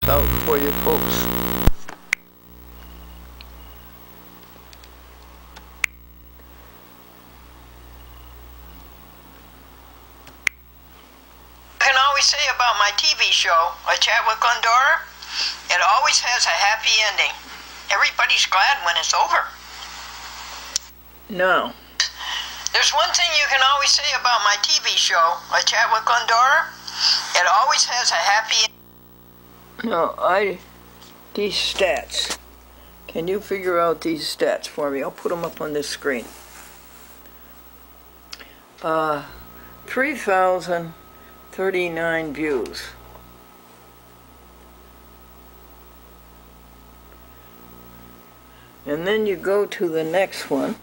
out for you folks. I can always say about my TV show, A Chat with Glendora, it always has a happy ending. Everybody's glad when it's over. No. There's one thing you can always say about my TV show, A Chat with Glendora, it always has a happy ending. No, these stats. Can you figure out these stats for me? I'll put them up on this screen. 3,039 views. And then you go to the next one.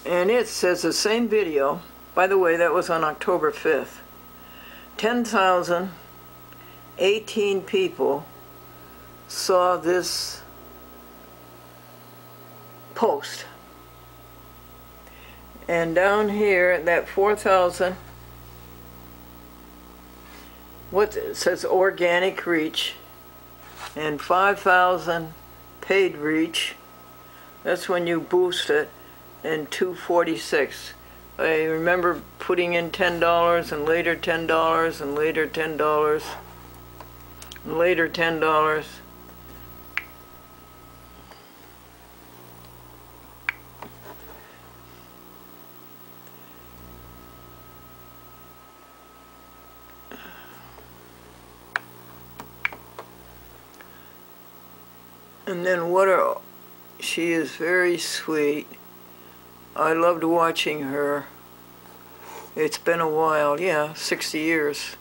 And it says the same video. By the way, that was on October 5th. 10,018 people saw this post. And down here, that 4,000, what it says organic reach, and 5,000 paid reach. That's when you boost it. And 246. I remember putting in $10 and later $10 and later $10 and later $10. And then she is very sweet. I loved watching her. It's been a while, yeah, 60 years.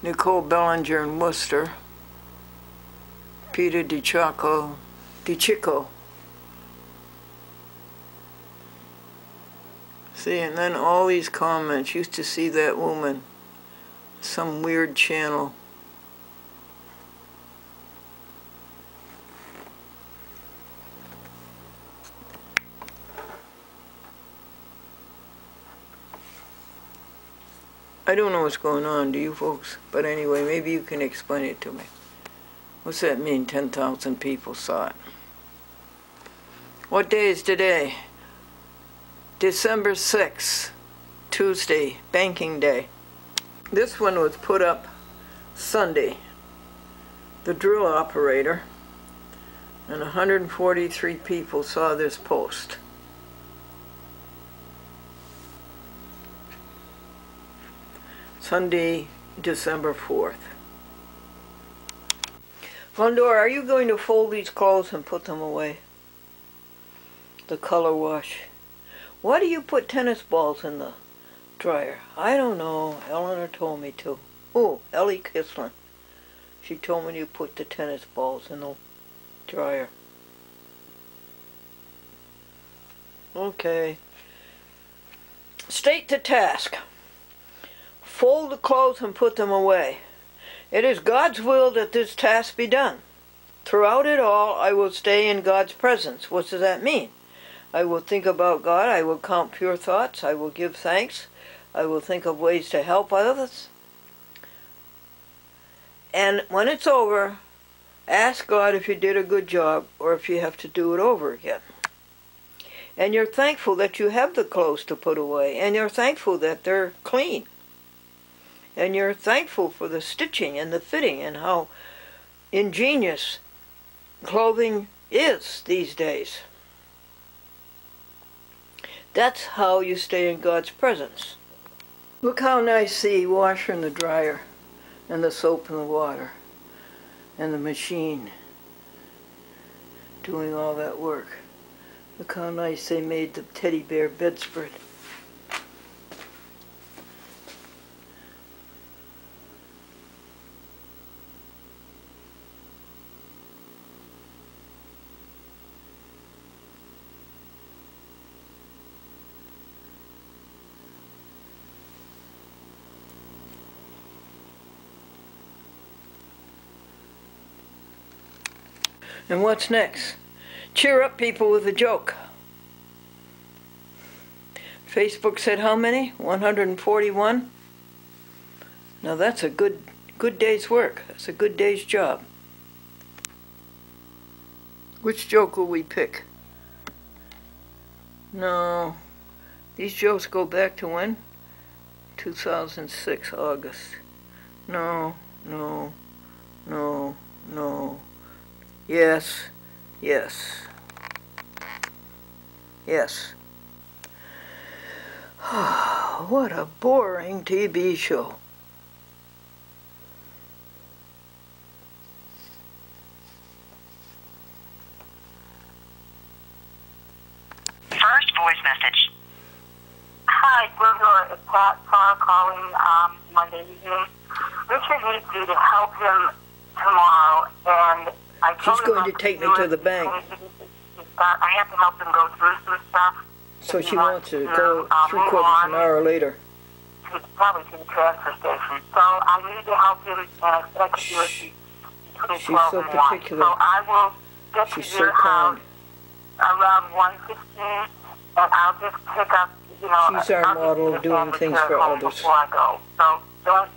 Nicole Bellinger in Worcester. Peter DiCicco. See, and then all these comments. Used to see that woman. Some weird channel. I don't know what's going on, do you folks? But anyway, maybe you can explain it to me. What's that mean, 10,000 people saw it? What day is today? December 6th, Tuesday, banking day. This one was put up Sunday. The drill operator, and 143 people saw this post. Sunday, December 4th. Glendora, are you going to fold these clothes and put them away? The color wash. Why do you put tennis balls in the dryer? I don't know. Eleanor told me to. Oh, Ellie Kislin. She told me you put the tennis balls in the dryer. Okay. State the task. Fold the clothes and put them away. It is God's will that this task be done. Throughout it all, I will stay in God's presence. What does that mean? I will think about God. I will count pure thoughts. I will give thanks. I will think of ways to help others. And when it's over, ask God if you did a good job or if you have to do it over again. And you're thankful that you have the clothes to put away. And you're thankful that they're clean. And you're thankful for the stitching and the fitting and how ingenious clothing is these days. That's how you stay in God's presence. Look how nice the washer and the dryer and the soap and the water and the machine. doing all that work. Look how nice they made the teddy bear bedspread. And what's next? Cheer up people with a joke. Facebook said how many? 141? Now that's a good day's work. That's a good day's job. Which joke will we pick? No, these jokes go back to when? 2006, August. No. Yes. What a boring TV show. First voice message. Hi, Gilda. It's Pat Carr calling Monday evening. Richard needs you to help him tomorrow, and I told She's him going to take me to the bank. I have to help him go through some stuff. So she wants to go 3/4 an hour later. Probably to the transfer station. So I need to help him, and I expect to do it between She's 12 so and 1. particular. So I will get She's to so your house kind. around 1:15, and I'll just pick up, She's our model of doing things for others. Before I go. So don't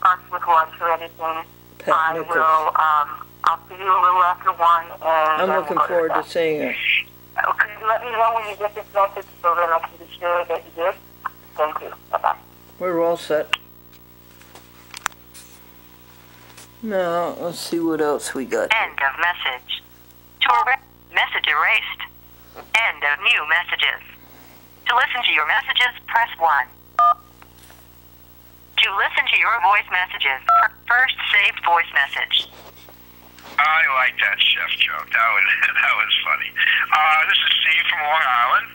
fuss with lunch or anything. Pat I Nichols. will, I'll see you a little after 1, and I'm then looking we'll go forward to to seeing her. Okay, let me know when you get this message so that I can be sure that you did. Thank you. Bye-bye. We're all set. Now, let's see what else we got. End of message. Message erased. End of new messages. To listen to your messages, press 1. To listen to your voice messages, first saved voice message. I like that chef joke. That was funny. This is Steve from Long Island.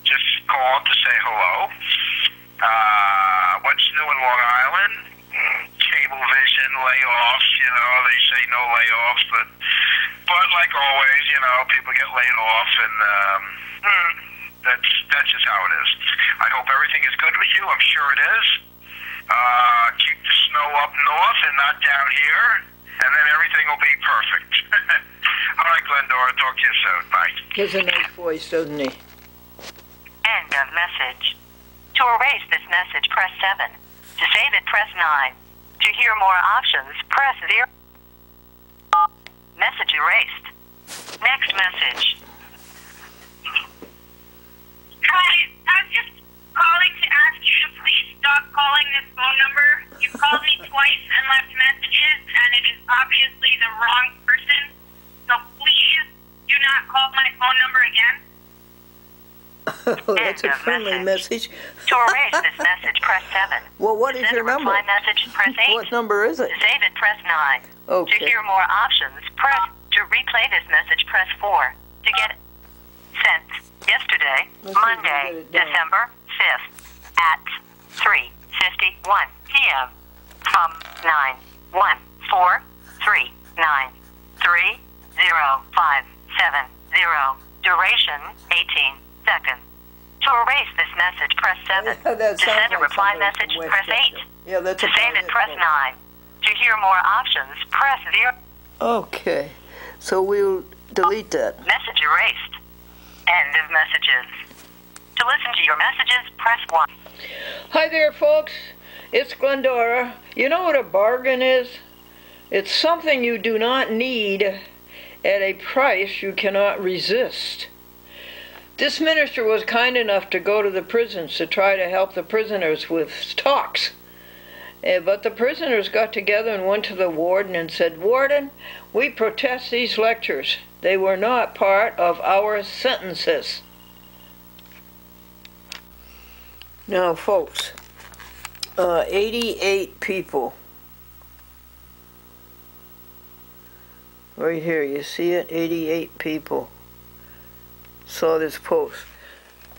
Just called to say hello. What's new in Long Island? Cablevision layoffs. They say no layoffs, but like always, people get laid off, and that's just how it is. I hope everything is good with you. I'm sure it is. Keep the snow up north and not down here, and then everything will be perfect. All right, Glendora, talk to you soon. Bye. He has a nice voice, doesn't he? End of message. To erase this message, press 7. To save it, press 9. To hear more options, press 0. Message erased. Next message. Hi, I'm just calling to ask you to please stop calling this phone number. You called me twice and left messages, and it is obviously the wrong person. So please do not call my phone number again. Oh, that's a friendly message. To erase this message, press 7. Well, what is your number? Reply message, press 8. What number is it? To save it, press 9. Okay. To hear more options, press. To replay this message, press 4. To get it sent yesterday, Let's see if we can Monday, get it down. December 5th, at 3:51 p.m. from 914393057. Duration 18 seconds. To erase this message, press 7. Yeah, that To sounds send a like reply somebody message, from press 8. Westchester. Yeah, that's To save about it, press folks. 9. To hear more options, press 0. Okay, so we'll delete that. Message erased. End of messages. To listen to your messages, press 1. Hi there, folks. It's Glendora. You know what a bargain is? It's something you do not need at a price you cannot resist. This minister was kind enough to go to the prisons to try to help the prisoners with talks. But the prisoners got together and went to the warden and said, "Warden, we protest these lectures. They were not part of our sentences." Now, folks, 88 people. Right here, you see it? 88 people saw this post.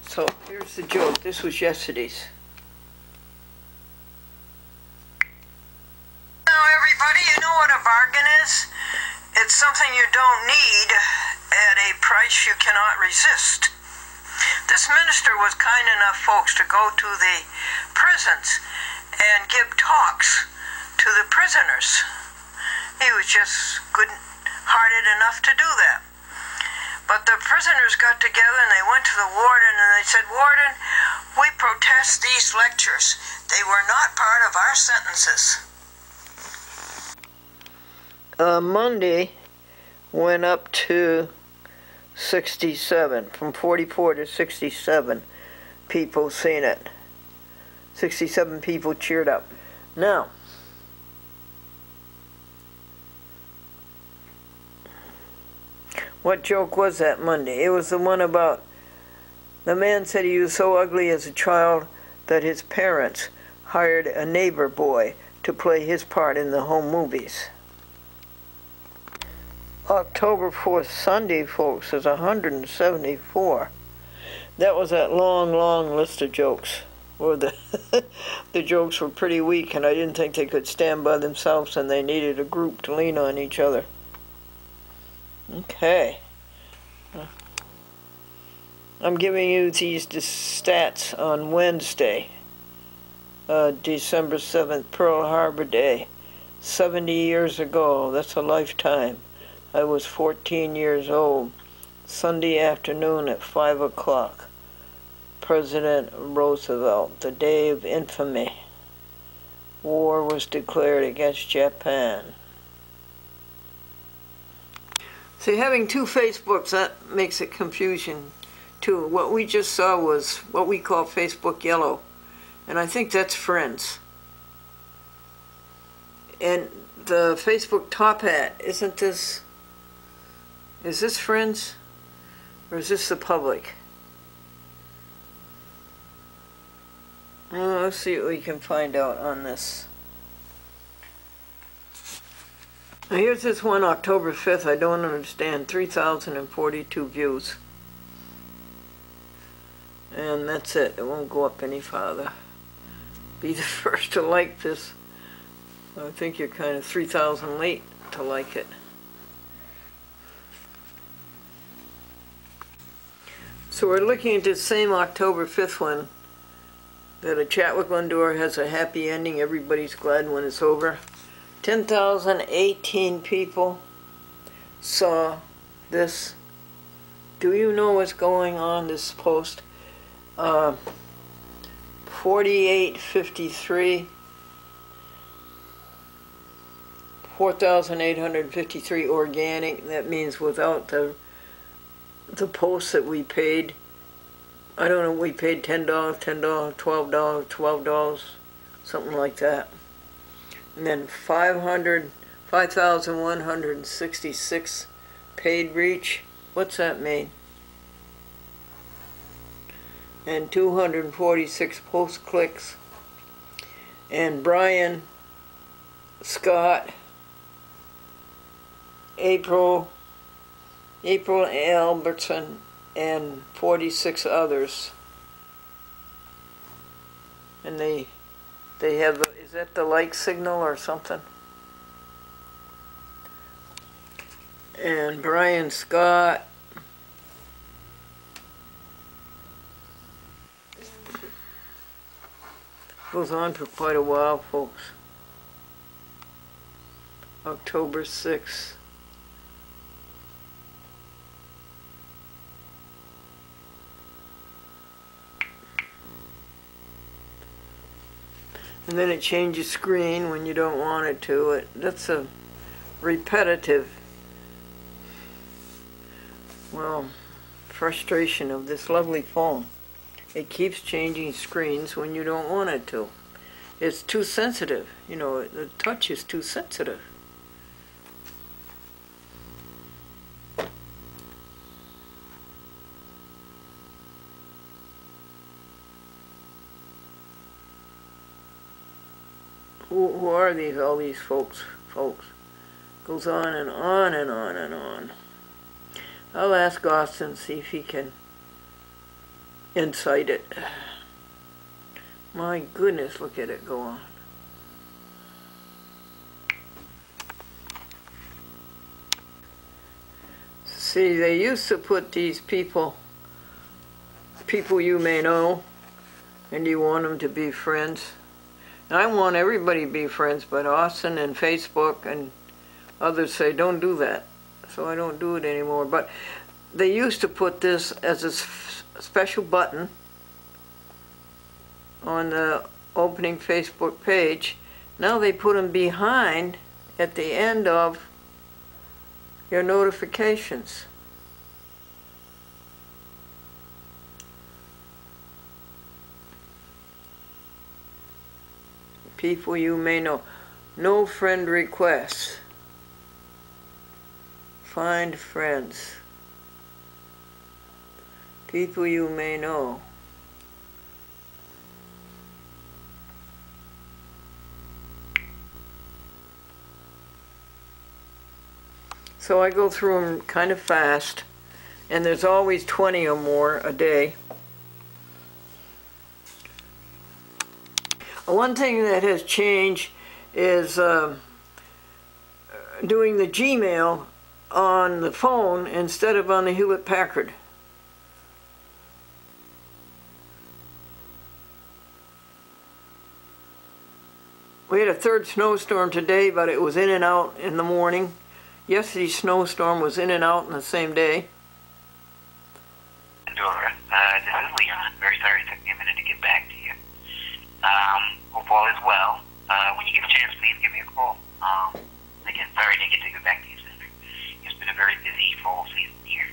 So here's the joke. This was yesterday's. Now everybody, you know what a bargain is? It's something you don't need at a price you cannot resist. This minister was kind enough, folks, to go to the prisons and give talks to the prisoners. He was just good-hearted enough to do that. But the prisoners got together and they went to the warden and they said, "Warden, we protest these lectures. They were not part of our sentences." Monday went up to 67, from 44 to 67 people seen it. 67 people cheered up. Now, what joke was that Monday? It was the one about the man said he was so ugly as a child that his parents hired a neighbor boy to play his part in the home movies. October 4th, Sunday, folks, is 174. That was that long, long list of jokes. Where the jokes were pretty weak, and I didn't think they could stand by themselves, and they needed a group to lean on each other. Okay. I'm giving you these stats on Wednesday, December 7th, Pearl Harbor Day. 70 years ago, that's a lifetime. I was 14 years old. Sunday afternoon at 5 o'clock. President Roosevelt, the day of infamy. War was declared against Japan. See, having two Facebooks, that makes it confusion too. What we just saw was what we call Facebook Yellow, and I think that's Friends. And the Facebook Top Hat, isn't this, is this Friends, or is this the public? Let's see what we can find out on this. Now here's this one, October 5th. I don't understand. 3,042 views. And that's it. It won't go up any farther. Be the first to like this. I think you're kind of 3,000 late to like it. So we're looking at this same October 5th one. That a chat with Glendora has a happy ending. Everybody's glad when it's over. 10,018 people saw this. Do you know what's going on this post? 4853. 4,853 organic. That means without the posts that we paid. I don't know, we paid $10, $10, $12, $12, something like that. And then 5,166 paid reach. What's that mean? And 246 post clicks. And Brian Scott, April Albertson, and 46 others. And they have, is that the like signal or something? And Brian Scott, goes on for quite a while, folks. October 6th. And then it changes screen when you don't want it to. That's a repetitive, well, frustration of this lovely phone. It keeps changing screens when you don't want it to. It's too sensitive. You know, the touch is too sensitive. Who are these, all these folks? Goes on and on and on and on. I'll ask Austin, see if he can incite it. My goodness, look at it go on. See, they used to put these people you may know, and you want them to be friends. And I want everybody to be friends, but Austin and Facebook and others say don't do that. So I don't do it anymore. But they used to put this as a special button on the opening Facebook page. Now they put them behind at the end of your notifications. People you may know. No friend requests. Find friends. People you may know. So I go through them kind of fast, and there's always 20 or more a day. One thing that has changed is doing the Gmail on the phone instead of on the Hewlett-Packard. We had a third snowstorm today, but it was in and out in the morning. Yesterday's snowstorm was in and out in the same day. Dora, this is Leon. Very sorry it took me a minute to get back to you. Hope all is well. When you get a chance, please give me a call. Again, sorry I didn't get to get back to you, sister. It's been a very busy fall season here.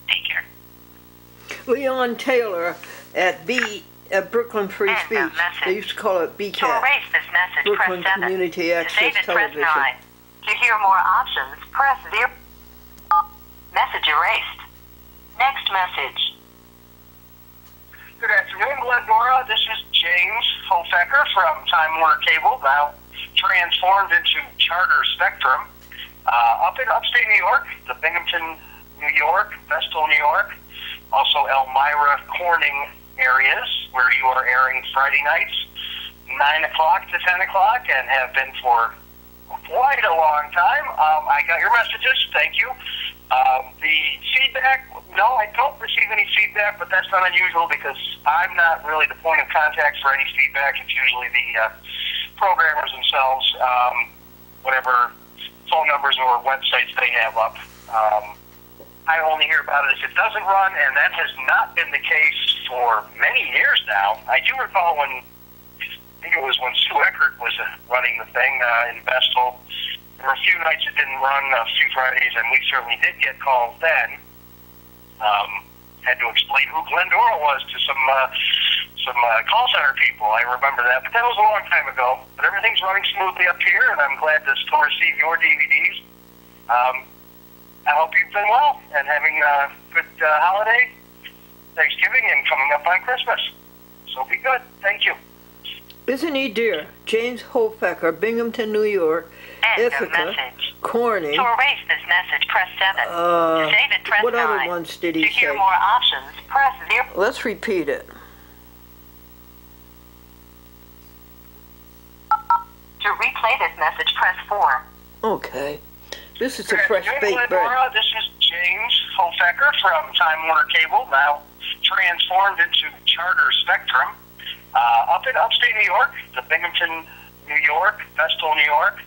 Take care. Leon Taylor at Brooklyn Free Speech. They used to call it BCAT. To erase this message, Brooklyn press 7. Community To Access save it, Television. press 9. To hear more options, press 0. Message erased. Next message. Good afternoon, Glendora. This is James Hofecker from Time Warner Cable, now transformed into Charter Spectrum. Up in upstate New York, the Binghamton, New York, Vestal, New York, also Elmira, Corning areas, where you are airing Friday nights, 9 o'clock to 10 o'clock, and have been for quite a long time. I got your messages. Thank you. The feedback, no, I don't receive any feedback, but that's not unusual because I'm not really the point of contact for any feedback. It's usually the programmers themselves, whatever phone numbers or websites they have up. I only hear about it if it doesn't run, and that has not been the case for many years now. I do recall when, I think it was when Sue Eckert was running the thing in Vestal. There were a few nights it didn't run, a few Fridays, and we certainly did get calls then. Had to explain who Glendora was to some call center people. I remember that, but that was a long time ago. But everything's running smoothly up here, and I'm glad to still receive your DVDs. I hope you've been well and having a good holiday, Thanksgiving, and coming up on Christmas. So be good. Thank you. Isn't he dear? James Hofecker, Binghamton, New York, End of Ithaca, message. Corning. To erase this message, press 7. To save it, press what 9. other ones did he to hear say? more options, press 0. Let's repeat it. To replay this message, press 4. Okay. This is a Good fresh afternoon, baked bread. Glendora. This is James Hofecker from Time Warner Cable, now transformed into Charter Spectrum. Up in upstate New York, the Binghamton, New York, Vestal, New York,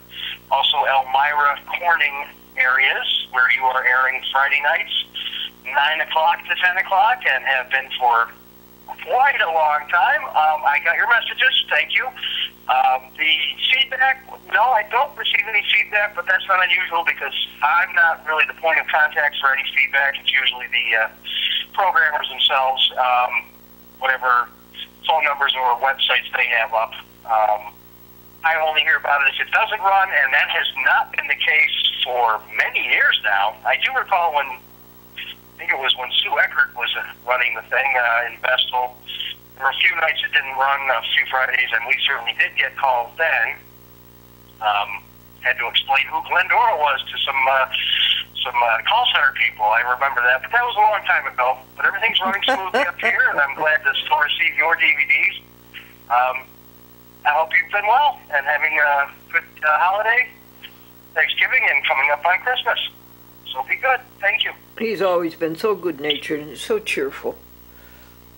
also Elmira, Corning areas, where you are airing Friday nights, 9 o'clock to 10 o'clock, and have been for quite a long time. I got your messages. Thank you. The feedback, no, I don't receive any feedback, but that's not unusual because I'm not really the point of contact for any feedback. It's usually the programmers themselves, whatever phone numbers or websites they have up. I only hear about it if it doesn't run, and that has not been the case for many years now. I do recall when, I think it was when Sue Eckert was running the thing in Vestal. There were a few nights it didn't run, a few Fridays, and we certainly did get calls then. Had to explain who Glendora was to some some call center people. I remember that, but that was a long time ago. But everything's running smoothly up here, and I'm glad to still receive your DVDs. I hope you've been well and having a good holiday, Thanksgiving, and coming up on Christmas. So be good. Thank you. He's always been so good-natured and so cheerful.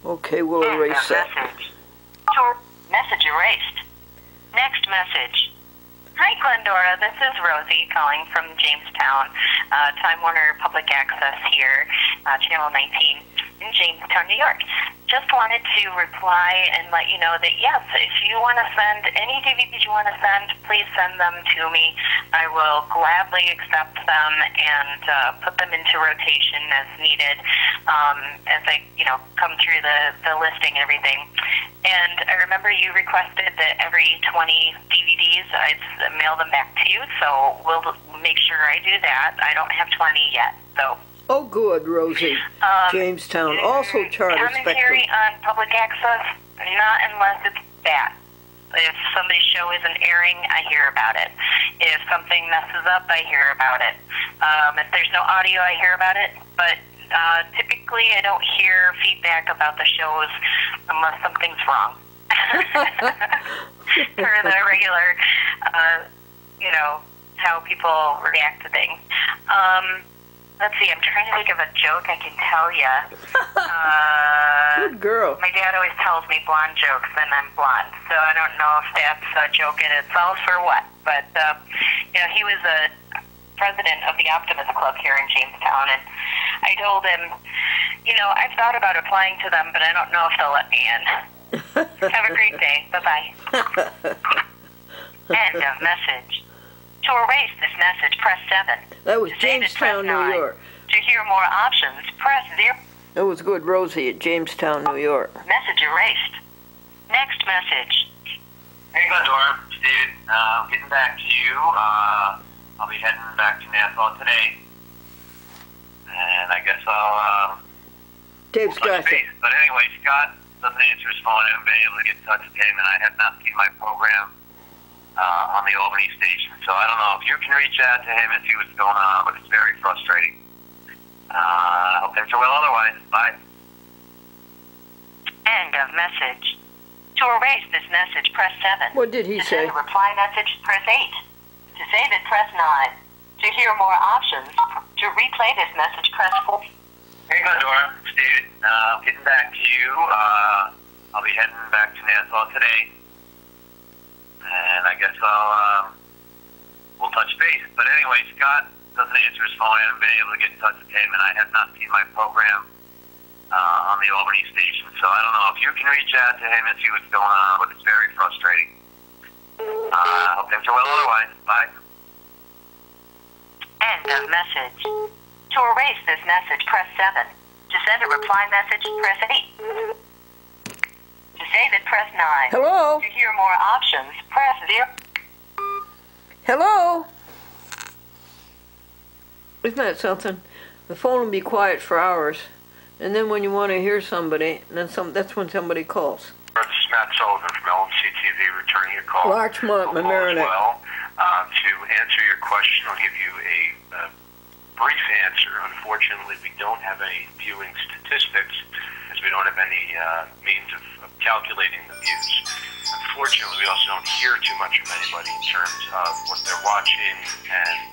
Okay, we'll erase that. Message erased. Next message. Hi, Glendora. This is Rosie calling from Jamestown, Time Warner Public Access here, Channel 19 in Jamestown, New York. Just wanted to reply and let you know that, yes, if you want to send any DVDs you want to send, please send them to me. I will gladly accept them and put them into rotation as needed as I, come through the listing and everything. And I remember you requested that every 20 DVDs I'd mail them back to you, so we'll make sure I do that. I don't have 20 yet, so. Oh, good, Rosie. Jamestown, also Charter Spectrum. Commentary on public access, not unless it's bad. If somebody's show isn't airing, I hear about it. If something messes up, I hear about it. If there's no audio, I hear about it. But typically, I don't hear feedback about the shows unless something's wrong. For the regular, how people react to things. Let's see, I'm trying to think of a joke I can tell you. Good girl. My dad always tells me blonde jokes, and I'm blonde. So I don't know if that's a joke in itself or what. But, he was a president of the Optimist Club here in Jamestown, and I told him, I've thought about applying to them, but I don't know if they'll let me in. Have a great day. Bye-bye. End of message. To erase this message, press 7. That was Jamestown, New York. To hear more options, press 0. That was good, Rosie at Jamestown, New York. Message erased. Next message. Hey, Glendora. It's David. Getting back to you. I'll be heading back to Nassau today. And I guess I'll Dave's got it. But anyway, Scott doesn't answer his phone. I haven't been able to get in touch with him, and I have not seen my program on the Albany station. So I don't know if you can reach out to him and see what's going on, but it's very frustrating. I hope things are well otherwise. Bye. End of message. To erase this message, press 7. What did he say? To send a reply message, press 8. To save it, press 9. To hear more options, to replay this message, press 4. Hey, Glendora. It's David. Getting back to you. I'll be heading back to Nassau today. And I guess we'll touch base. But anyway, Scott doesn't answer his phone. I haven't been able to get in touch with him, and I have not seen my program on the Albany station. So I don't know if you can reach out to him and see what's going on, but it's very frustrating. I hope things are well otherwise. Bye. End of message. To erase this message, press 7. To send a reply message, press 8. To save it, press 9. Hello? To hear more options, press 0. Hello? Isn't that something? The phone will be quiet for hours, and then when you want to hear somebody, that's when somebody calls. This is Matt Sullivan from LMC TV, returning your call. Larchmont, Mamaroneck. Well, to answer your question, I'll give you a brief answer. Unfortunately, we don't have any viewing statistics, as we don't have any means of calculating the views. Unfortunately, we also don't hear too much from anybody in terms of what they're watching and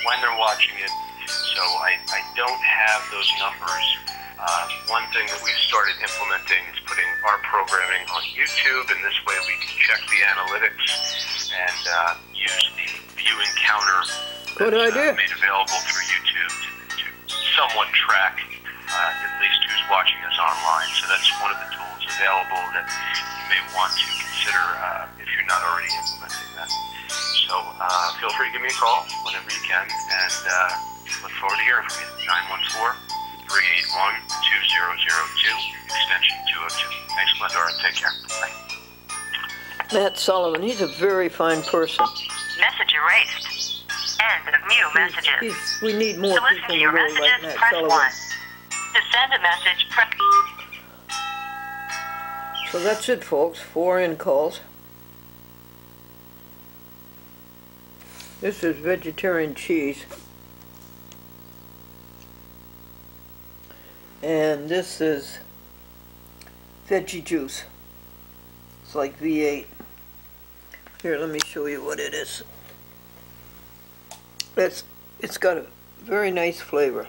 when they're watching it. So I don't have those numbers. One thing that we've started implementing is putting our programming on YouTube, and this way we can check the analytics and use the viewing counter that's made available through YouTube to somewhat track at least who's watching us online. So that's one of the tools available that you may want to consider if you're not already implementing that. So feel free to give me a call whenever you can, and look forward to hearing from you. 914-381-2002, extension 202. Thanks, Glendora. Take care. Bye. Matt Sullivan, he's a very fine person. Message erased. End of new messages. We need more to listen people to in your the world like messages, Matt press Sullivan. 1. To send a message, press... So that's it, folks. 4 in calls. This is vegetarian cheese. And this is veggie juice. It's like V8. Here, let me show you what it is. It's got a very nice flavor.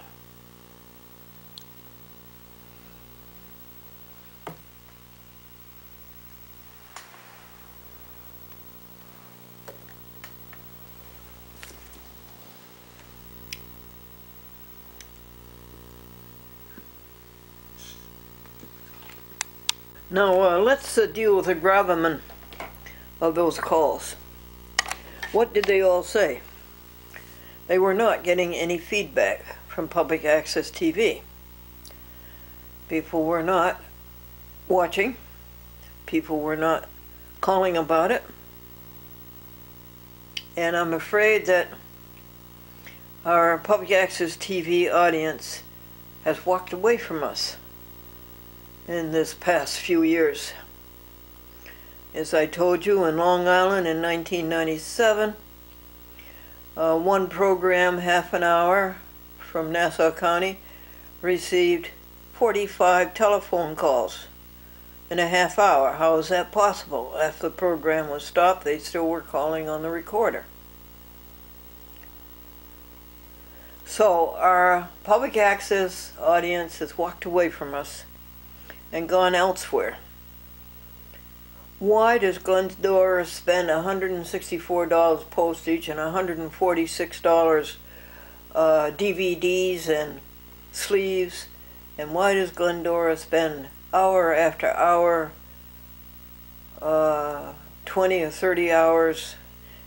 Now let's deal with the gravamen of those calls. What did they all say? They were not getting any feedback from public access TV. People were not watching. People were not calling about it. And I'm afraid that our public access TV audience has walked away from us in this past few years. As I told you, in Long Island in 1997, one program, half an hour, from Nassau County received 45 telephone calls in a half hour. How is that possible? After the program was stopped, they still were calling on the recorder. So our public access audience has walked away from us and gone elsewhere. Why does Glendora spend $164 postage and $146 DVDs and sleeves? And why does Glendora spend hour after hour, 20 or 30 hours,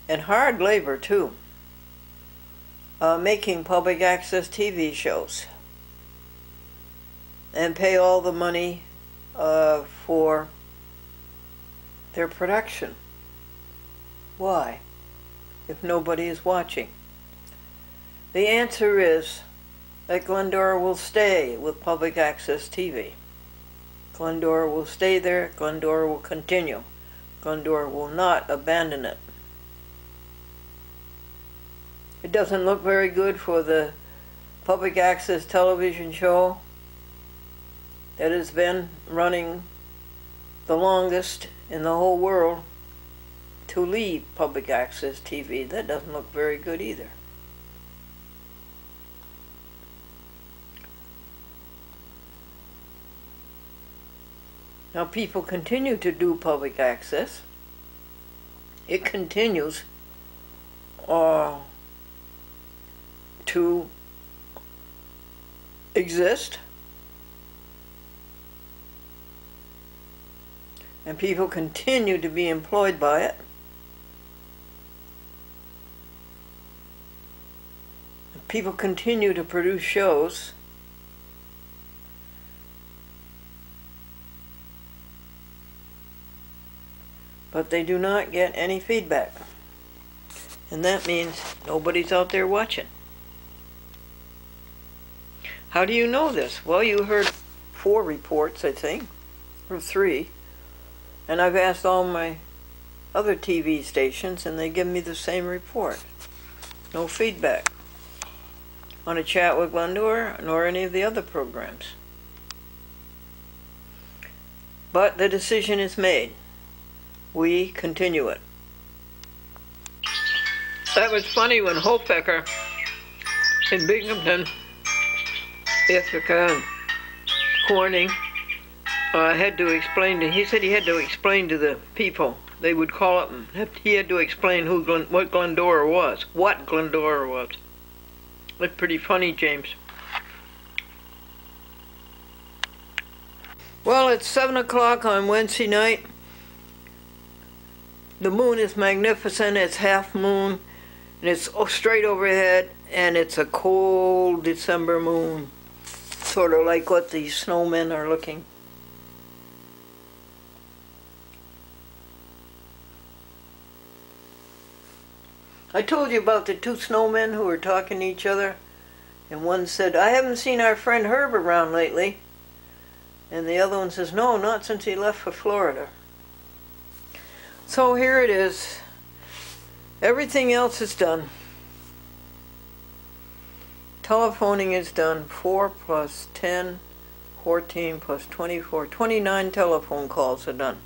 and hard labor too, making public access TV shows and pay all the money for their production? Why, if nobody is watching? The answer is that Glendora will stay with public access TV. Glendora will stay there. Glendora will continue. Glendora will not abandon it. It doesn't look very good for the public access television show that has been running the longest in the whole world to leave public access TV. That doesn't look very good either. Now people continue to do public access. It continues to exist. And people continue to be employed by it. And people continue to produce shows. But they do not get any feedback. And that means nobody's out there watching. How do you know this? Well, you heard 4 reports, I think, or 3. And I've asked all my other TV stations, and they give me the same report. No feedback on A Chat with Glendora, nor any of the other programs. But the decision is made. We continue it. That was funny when Hofecker in Binghamton, Ithaca, Corning, had to explain to, he said he had to explain to the people. They would call up and he had to explain what Glendora was. What Glendora was. Looked pretty funny, James. Well, it's 7 o'clock on Wednesday night. The moon is magnificent. It's half moon, and it's straight overhead, and it's a cold December moon. Sort of like what these snowmen are looking. I told you about the 2 snowmen who were talking to each other, and one said, "I haven't seen our friend Herb around lately." And the other one says, "No, not since he left for Florida." So here it is. Everything else is done. Telephoning is done. 4 + 10 14 plus 24, 29 telephone calls are done.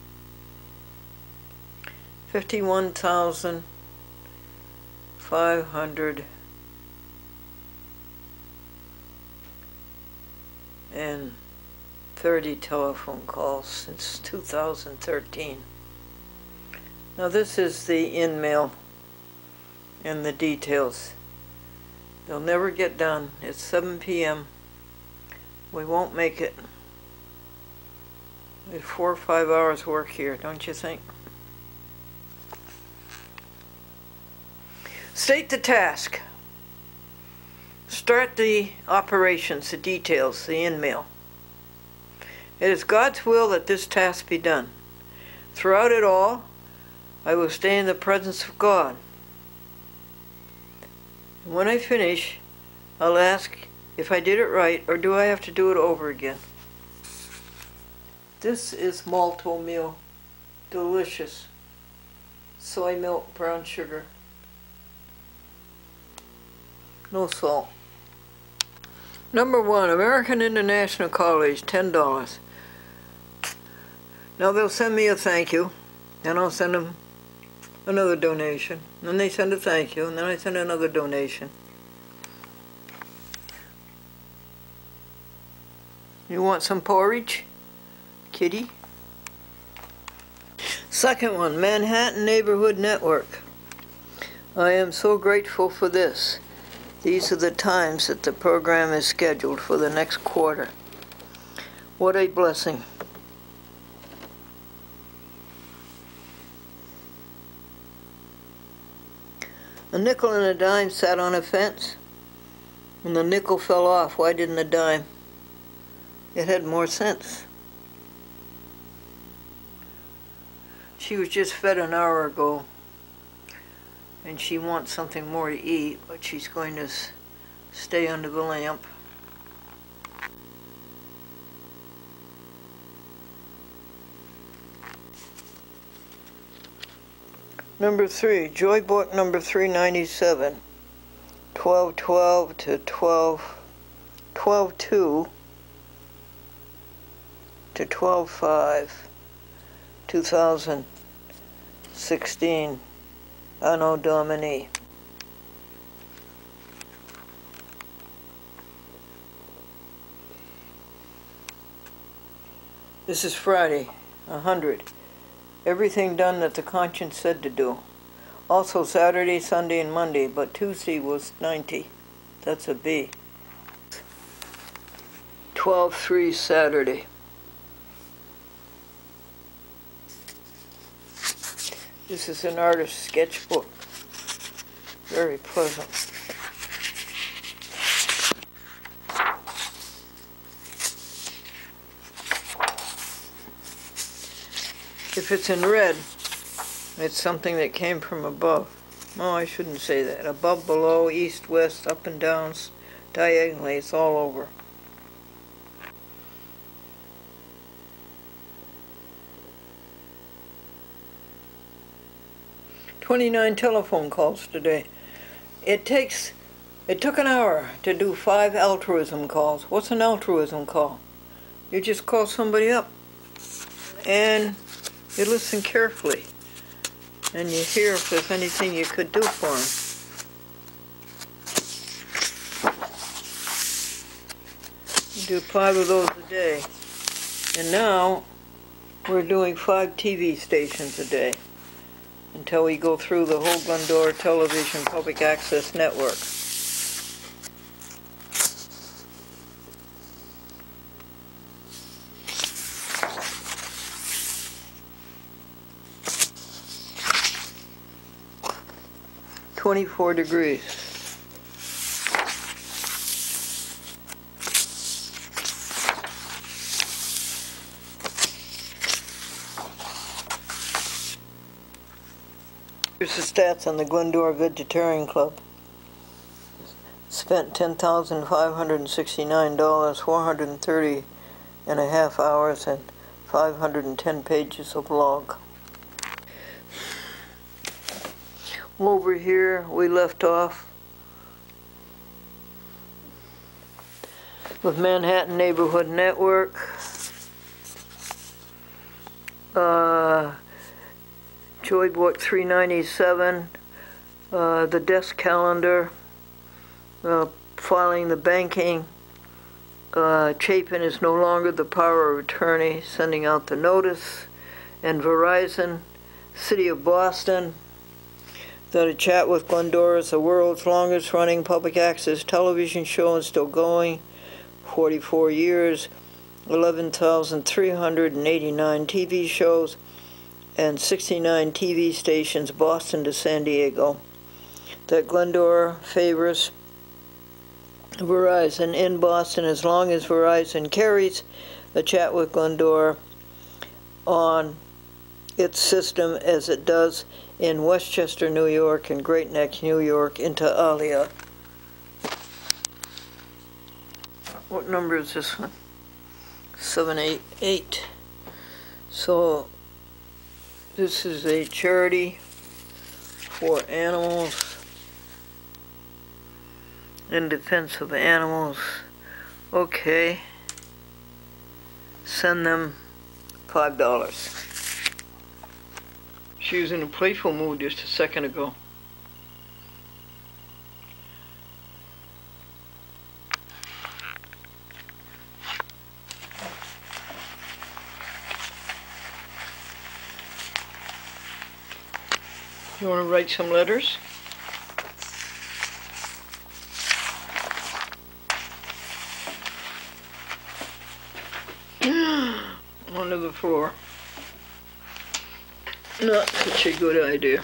51,530 telephone calls since 2013. Now this is the in-mail and the details. They'll never get done. It's 7 p.m. We won't make it. We have 4 or 5 hours work here, don't you think? State the task. Start the operations, the details, the in-mail. It is God's will that this task be done. Throughout it all, I will stay in the presence of God. When I finish, I'll ask if I did it right, or do I have to do it over again? This is malto meal. Delicious. Soy milk, brown sugar. No salt. Number 1, American International College, $10. Now they'll send me a thank you, then I'll send them another donation. Then they send a thank you, and then I send another donation. You want some porridge, kitty? Second one, Manhattan Neighborhood Network. I am so grateful for this. These are the times that the program is scheduled for the next quarter. What a blessing. A nickel and a dime sat on a fence. When the nickel fell off, why didn't the dime? It had more sense. She was just fed an hour ago, and she wants something more to eat, but she's going to stay under the lamp. Number 3, Joy Book number 397, 12/12 to 12/2 to 12/5, 2016, Anno Domini. This is Friday, 100. Everything done that the conscience said to do. Also Saturday, Sunday, and Monday, but Tuesday was 90. That's a B. 12/3 Saturday. This is an artist's sketchbook. Very pleasant. If it's in red, it's something that came from above. Oh, I shouldn't say that. Above, below, east, west, up and down, diagonally, it's all over. "29 telephone calls today. It took an hour to do 5 altruism calls. What's an altruism call? You just call somebody up and you listen carefully and you hear if there's anything you could do for them. You do 5 of those a day. And now we're doing 5 TV stations a day until we go through the whole Glendora Television Public Access Network. "24 degrees. Here's the stats on the Glendora Vegetarian Club. Spent $10,569, 430 and a half hours, and 510 pages of log. Over here, we left off with Manhattan Neighborhood Network. Joy bought $397. The desk calendar. Filing the banking. Chapin is no longer the power of attorney, sending out the notice. And Verizon, City of Boston, that a chat with Glendora is the world's longest running public access television show and still going, 44 years, 11,389 TV shows, and 69 TV stations, Boston to San Diego. That Glendora favors Verizon in Boston as long as Verizon carries a chat with Glendora on its system as it does in Westchester, New York and Great Neck, New York into Alia. What number is this one? 788. So this is a charity for animals, in defense of animals. Okay. Send them $5. She was in a playful mood just a second ago. You want to write some letters? Onto the floor. Not such a good idea.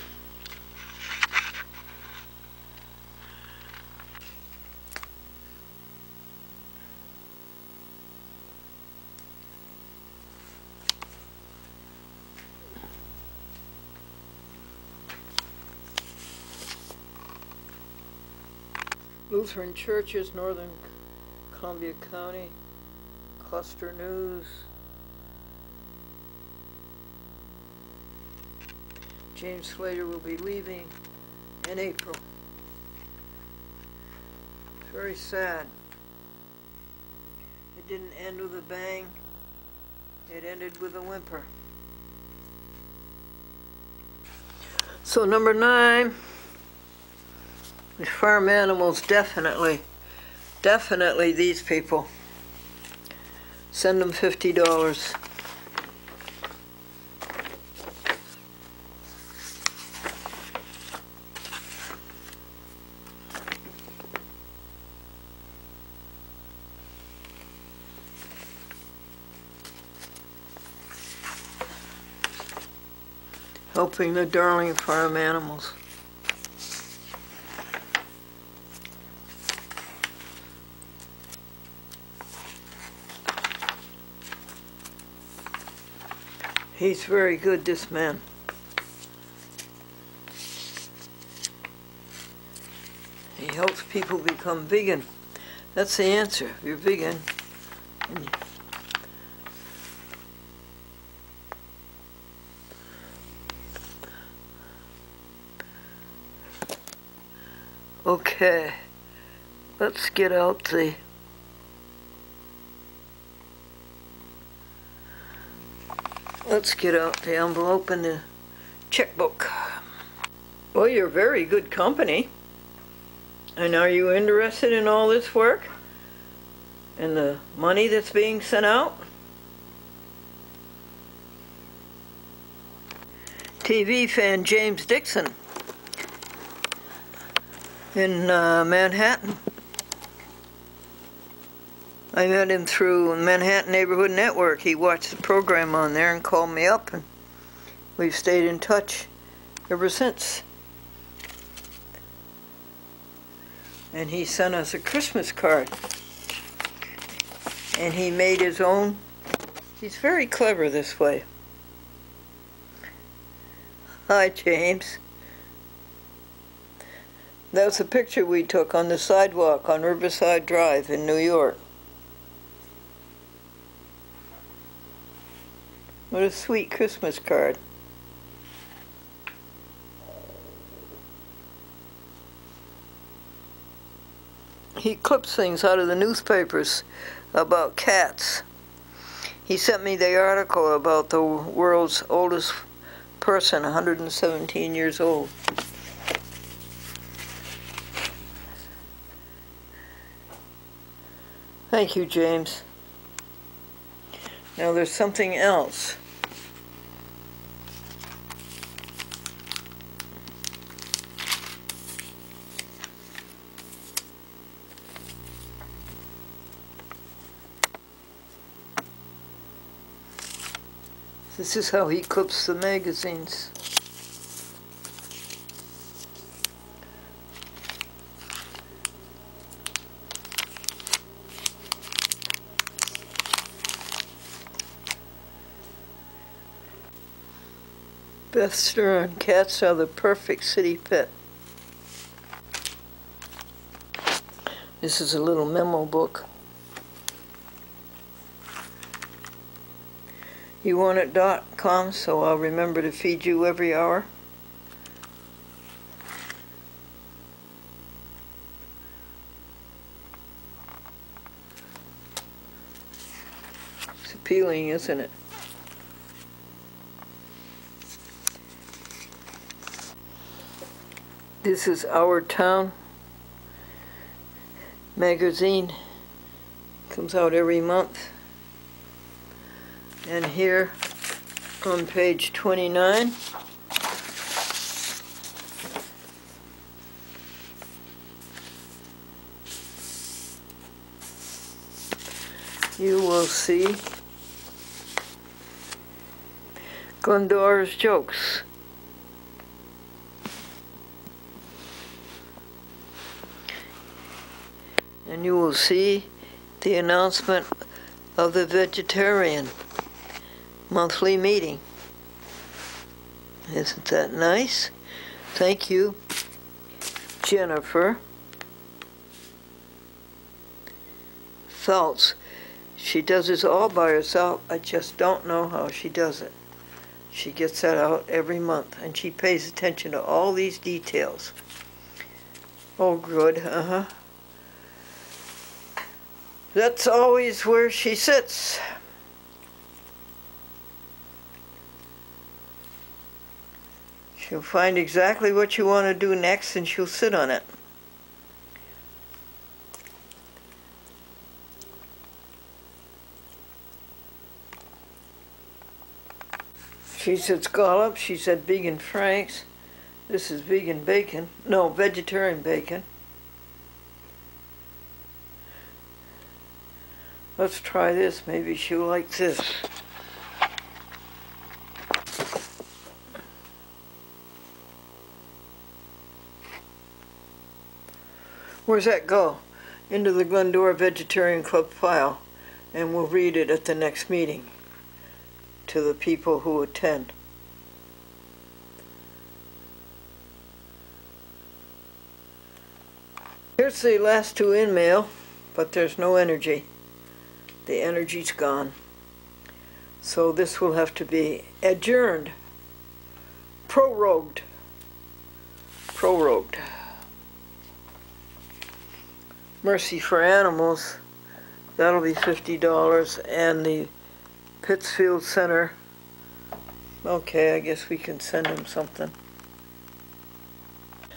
Lutheran Churches, Northern Columbia County, Cluster News. James Slater will be leaving in April. It's very sad. It didn't end with a bang. It ended with a whimper. So number 9 is farm animals. Definitely these people. Send them $50. Helping the darling farm animals. He's very good, this man. He helps people become vegan. That's the answer. If you're vegan. Okay, let's get out the envelope and the checkbook. Well, you're very good company. And are you interested in all this work? And the money that's being sent out? TV fan James Dixon in Manhattan. I met him through Manhattan Neighborhood Network. He watched the program on there and called me up, and we've stayed in touch ever since. And he sent us a Christmas card. And he made his own. He's very clever this way. Hi, James. That was a picture we took on the sidewalk on Riverside Drive in New York. What a sweet Christmas card. he clips things out of the newspapers about cats. He sent me the article about the world's oldest person, 117 years old. Thank you, James. Now there's something else. This is how he clips the magazines. Beth Stern, cats are the perfect city pet. This is a little memo book. You want it.com, so I'll remember to feed you every hour. It's appealing, isn't it? This is Our Town magazine. Comes out every month. And here on page 29, you will see Glendora's jokes. And you will see the announcement of the vegetarian monthly meeting. Isn't that nice? Thank you, Jennifer Feltz. She does this all by herself. I just don't know how she does it. She gets that out every month, and she pays attention to all these details. Oh, good, That's always where she sits. She'll find exactly what you want to do next, and she'll sit on it. She's at Scallops, she's at Vegan Frank's. This is vegan bacon. No, vegetarian bacon. Let's try this. Maybe she'll like this. Where's that go? Into the Glendora Vegetarian Club file, and we'll read it at the next meeting to the people who attend. Here's the last two in mail, but there's no energy. The energy's gone. So this will have to be adjourned. Prorogued. Prorogued. Mercy for Animals, that'll be $50, and the Pittsfield Center, okay, I guess we can send them something.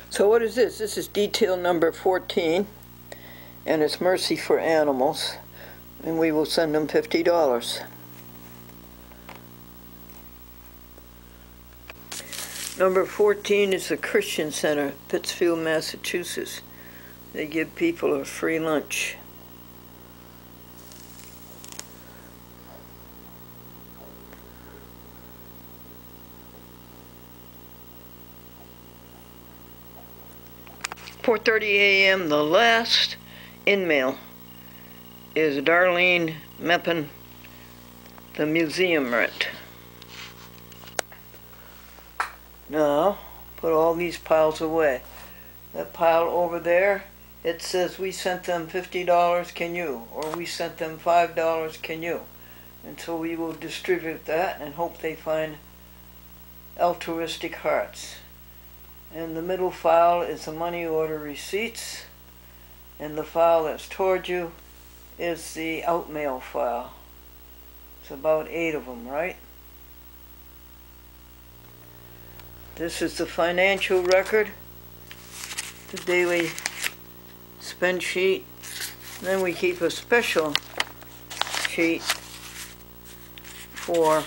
So what is this? This is detail number 14, and it's Mercy for Animals, and we will send them $50. Number 14 is the Christian Center, Pittsfield, Massachusetts. They give people a free lunch. $4:30 a.m. The last in-mail is Darlene Meppen, the museum rent. Now, put all these piles away. That pile over there, it says we sent them $50, can you? Or we sent them $5, can you? And so we will distribute that and hope they find altruistic hearts. And the middle file is the money order receipts. And the file that's toward you is the Outmail file. It's about 8 of them, right? This is the financial record, the daily spend sheet. Then we keep a special sheet for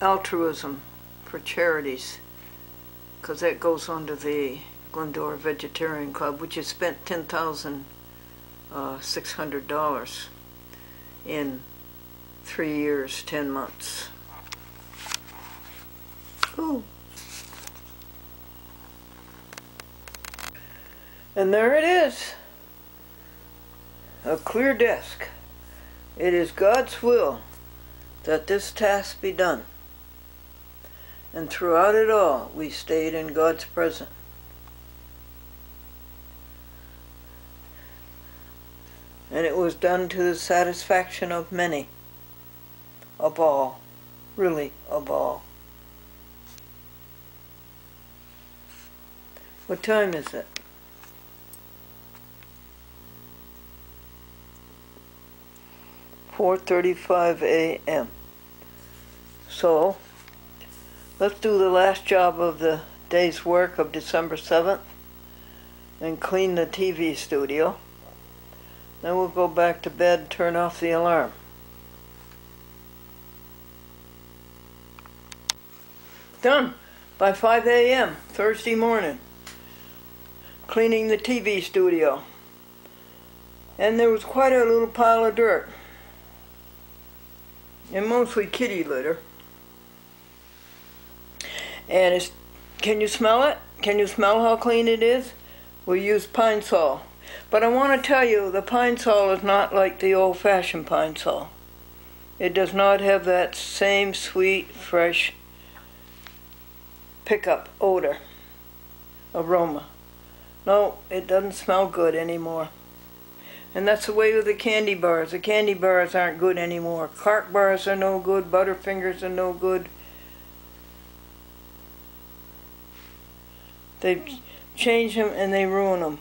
altruism, for charities, because that goes under the Glendora Vegetarian Club, which has spent $10,600 in 3 years, 10 months. Ooh. And there it is, a clear desk. It is God's will that this task be done. And throughout it all, we stayed in God's presence. And it was done to the satisfaction of many, of all, really of all. What time is it? 4:35 a.m. So, let's do the last job of the day's work of December 7th and clean the TV studio. Then we'll go back to bed and turn off the alarm. Done by 5 a.m. Thursday morning. Cleaning the TV studio. And there was quite a little pile of dirt. And mostly kitty litter. And it's, can you smell it? Can you smell how clean it is? We use Pine Sol. But I want to tell you, the Pine Sol is not like the old-fashioned Pine Sol. It does not have that same sweet, fresh pickup odor, aroma. No, it doesn't smell good anymore. And that's the way with the candy bars. The candy bars aren't good anymore. Clark bars are no good. Butterfingers are no good. They change them and they ruin them.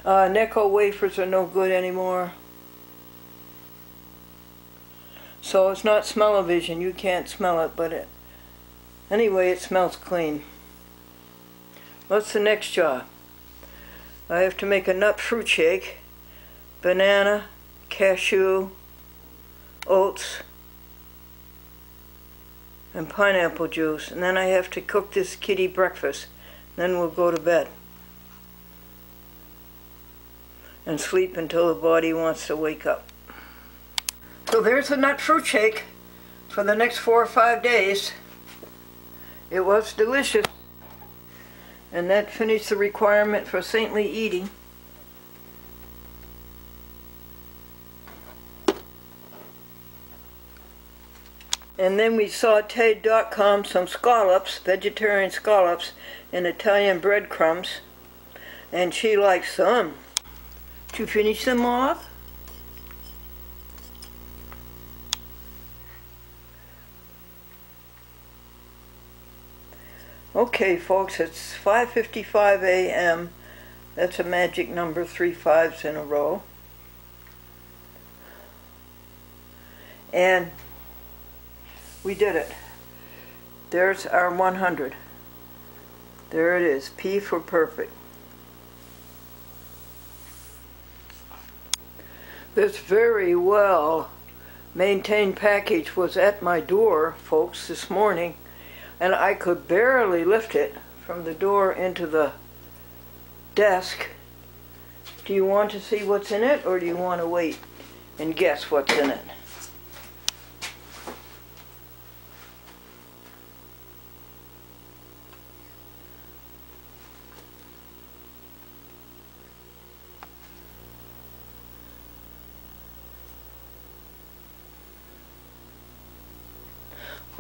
Necco wafers are no good anymore. So it's not smell-o-vision. You can't smell it, but anyway, it smells clean. What's the next job? I have to make a nut fruit shake, banana, cashew, oats, and pineapple juice. And then I have to cook this kitty breakfast. Then we'll go to bed and sleep until the body wants to wake up. So there's the nut fruit shake for the next 4 or 5 days. It was delicious. And that finished the requirement for saintly eating. And then we sauteed some scallops, vegetarian scallops, in Italian breadcrumbs. And she likes them. Did you finish them off? Okay, folks, it's 5:55 a.m. That's a magic number, 3 5s in a row. And we did it. There's our 100. There it is, P for perfect. This very well maintained package was at my door, folks, this morning. And I could barely lift it from the door into the desk. Do you want to see what's in it, or do you want to wait and guess what's in it?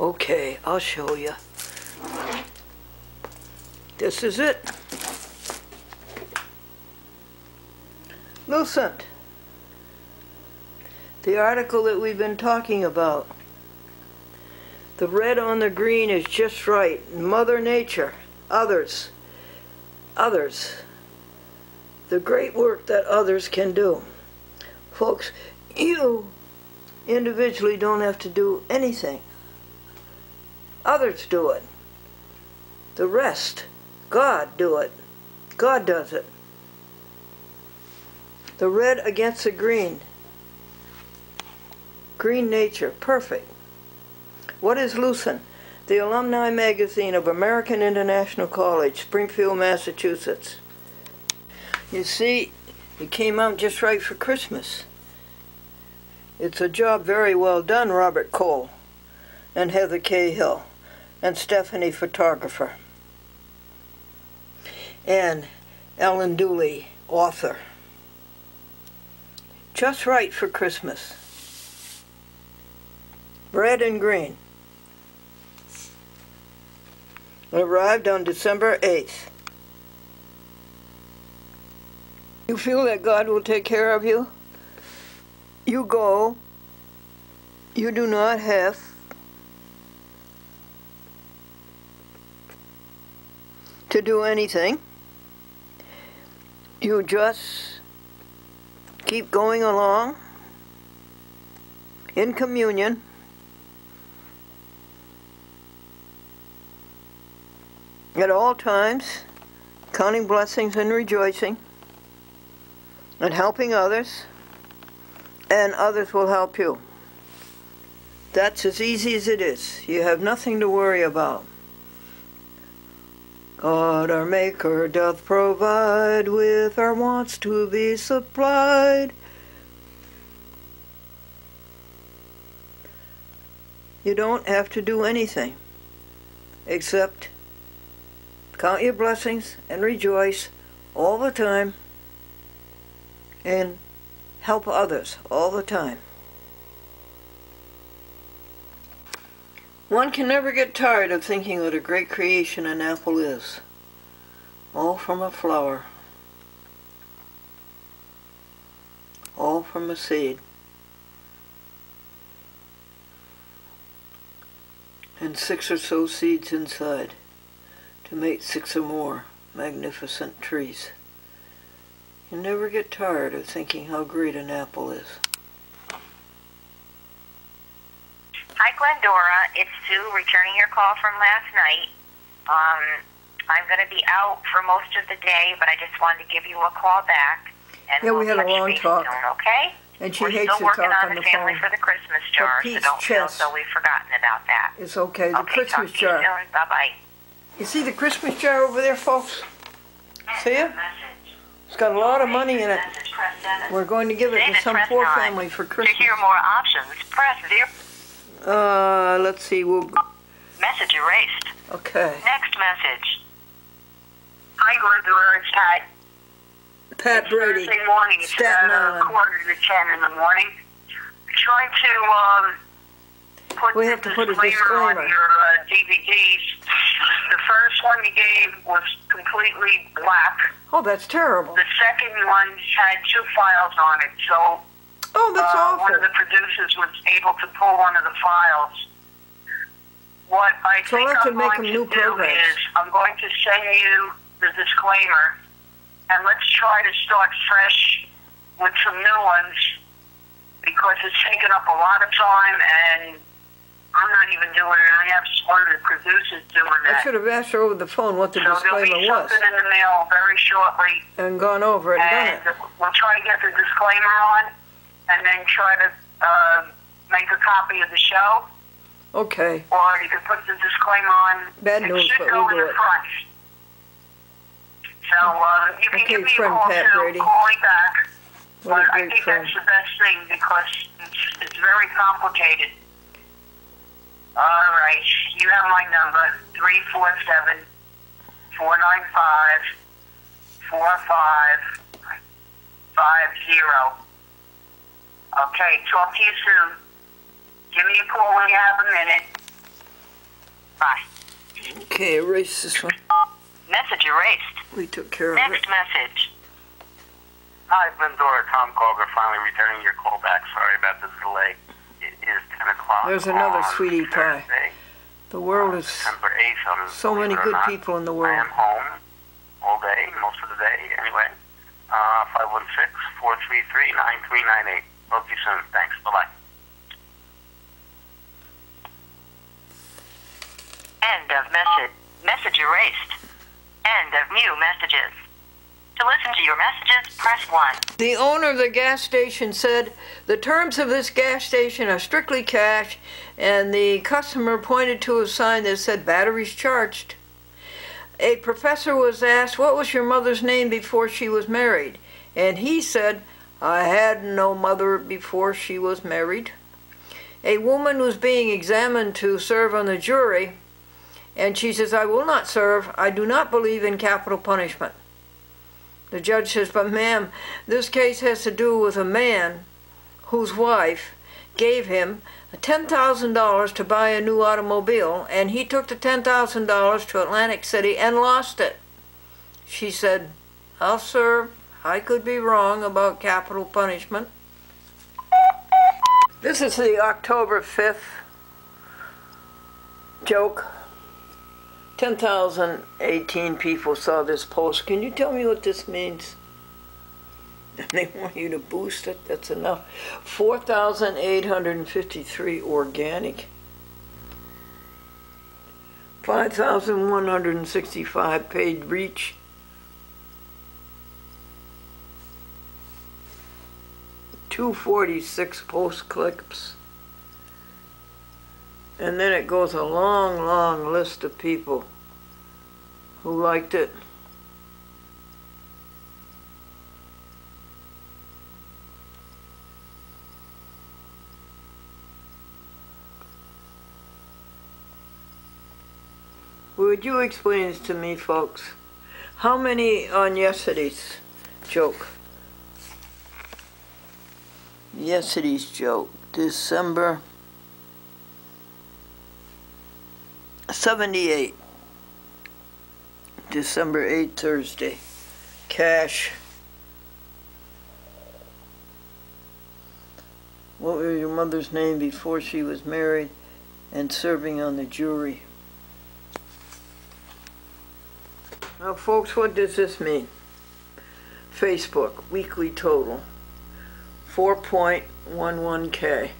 Okay, I'll show you. This is it. Lucent. The article that we've been talking about. The red on the green is just right. Mother Nature, others, the great work that others can do. Folks, you individually don't have to do anything. Others do it. The rest, God do it. God does it. The red against the green. Green nature, perfect. What is Lucent? The alumni magazine of American International College, Springfield, Massachusetts. You see, it came out just right for Christmas. It's a job very well done, Robert Cole, and Heather Cahill, and Stephanie Photographer, and Ellen Dooley, author. Just right for Christmas. Red and green. It arrived on December 8th. You feel that God will take care of you? You go. You do not have to do anything. You just keep going along in communion. At all times, counting blessings and rejoicing, and helping others, and others will help you. That's as easy as it is. You have nothing to worry about. God our Maker doth provide with our wants to be supplied. You don't have to do anything except count your blessings and rejoice all the time and help others all the time. One can never get tired of thinking what a great creation an apple is. All from a flower. All from a seed. And 6 or so seeds inside to make 6 or more magnificent trees. You never get tired of thinking how great an apple is. Hi, Glendora. It's Sue returning your call from last night. I'm going to be out for most of the day, but I just wanted to give you a call back. And Yeah, we had a long talk. Soon, okay? And she We're hates still to talk working on on the the family phone. for the Christmas jar, so Pete's don't feel chest. so we've forgotten about that. It's okay. The Okay, Christmas talk to you jar. soon. Bye-bye. You see the Christmas jar over there, folks? See it? It's got a lot of money in it. We're going to give it to some poor family for Christmas. To hear more options, press 0. Let's see. We'll. Message erased. Okay. Next message. Hi, Glendora. It's Pat. Pat Brady. Thursday morning. It's Staten about Island. 9:45 in the morning. I tried to put We the have to put a disclaimer on disclaimer. your DVDs. The first one you gave was completely black. Oh, that's terrible. The second one had 2 files on it, so Oh, that's awful. one of the producers was able to pull one of the files. What I So think I'll have to I'm make going them new to do programs. is I'm going to send you the disclaimer, and let's try to start fresh with some new ones, because it's taken up a lot of time, and I'm not even doing it. I have one of the producers doing I that. should have asked her over the phone what the So there'll disclaimer be was something in the mail very shortly, and gone over it and done and it. we'll try to get the disclaimer on, and then try to make a copy of the show, Okay. or you can put the disclaimer on. Bad It news, should but go we'll in do the it. front. So you can Okay, give me a friend call Pat too. Brady. Call me back. What a But I great think friend. that's the best thing, because it's very complicated. All right. You have my number, 347-495-4550. Okay, talk to you soon. Give me a call when you have a minute. Bye. Okay, erase this one. Message erased. We took care of it. Next message. Hi, Glendora. Tom Colger finally returning your call back. Sorry about the delay. It is 10 o'clock. There's another on sweetie pie. Thursday. The world is December 8th. so many good people in the I world. am home all day, most of the day, anyway. 516-433-9398. Talk to you soon. Thanks. Bye-bye. End of message. Message erased. End of new messages. To listen to your messages, press 1. The owner of the gas station said, "The terms of this gas station are strictly cash," and the customer pointed to a sign that said batteries charged. A professor was asked, "What was your mother's name before she was married?" And he said, "I had no mother before she was married." A woman was being examined to serve on the jury, and she says, "I will not serve. I do not believe in capital punishment." The judge says, "But ma'am, this case has to do with a man whose wife gave him $10,000 to buy a new automobile, and he took the $10,000 to Atlantic City and lost it." She said, "I'll serve. I could be wrong about capital punishment." This is the October 5th joke. 10,018 people saw this post. Can you tell me what this means? And they want you to boost it. That's enough. 4,853 organic. 5,165 paid reach. 246 post clicks. And then it goes a long, long list of people who liked it. Would you explain this to me, folks? How many on yesterday's joke? Yesterday's joke, December 78. December 8th, Thursday. Cash. What was your mother's name before she was married and serving on the jury? Now, folks, what does this mean? Facebook, weekly total, 4.11K.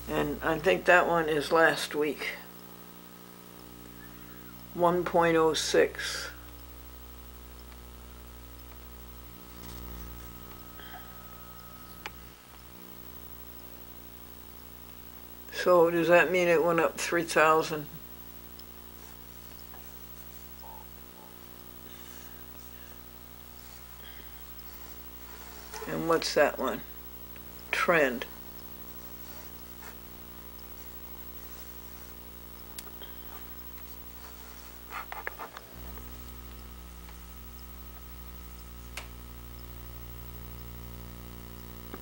And I think that one is last week. 1.06. So does that mean it went up 3,000? And what's that one? Trend.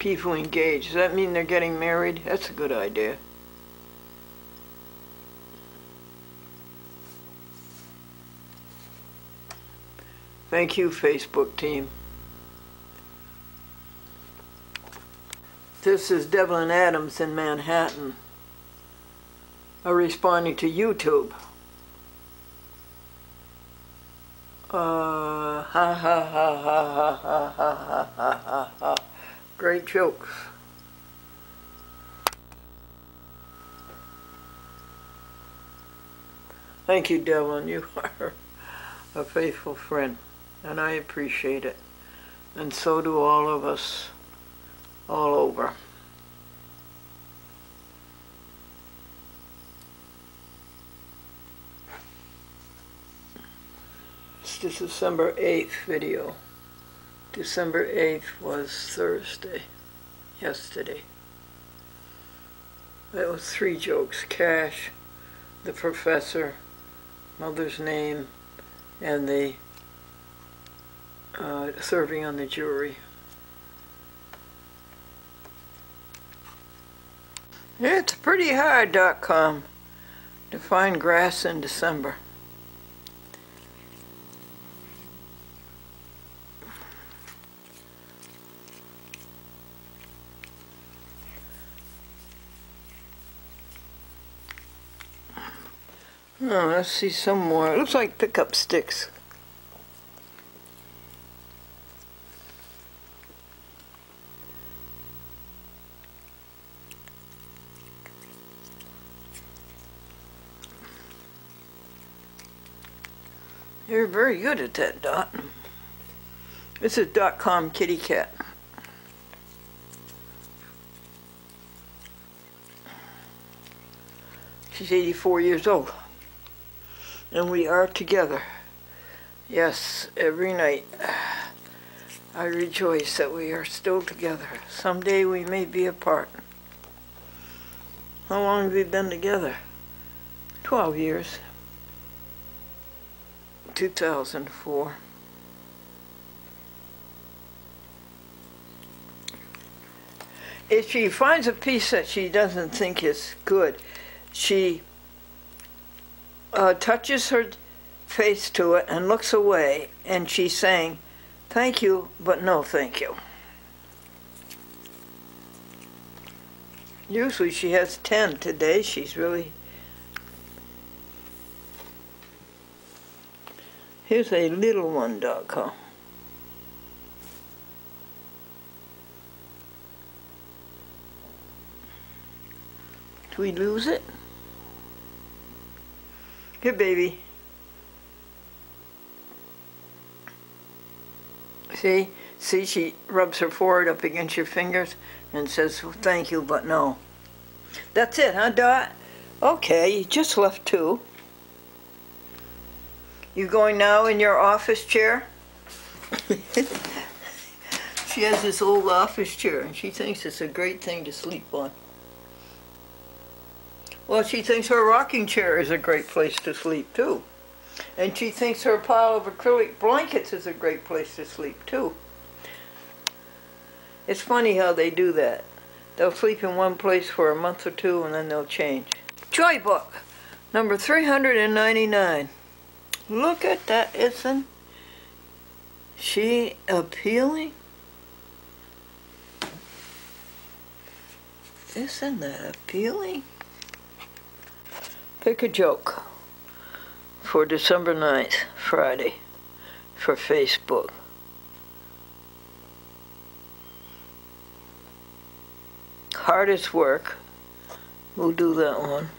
People engaged. Does that mean they're getting married? That's a good idea. Thank you, Facebook team. This is Devlin Adams in Manhattan, responding to YouTube. Ha ha ha ha ha ha ha ha ha ha. Great jokes. Thank you, Devlin. You are a faithful friend, and I appreciate it. And so do all of us all over. It's the December 8th video. December 8th was Thursday, yesterday. That was 3 jokes: cash, the professor, mother's name, and the serving on the jury. It's pretty hard.com to find grass in December. Oh, let's see some more. It looks like pickup sticks. You're very good at that, Dot. This is .com kitty cat. She's 84 years old. And we are together. Yes, every night I rejoice that we are still together. Someday we may be apart. How long have we been together? 12 years. 2004. If she finds a piece that she doesn't think is good, she touches her face to it and looks away, and she's saying, "Thank you, but no thank you." Usually she has 10. Today she's really... Here's a little one.com. Do we lose it? Here, baby. See? See, she rubs her forehead up against your fingers and says, "Thank you, but no." That's it, huh, Dot? Okay, you just left 2. You going now in your office chair? She has this old office chair, and she thinks it's a great thing to sleep on. Well, she thinks her rocking chair is a great place to sleep, too. And she thinks her pile of acrylic blankets is a great place to sleep, too. It's funny how they do that. They'll sleep in one place for a month or 2, and then they'll change. Joy Book, number 399. Look at that, isn't she appealing? Isn't that appealing? Pick a joke for December 9th, Friday, for Facebook. Hardest work. We'll do that one.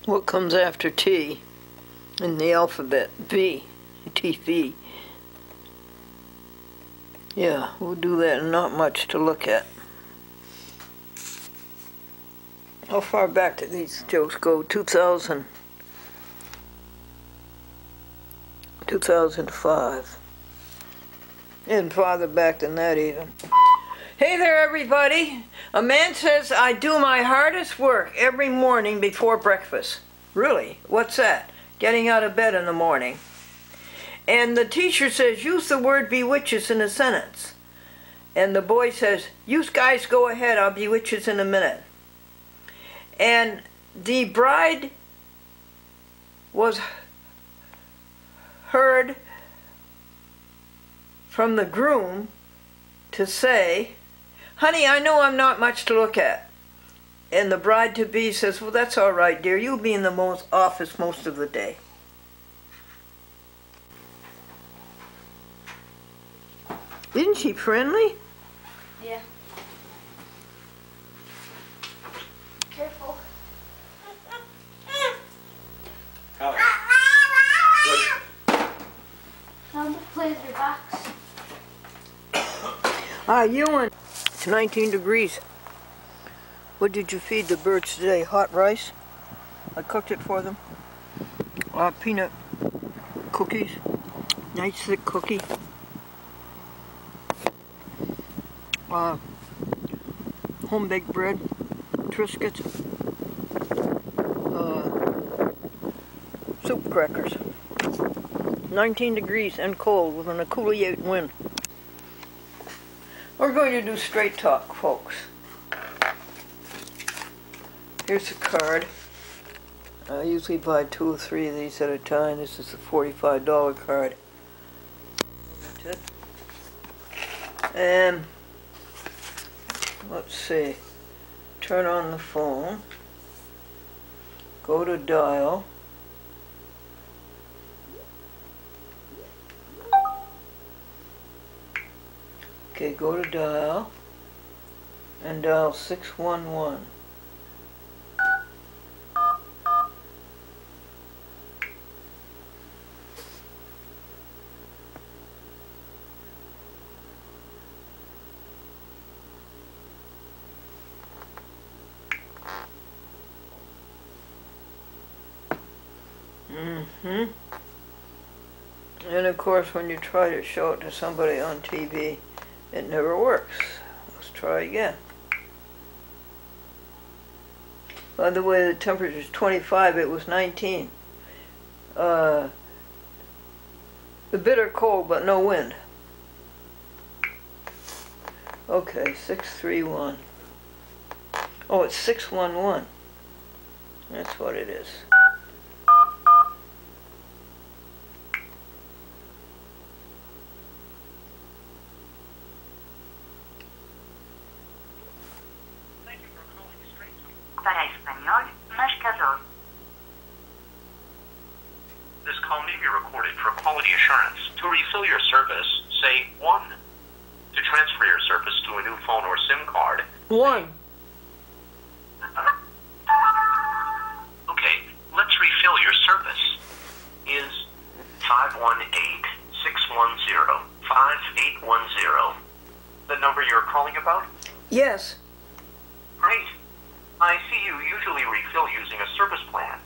What comes after T in the alphabet? V. TV. Yeah, we'll do that. Not much to look at. How far back do these jokes go? 2000. 2005. And farther back than that even. Hey there, everybody. A man says, "I do my hardest work every morning before breakfast." Really? What's that? Getting out of bed in the morning. And the teacher says, "Use the word bewitches in a sentence." And the boy says, "You guys go ahead, I'll bewitches in a minute." And the bride was heard from the groom to say, "Honey, I know I'm not much to look at." And the bride-to-be says, "Well, that's all right, dear. You'll be in the office most of the day." Isn't she friendly? Yeah. Careful. How to play with your box? Ewan. It's 19 degrees. What did you feed the birds today? Hot rice? I cooked it for them. Peanut cookies. Nice thick cookie. Home-baked bread. Triscuits. Soup crackers. 19 degrees and cold with an Akuliate wind. We're going to do straight talk, folks. Here's a card. I usually buy 2 or 3 of these at a time. This is a $45 card. And let's see. Turn on the phone. Go to dial. Okay, go to dial and dial 611. And of course, when you try to show it to somebody on TV, it never works. Let's try again. By the way, the temperature is 25. It was 19. A bitter cold, but no wind. Okay, 631. Oh, it's 611. That's what it is. Para español, marcador. This call may be recorded for quality assurance. To refill your service, say 1. To transfer your service to a new phone or SIM card. 1. Okay, let's refill your service. Is 518-610-5810 the number you're calling about? Yes. Great. I see you usually refill using a service plan.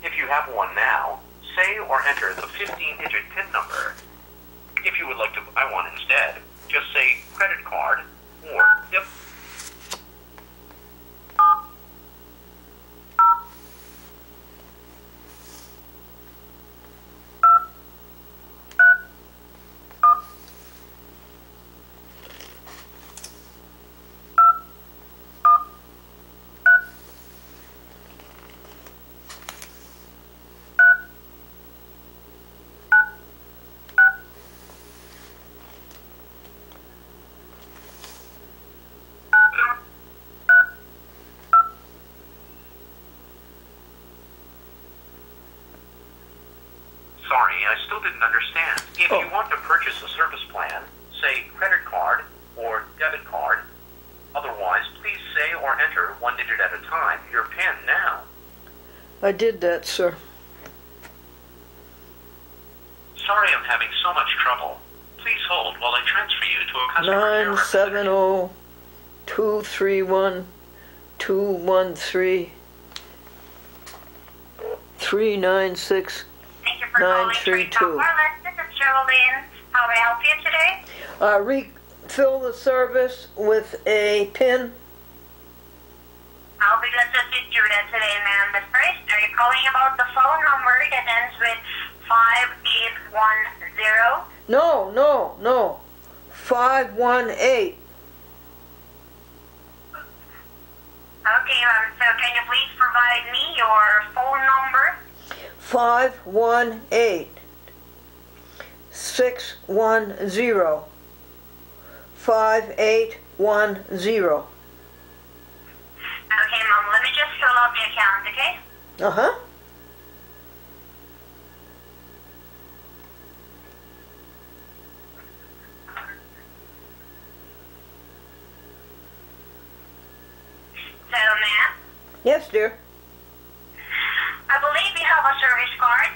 If you have one now, say or enter the 15-digit PIN number. If you would like to buy one instead, just say credit card or debit. Sorry, I still didn't understand. If you want to purchase a service plan, say credit card or debit card. Otherwise, please say or enter 1 digit at a time your PIN now. I did that, sir. Sorry I'm having so much trouble. Please hold while I transfer you to a customer care representative. 970-231-213-396. Thank you for calling Treetop Wireless. This is Geraldine. How may I help you today? Refill the service with a PIN. I'll be glad to assist you with that today, ma'am. But first, are you calling about the phone number that ends with 5810? No. 518. Okay, ma'am. So can you please provide me your phone number? 518 610 5810. Okay, ma'am. Let me just fill out the account, okay? Uh-huh. So, ma'am, Yes, dear. I believe you have a service card.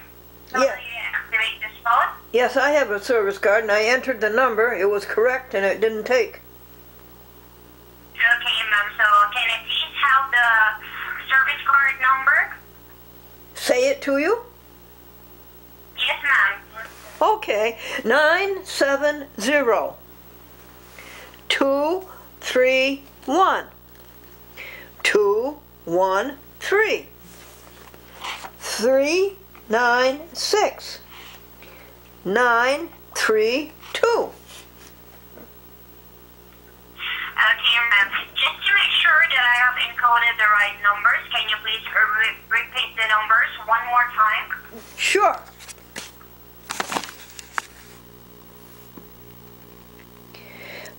So Yeah. you activate this phone. Yes, I have a service card, and I entered the number. It was correct, and it didn't take. Okay, ma'am. So can I please have the service card number? Say it to you? Yes, ma'am. Okay. 970 231 213 396 932. Okay, ma'am. Just to make sure that I have encoded the right verified numbers. Can you please repeat the numbers one more time? Sure.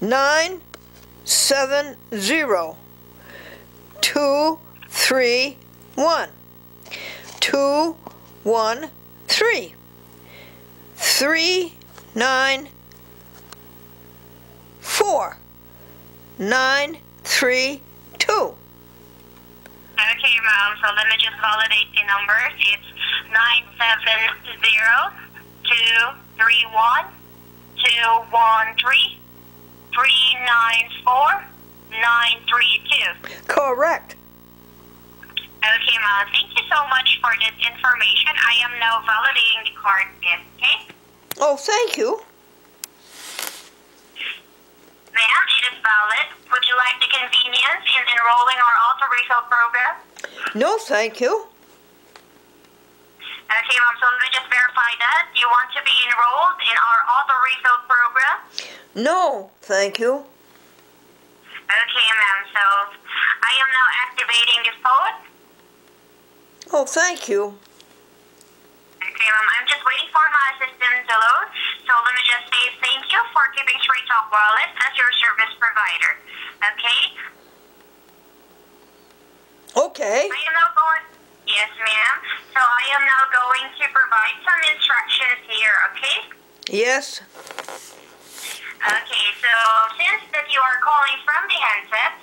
970-231-213 394-932. Okay, ma'am. So let me just validate the numbers. It's 970-231-213-394-932. Correct. Okay, ma'am. Thank you so much for this information. I am now validating the card, okay? Oh, thank you. Ma'am, it is valid. Would you like the convenience in enrolling our auto resale program? No, thank you. Okay, ma'am. So let me just verify that. You want to be enrolled in our auto resale program? No, thank you. Okay, ma'am. So I am now activating the phone. Oh, thank you. Okay, ma'am. I'm just waiting for my system to load. So let me just say thank you for keeping Straight Talk Wireless as your service provider. Okay? Okay. I am now going... Yes, ma'am. So I am now going to provide some instructions here, okay? Yes. Okay, so since that you are calling from the handset,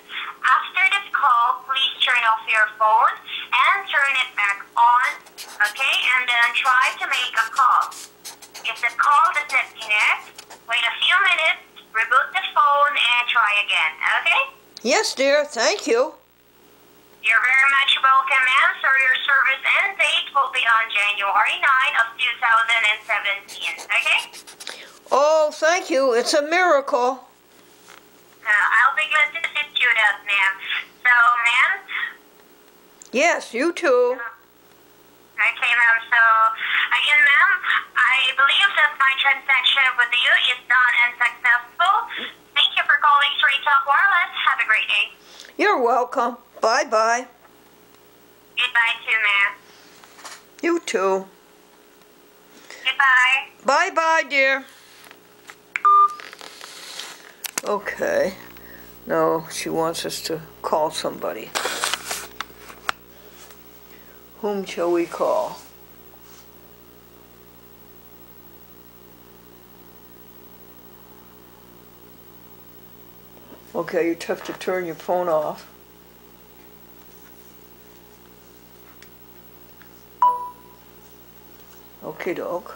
after this call, please turn off your phone and turn it back on, okay? And then try to make a call. If the call does not connect, wait a few minutes, reboot the phone, and try again, okay? Yes, dear, thank you. You're very much welcome, ma'am. So your service end date will be on January 9 of 2017, okay? Oh, thank you. It's a miracle. I'll be glad to assist you with that, ma'am. So, ma'am? Yes, you too. Okay, ma'am. So, again, ma'am, I believe that my transaction with you is done and successful. Thank you for calling Straight Talk Wireless. Have a great day. You're welcome. Bye-bye. Goodbye, too, ma'am. You too. Goodbye. Bye-bye, dear. Okay. No, she wants us to call somebody. Whom shall we call? Okay, you have to turn your phone off. Okay, doke.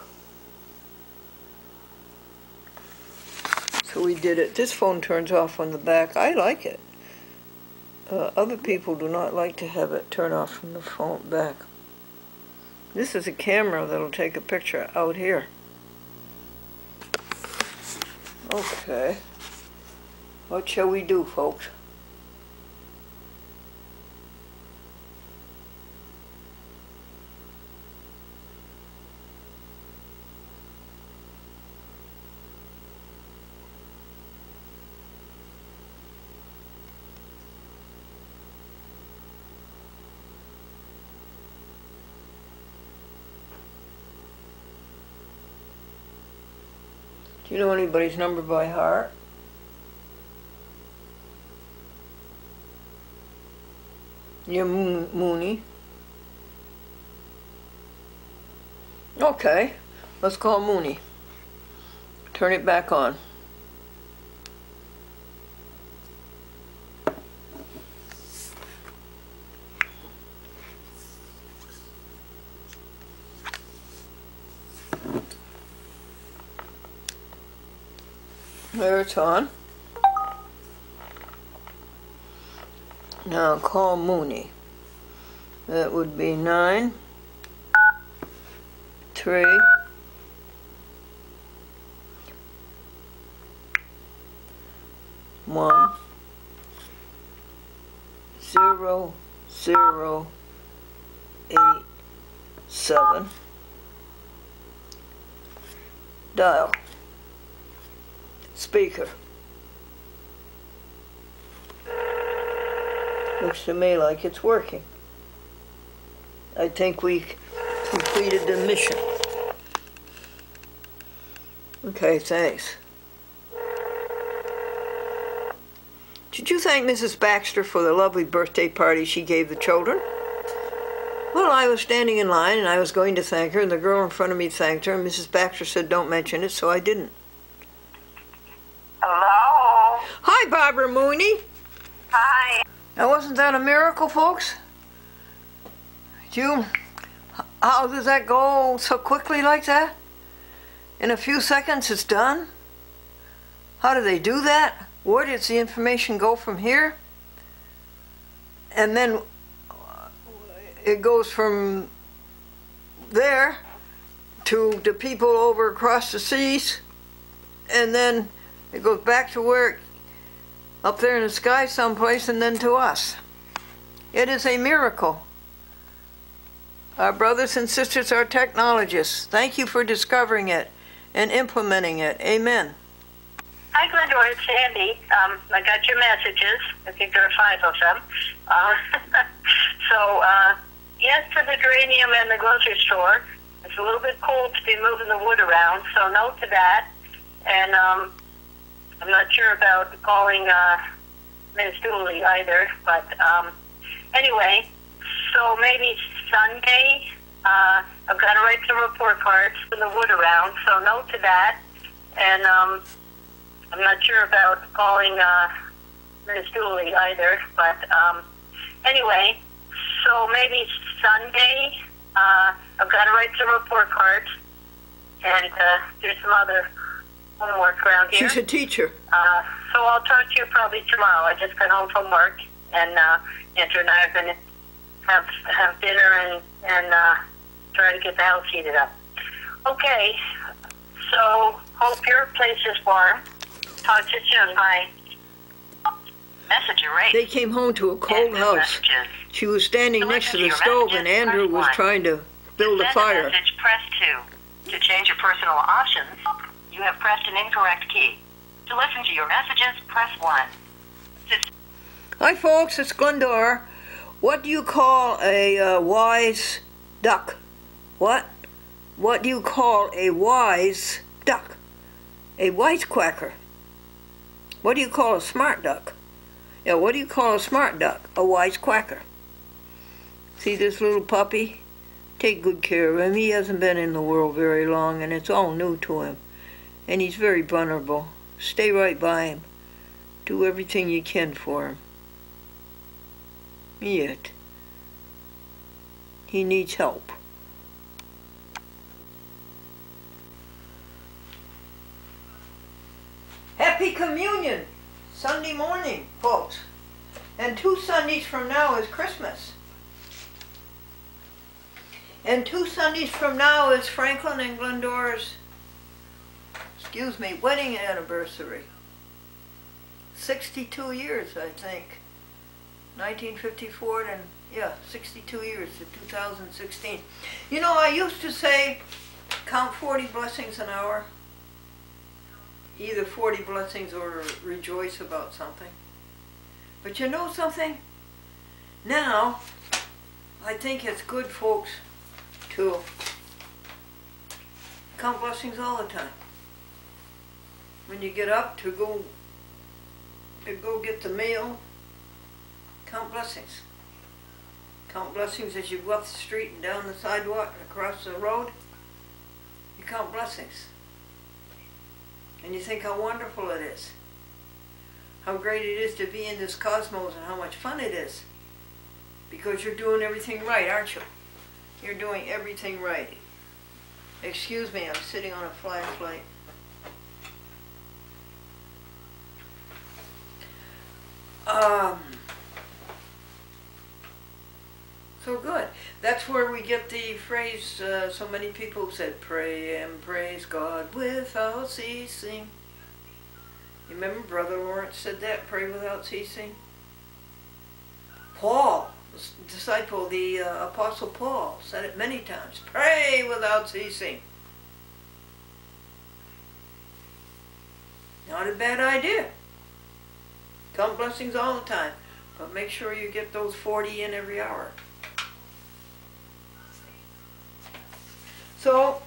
So we did it. This phone turns off on the back. I like it. Other people do not like to have it turn off from the phone back. This is a camera that'll take a picture out here. Okay. What shall we do, folks? Do you know anybody's number by heart? You're Mooney. Okay, let's call Mooney. Turn it back on. There, it's on. Now call Mooney. That would be 9 3 1 0 0 8 7. Dial. Speaker. Looks to me like it's working. I think we completed the mission. Okay, thanks. Did you thank Mrs. Baxter for the lovely birthday party she gave the children? Well, I was standing in line and I was going to thank her, and the girl in front of me thanked her, and Mrs. Baxter said don't mention it, so I didn't. Hello? Hi, Barbara Mooney. Hi. Now, wasn't that a miracle, folks? How does that go so quickly like that? In a few seconds it's done? How do they do that? Where does the information go from here? And then it goes from there to the people over across the seas, and then it goes back to where, up there in the sky someplace, and then to us. It is a miracle. Our brothers and sisters are technologists. Thank you for discovering it and implementing it. Amen. Hi, Glendora. It's Sandy. I got your messages. I think there are 5 of them. Yes to the geranium and the grocery store. It's a little bit cold to be moving the wood around, so no to that. And I'm not sure about calling Ms. Dooley either, but anyway, so maybe Sunday. I've got to write some report cards for the wood around, so no to that. And I'm not sure about calling Ms. Dooley either, but anyway, so maybe Sunday. I've got to write some report cards and do some other homework around here. She's a teacher. So I'll talk to you probably tomorrow. I just got home from work, and Andrew and I are going to have dinner and try to get the house heated up. Okay, so hope your place is warm. Talk to you soon. Bye. Message erased. They came home to a cold house. Messages. She was standing next to the stove, and Andrew was trying to build a fire. Message, press 2. To change your personal options, you have pressed an incorrect key. To listen to your messages, press 1. Hi, folks. It's Glendora. What do you call a wise duck? What? What do you call a wise duck? A wisecracker. What do you call a smart duck? Yeah, what do you call a smart duck? A wisecracker. See this little puppy? Take good care of him. He hasn't been in the world very long, and it's all new to him. And he's very vulnerable. Stay right by him. Do everything you can for him. Yet, he needs help. Happy Communion! Sunday morning, folks. And 2 Sundays from now is Christmas. And 2 Sundays from now is Franklin and Glendora's, wedding anniversary. 62 years, I think. 1954 and, 62 years to 2016. You know, I used to say, count 40 blessings an hour. Either 40 blessings or rejoice about something. But you know something? Now, I think it's good, folks, to count blessings all the time. When you get up to go get the mail, count blessings. Count blessings as you go up the street and down the sidewalk and across the road. You count blessings. And you think how wonderful it is. How great it is to be in this cosmos and how much fun it is. Because you're doing everything right, aren't you? You're doing everything right. Excuse me, I'm sitting on a flashlight. So good. That's where we get the phrase, so many people said, pray and praise God without ceasing. You remember Brother Lawrence said that, pray without ceasing? Paul, the disciple, the Apostle Paul, said it many times, pray without ceasing. Not a bad idea. Count blessings all the time. But make sure you get those 40 in every hour. So,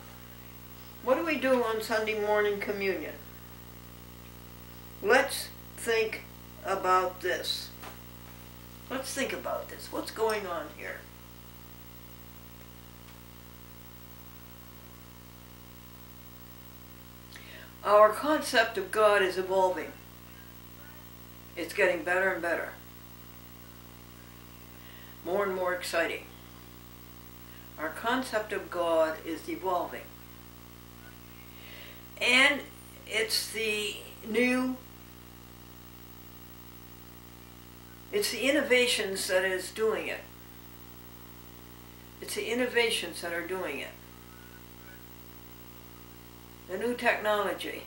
what do we do on Sunday morning communion? Let's think about this. Let's think about this. What's going on here? Our concept of God is evolving. It's getting better and better. More and more exciting. Our concept of God is evolving. And it's the new, it's the innovations that is doing it. It's the innovations that are doing it. The new technology.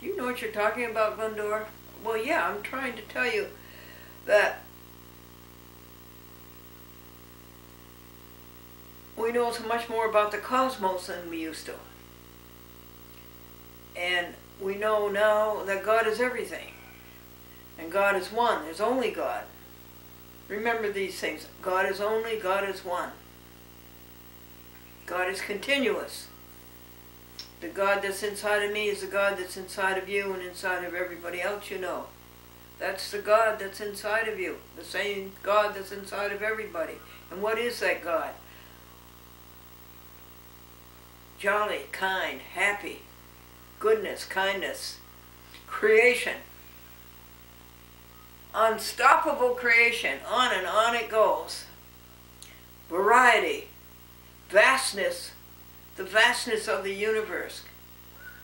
You know what you're talking about, Glendora? Well, yeah, I'm trying to tell you that we know so much more about the cosmos than we used to. And we know now that God is everything. And God is one. There's only God. Remember these things. God is only, God is one. God is continuous. The God that's inside of me is the God that's inside of you and inside of everybody else you know. That's the God that's inside of you. The same God that's inside of everybody. And what is that God? Jolly, kind, happy, goodness, kindness, creation. Unstoppable creation. On and on it goes. Variety, vastness, the vastness of the universe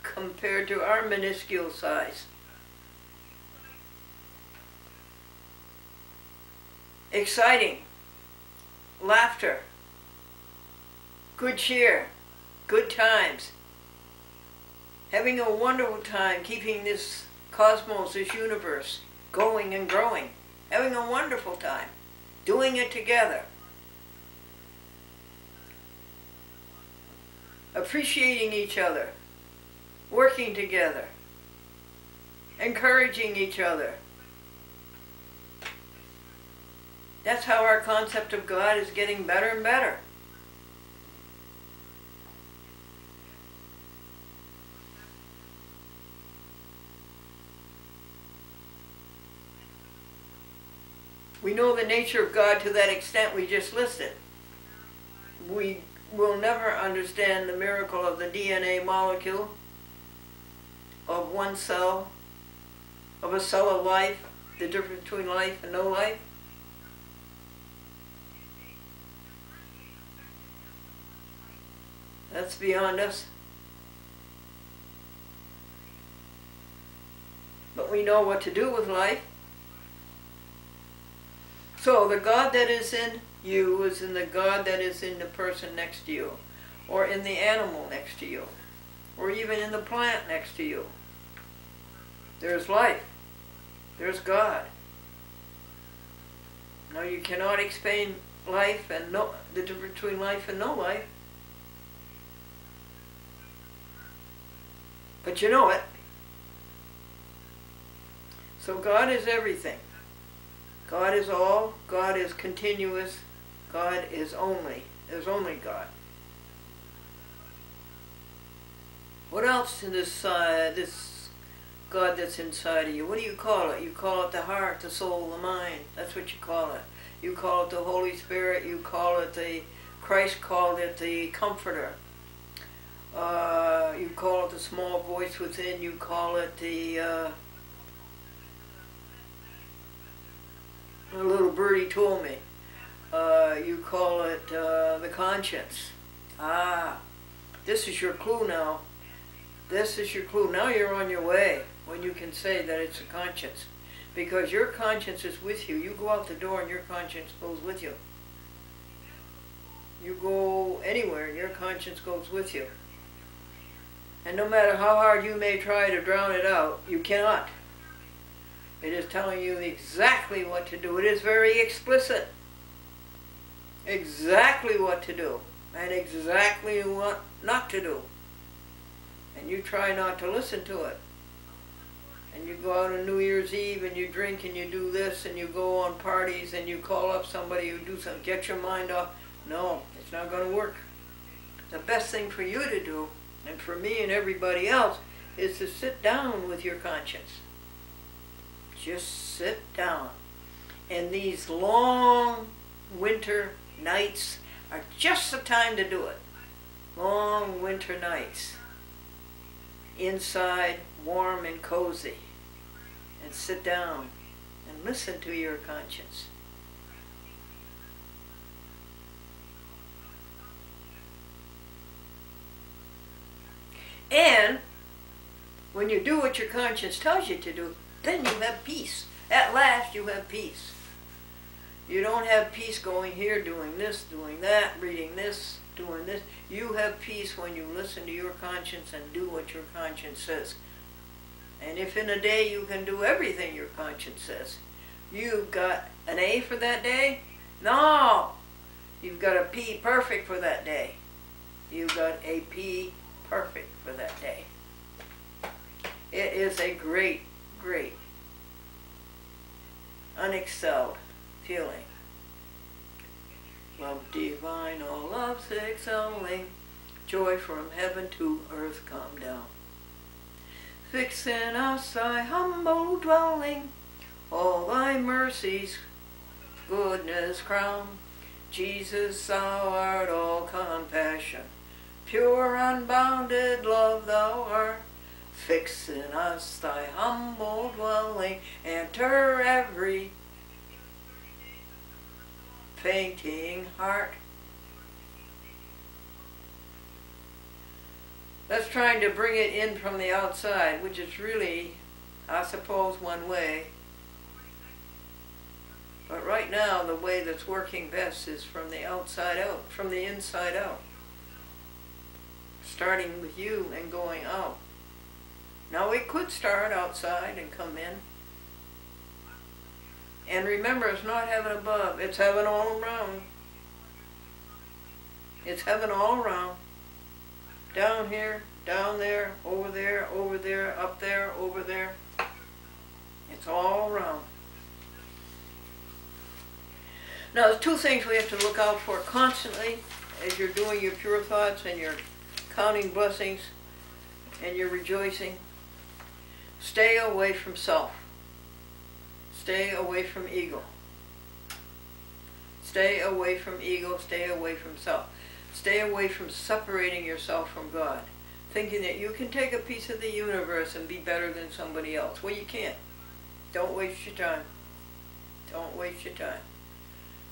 compared to our minuscule size. Exciting, laughter, good cheer, good times, having a wonderful time keeping this cosmos, this universe, going and growing, having a wonderful time, doing it together. Appreciating each other, working together, encouraging each other. That's how our concept of God is getting better and better. We know the nature of God to that extent we just listed. We will never understand the miracle of the DNA molecule, of one cell, of a cell of life, the difference between life and no life. That's beyond us. But we know what to do with life. So the God that is in you is in the God that is in the person next to you, or in the animal next to you, or even in the plant next to you. There's life. There's God. Now you cannot explain life and the difference between life and no life. But you know it. So God is everything. God is all. God is continuous. God is only. There's only God. What else in this this God that's inside of you? What do you call it? You call it the heart, the soul, the mind. That's what you call it. You call it the Holy Spirit. You call it the, Christ called it the Comforter. You call it the small voice within. You call it the, a little birdie told me. You call it the conscience. Ah, this is your clue now. This is your clue. Now you're on your way when you can say that it's a conscience. Because your conscience is with you. You go out the door and your conscience goes with you. You go anywhere and your conscience goes with you. And no matter how hard you may try to drown it out, you cannot. It is telling you exactly what to do. It is very explicit. Exactly what to do. And exactly what not to do. And you try not to listen to it. And and you go out on New Year's Eve and you drink and you do this and you go on parties and you call up somebody who do something, get your mind off. No, it's not going to work. The best thing for you to do, and for me and everybody else, is to sit down with your conscience. Just sit down. And these long winter nights are just the time to do it. Long winter nights. Inside, warm and cozy. And sit down and listen to your conscience. And when you do what your conscience tells you to do, then you have peace. At last you have peace. You don't have peace going here, doing this, doing that, reading this, doing this. You have peace when you listen to your conscience and do what your conscience says. And if in a day you can do everything your conscience says, you've got an A for that day? No! You've got a P perfect for that day. You've got a P perfect for that day. It is a great, great, unexcelled feeling. Love divine, all love's excelling, joy from heaven to earth come down. Fix in us thy humble dwelling, all thy mercies, goodness crown. Jesus, thou art all compassion, pure unbounded love thou art. Fix in us thy humble dwelling, enter every fainting heart. That's trying to bring it in from the outside, which is really, I suppose, one way. But right now, the way that's working best is from the outside out, from the inside out. Starting with you and going out. Now it could start outside and come in. And remember, it's not heaven above, it's heaven all around. It's heaven all around. Down here, down there, over there, up there, over there. It's all around. Now, there's two things we have to look out for constantly as you're doing your pure thoughts and you're counting blessings and you're rejoicing. Stay away from self. Stay away from ego. Stay away from ego, stay away from self. Stay away from separating yourself from God, thinking that you can take a piece of the universe and be better than somebody else. Well, you can't. Don't waste your time. Don't waste your time.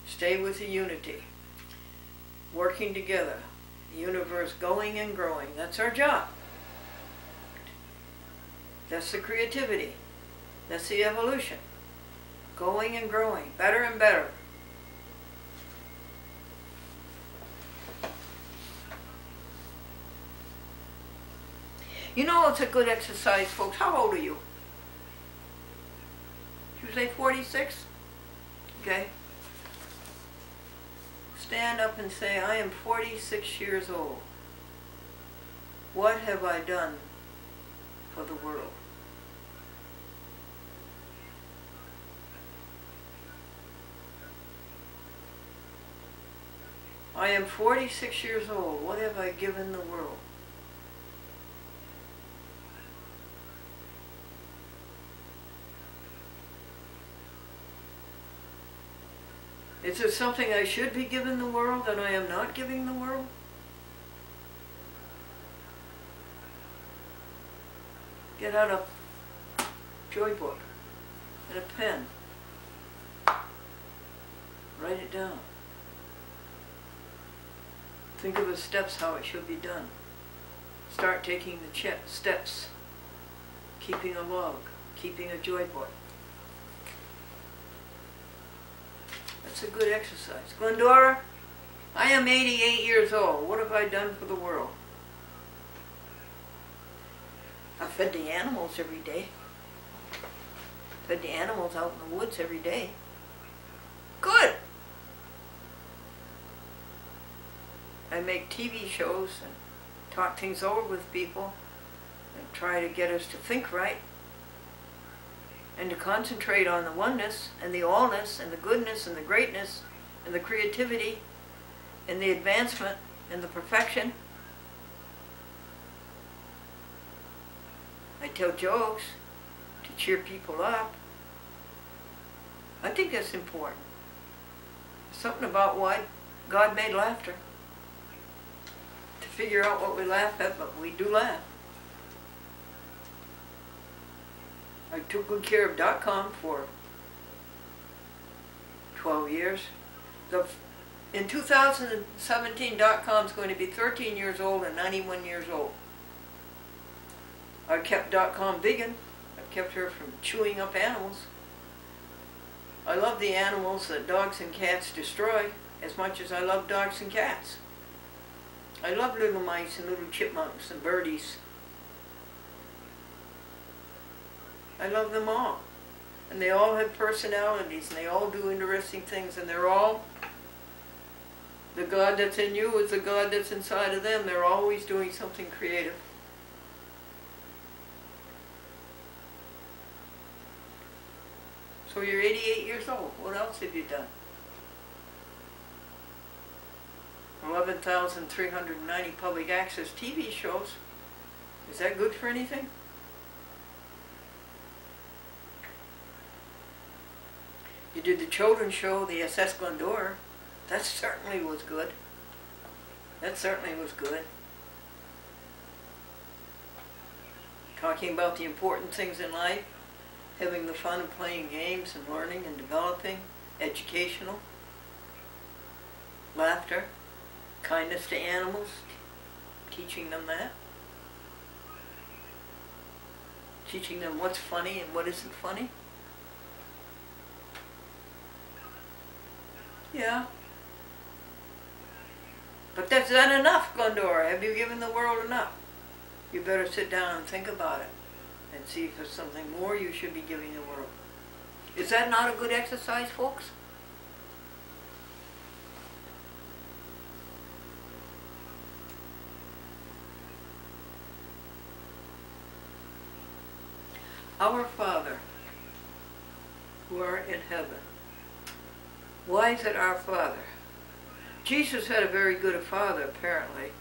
Stay with the unity, working together, the universe going and growing. That's our job. That's the creativity. That's the evolution. Going and growing, better and better. You know, it's a good exercise, folks. How old are you? Did you say 46? Okay. Stand up and say, I am 46 years old. What have I done for the world? I am 46 years old. What have I given the world? Is there something I should be giving the world that I am not giving the world? Get out a joy book and a pen. Write it down. Think of the steps, how it should be done. Start taking the steps. Keeping a log. Keeping a joy book. That's a good exercise. Glendora, I am 88 years old. What have I done for the world? I fed the animals every day. Fed the animals out in the woods every day. Good! I make TV shows and talk things over with people and try to get us to think right. and to concentrate on the oneness and the allness and the goodness and the greatness and the creativity and the advancement and the perfection. I tell jokes to cheer people up. I think that's important. Something about why God made laughter. To figure out what we laugh at, but we do laugh. I took good care of .com for 12 years. In 2017, .com is going to be 13 years old and 91 years old. I kept .com vegan. I kept her from chewing up animals. I love the animals that dogs and cats destroy as much as I love dogs and cats. I love little mice and little chipmunks and birdies. I love them all. And they all have personalities and they all do interesting things, and they're all, the God that's in you is the God that's inside of them. They're always doing something creative. So you're 88 years old. What else have you done? 11,390 public access TV shows. Is that good for anything? You did the children's show, the SS Glendora. That certainly was good. That certainly was good. Talking about the important things in life. Having the fun of playing games and learning and developing, educational, laughter, kindness to animals, teaching them that, teaching them what's funny and what isn't funny. Yeah. But that's not enough, Glendora. Have you given the world enough? You better sit down and think about it and see if there's something more you should be giving the world. Is that not a good exercise, folks? Our Father, who art in heaven. Why is it our Father? Jesus had a very good father, apparently.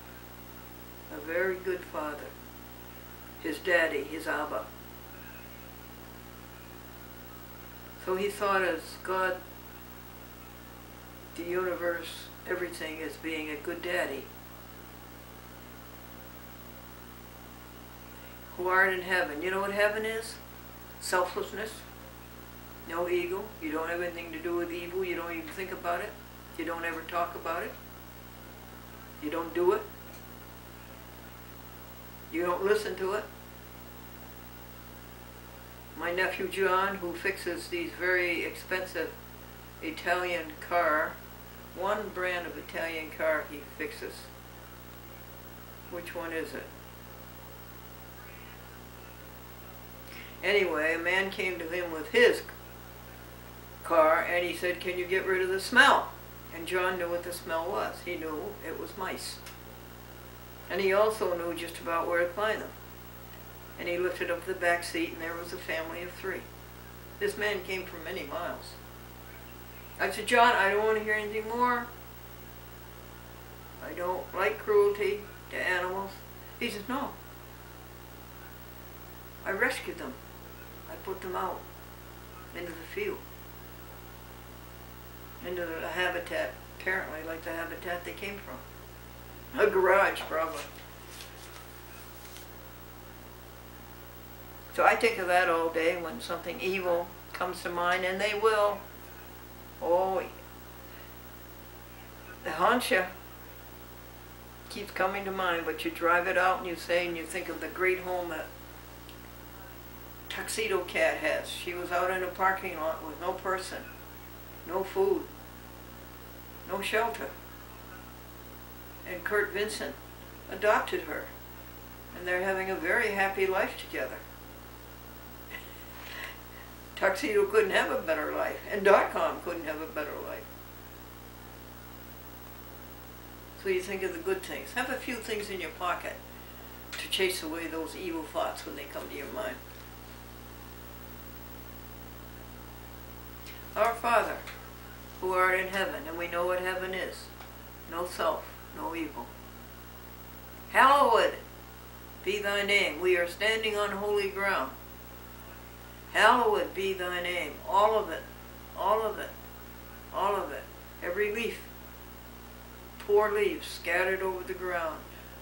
A very good father. His daddy, his Abba. So he thought as God, the universe, everything as being a good daddy. Who art in heaven. You know what heaven is? Selflessness. No ego. You don't have anything to do with evil. You don't even think about it. You don't ever talk about it. You don't do it. You don't listen to it. My nephew John, who fixes these very expensive Italian car, one brand of Italian car he fixes. Which one is it? Anyway, a man came to him with his car and he said, "Can you get rid of the smell?" And John knew what the smell was. He knew it was mice. And he also knew just about where to find them. And he lifted up the back seat and there was a family of 3. This man came from many miles. I said, "John, I don't want to hear anything more. I don't like cruelty to animals." He says, "No. I rescued them. I put them out into the field, into the habitat, apparently like the habitat they came from. A garage, probably." So I think of that all day when something evil comes to mind, and they will. Oh, the haunch keeps coming to mind, but you drive it out and you say, and you think of the great home that Tuxedo Cat has. She was out in a parking lot with no person, no food, no shelter. And Kurt Vincent adopted her, and they're having a very happy life together. Tuxedo couldn't have a better life, and .com couldn't have a better life. So you think of the good things. Have a few things in your pocket to chase away those evil thoughts when they come to your mind. Our Father, who art in heaven, and we know what heaven is. No self, no evil. Hallowed be thy name. We are standing on holy ground. Hallowed be thy name. All of it, all of it, all of it. Every leaf, poor leaves scattered over the ground,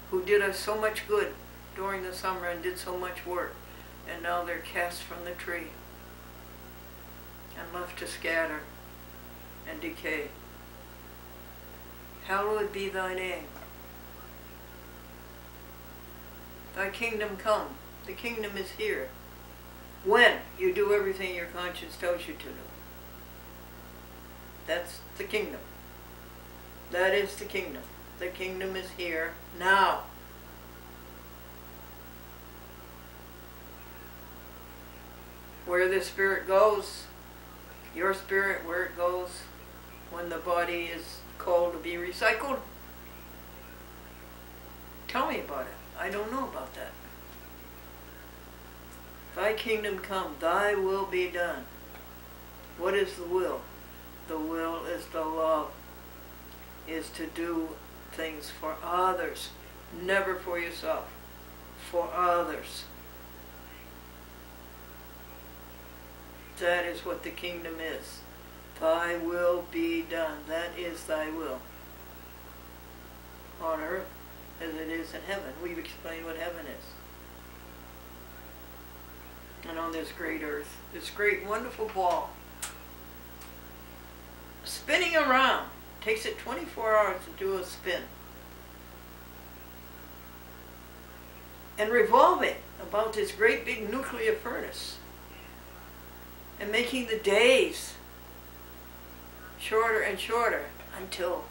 who did us so much good during the summer and did so much work, and now they're cast from the tree and left to scatter and decay. Hallowed be thy name. Thy kingdom come. The kingdom is here. When you do everything your conscience tells you to do. That's the kingdom. That is the kingdom. The kingdom is here now. Where the spirit goes, your spirit, where it goes, when the body is called to be recycled. Tell me about it. I don't know about that. Thy kingdom come, thy will be done. What is the will? The will is the love, is to do things for others, never for yourself, for others. That is what the kingdom is. Thy will be done. That is thy will. On earth as it is in heaven. We've explained what heaven is. And on this great earth, this great wonderful ball, spinning around. Takes it 24 hours to do a spin. And revolving about this great big nuclear furnace. And making the days shorter and shorter until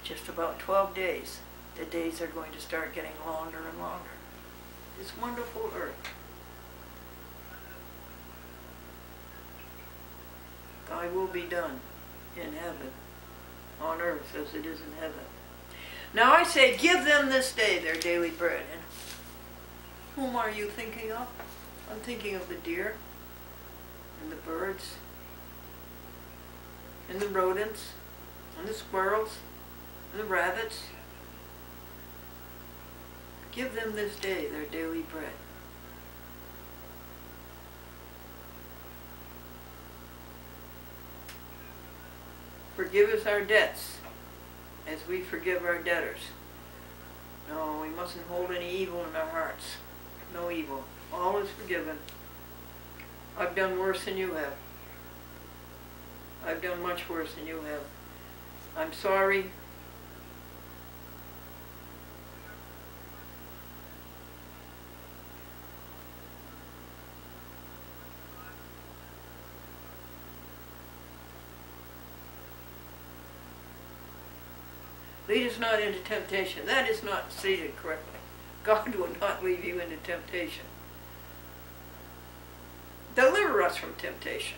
just about 12 days. The days are going to start getting longer and longer. This wonderful earth. Thy will be done in heaven, on earth as it is in heaven. Now I say, give them this day their daily bread. And whom are you thinking of? I'm thinking of the deer, and the birds, and the rodents, and the squirrels, and the rabbits. Give them this day their daily bread. Forgive us our debts, as we forgive our debtors. No, we mustn't hold any evil in our hearts. No evil. All is forgiven. I've done worse than you have. I've done much worse than you have. I'm sorry. Lead us not into temptation. That is not stated correctly. God will not lead you into temptation. Deliver us from temptation.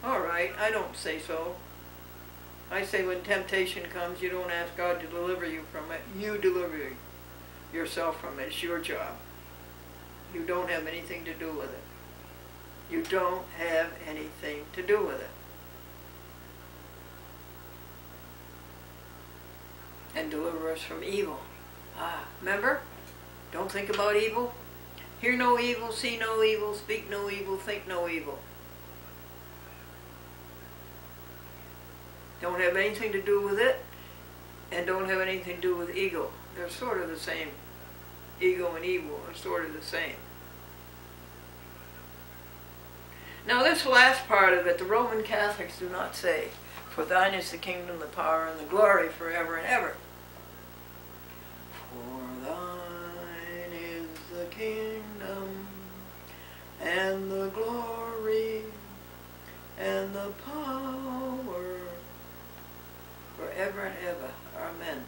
All right, I don't say so. I say when temptation comes, you don't ask God to deliver you from it. You deliver yourself from it. It's your job. You don't have anything to do with it. You don't have anything to do with it. And deliver us from evil. Remember? Don't think about evil. Hear no evil, see no evil, speak no evil, think no evil. Don't have anything to do with it, and don't have anything to do with ego. They're sort of the same. Ego and evil are sort of the same. Now this last part of it, the Roman Catholics do not say, for thine is the kingdom, the power, and the glory forever and ever. For thine is the kingdom, and the glory, and the power, forever and ever. Amen.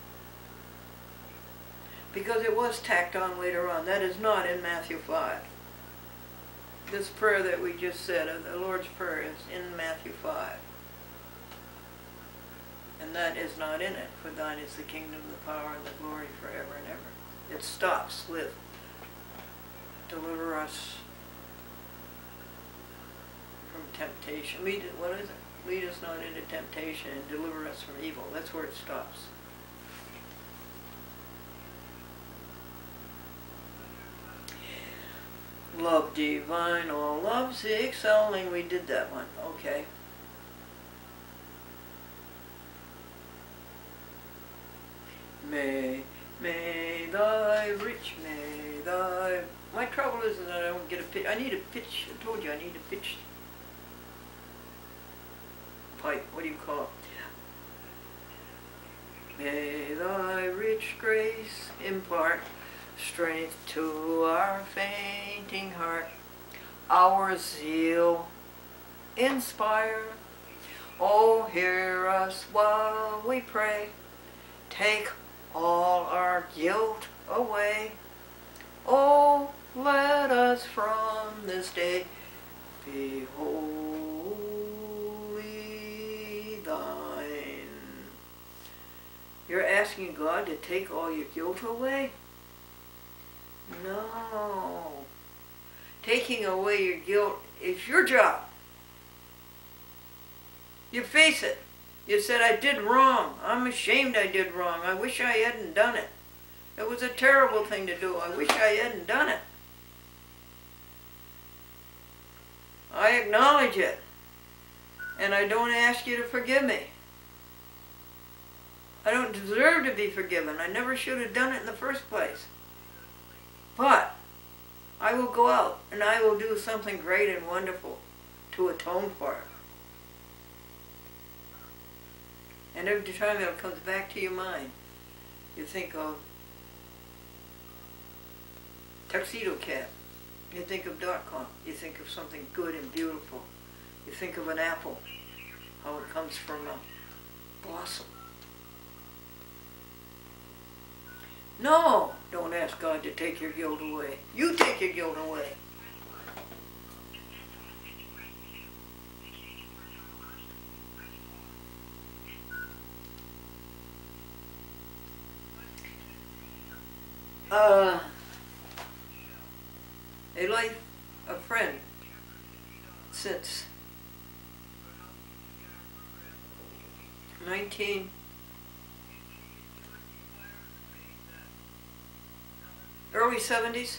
Because it was tacked on later on. That is not in Matthew 5. This prayer that we just said, the Lord's Prayer, is in Matthew 5. And that is not in it. For thine is the kingdom, the power, and the glory forever and ever. It stops with, deliver us temptation. What is it? Lead us not into temptation and deliver us from evil. That's where it stops. Love divine, all love's excelling. We did that one. Okay. May thy rich, may thy... My trouble is that I don't get a pitch. I need a pitch. I told you I need a pitch pipe. What do you call it? May thy rich grace impart strength to our fainting heart. Our zeal inspire. Oh, hear us while we pray. Take all our guilt away. Oh, let us from this day be wholly thine. You're asking God to take all your guilt away? No. Taking away your guilt is your job. You face it. You said, I did wrong. I'm ashamed I did wrong. I wish I hadn't done it. It was a terrible thing to do. I wish I hadn't done it. I acknowledge it. And I don't ask you to forgive me. I don't deserve to be forgiven. I never should have done it in the first place. But I will go out and I will do something great and wonderful to atone for it. And every time it comes back to your mind, you think of Tuxedo Cat. You think of .com. You think of something good and beautiful. You think of an apple, how it comes from a blossom. No, don't ask God to take your guilt away. You take your guilt away. A friend since early 70s.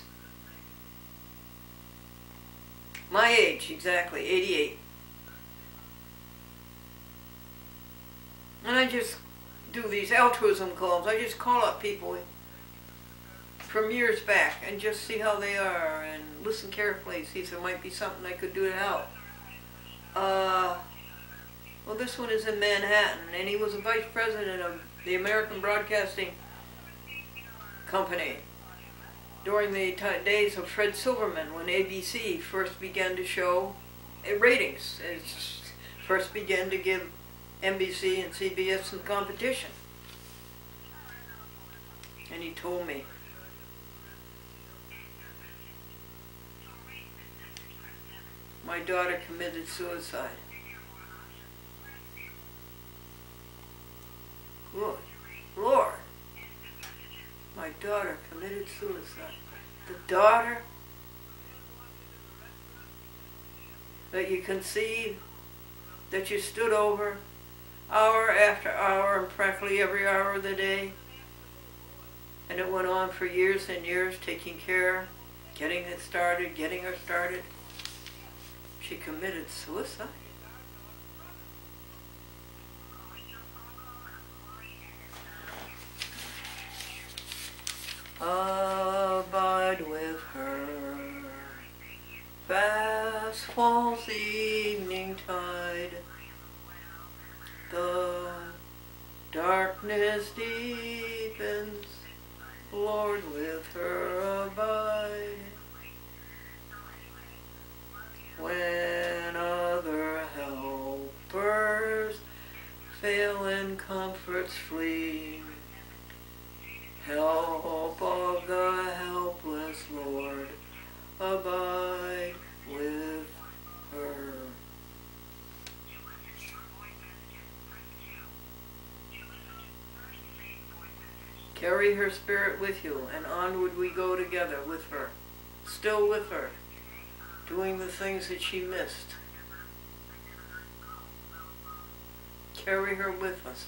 My age, exactly, 88. And I just do these altruism calls. I just call up people from years back and just see how they are and listen carefully, see if there might be something I could do to help. Well, this one is in Manhattan, and he was a vice president of the American Broadcasting Company during the days of Fred Silverman, when ABC first began to show ratings. It first began to give NBC and CBS some competition. And he told me, my daughter committed suicide. Good Lord. My daughter committed suicide. The daughter that you conceived, that you stood over hour after hour and practically every hour of the day. And it went on for years and years, taking care, getting it started, getting her started. She committed suicide. Abide with her. Fast falls the evening tide. The darkness deepens. Lord, with her abide. When other helpers fail and comforts flee, help of the helpless, Lord, abide with her. Carry her spirit with you, and onward we go together with her, still with her, doing the things that she missed. carry her with us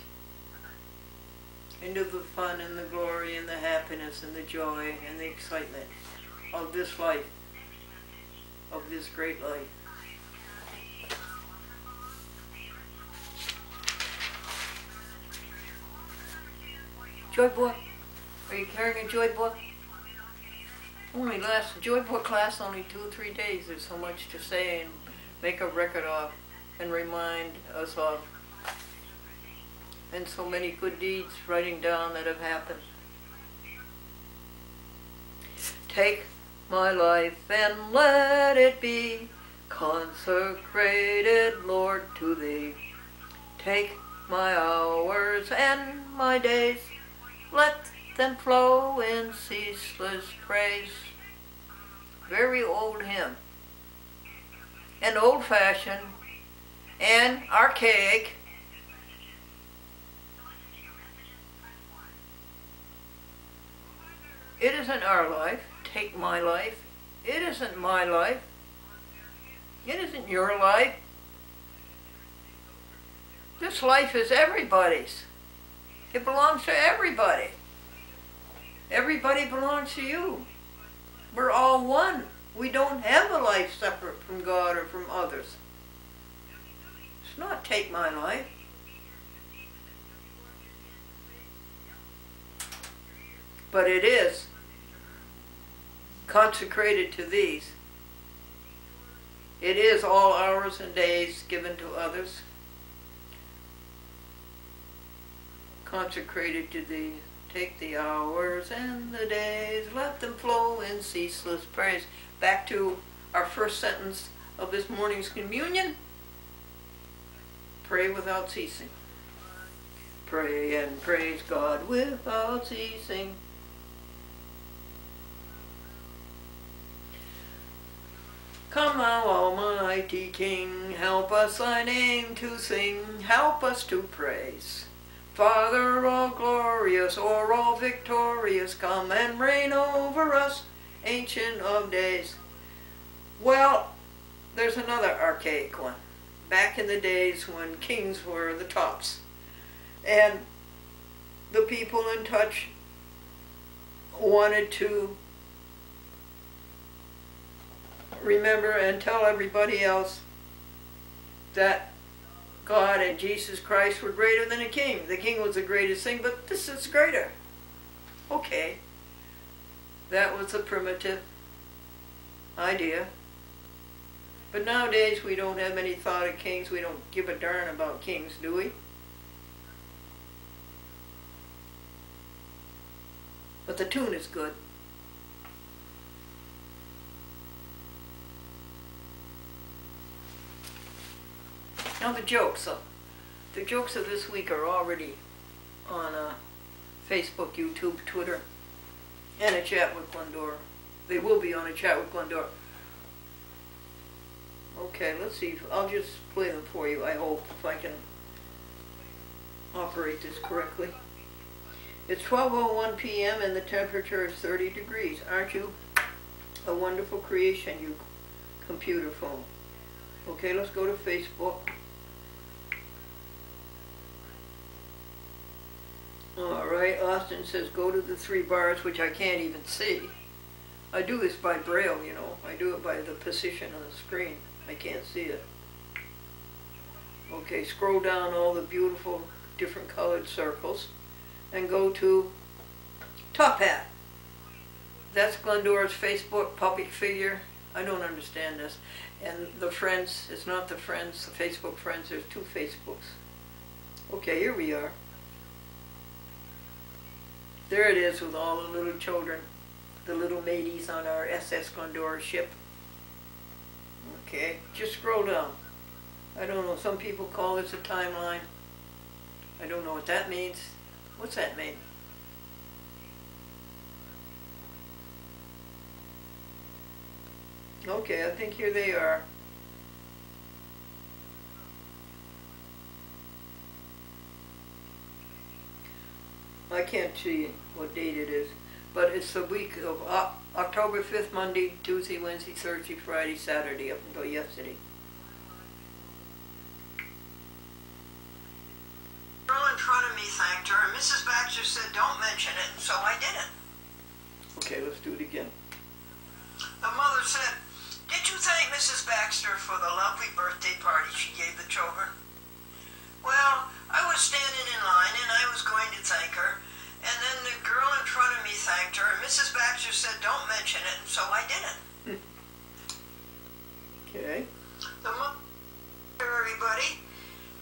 into the fun and the glory and the happiness and the joy and the excitement of this life, of this great life. Joy Boy, are you carrying a Joy Boy? Joy Boy class only 2 or 3 days. There's so much to say and make a record of and remind us of. And so many good deeds writing down that have happened. Take my life and let it be consecrated, Lord, to Thee. Take my hours and my days, let them flow in ceaseless praise. Very old hymn, and old-fashioned, and archaic. It isn't our life. Take my life. It isn't my life. It isn't your life. This life is everybody's. It belongs to everybody. Everybody belongs to you. We're all one. We don't have a life separate from God or from others. It's not take my life. But it is consecrated to these. It is all hours and days given to others, consecrated to thee. Take the hours and the days, let them flow in ceaseless praise. Back to our first sentence of this morning's communion. Pray without ceasing. Pray and praise God without ceasing. Come now, Almighty King, help us thy name to sing, help us to praise. Father all glorious, or all victorious, come and reign over us, Ancient of Days. Well, there's another archaic one. Back in the days when kings were the tops, and the people in touch wanted to remember and tell everybody else that God and Jesus Christ were greater than a king. The king was the greatest thing, but this is greater. Okay. That was a primitive idea. But nowadays we don't have any thought of kings. We don't give a darn about kings, do we? But the tune is good. Now the jokes. The jokes of this week are already on Facebook, YouTube, Twitter, and a chat with Glendora. They will be on a chat with Glendora. Okay, let's see. I'll just play them for you, I hope, if I can operate this correctly. It's 12:01 p.m. and the temperature is 30 degrees. Aren't you a wonderful creation, you computer phone? Okay, let's go to Facebook. Alright, Austin says go to the 3 bars, which I can't even see. I do this by braille, you know. I do it by the position on the screen. I can't see it. Okay, scroll down all the beautiful different colored circles and go to Top Hat. That's Glendora's Facebook public figure. I don't understand this. And the friends, it's not the friends, the Facebook friends, there's 2 Facebooks. Okay, here we are. There it is with all the little children, the little mateys on our SS Glendora ship. Okay, just scroll down. I don't know, some people call this a timeline. I don't know what that means. What's that mean? Okay, I think here they are. I can't see what date it is, but it's the week of October 5th, Monday, Tuesday, Wednesday, Thursday, Friday, Saturday, up until yesterday. thanked her, and Mrs. Baxter said, don't mention it, and so I didn't. Okay, let's do it again. The mother said, did you thank Mrs. Baxter for the lovely birthday party she gave the children? Well, I was standing in line, and I was going to thank her, and then the girl in front of me thanked her, and Mrs. Baxter said, don't mention it, and so I didn't. Okay. Everybody,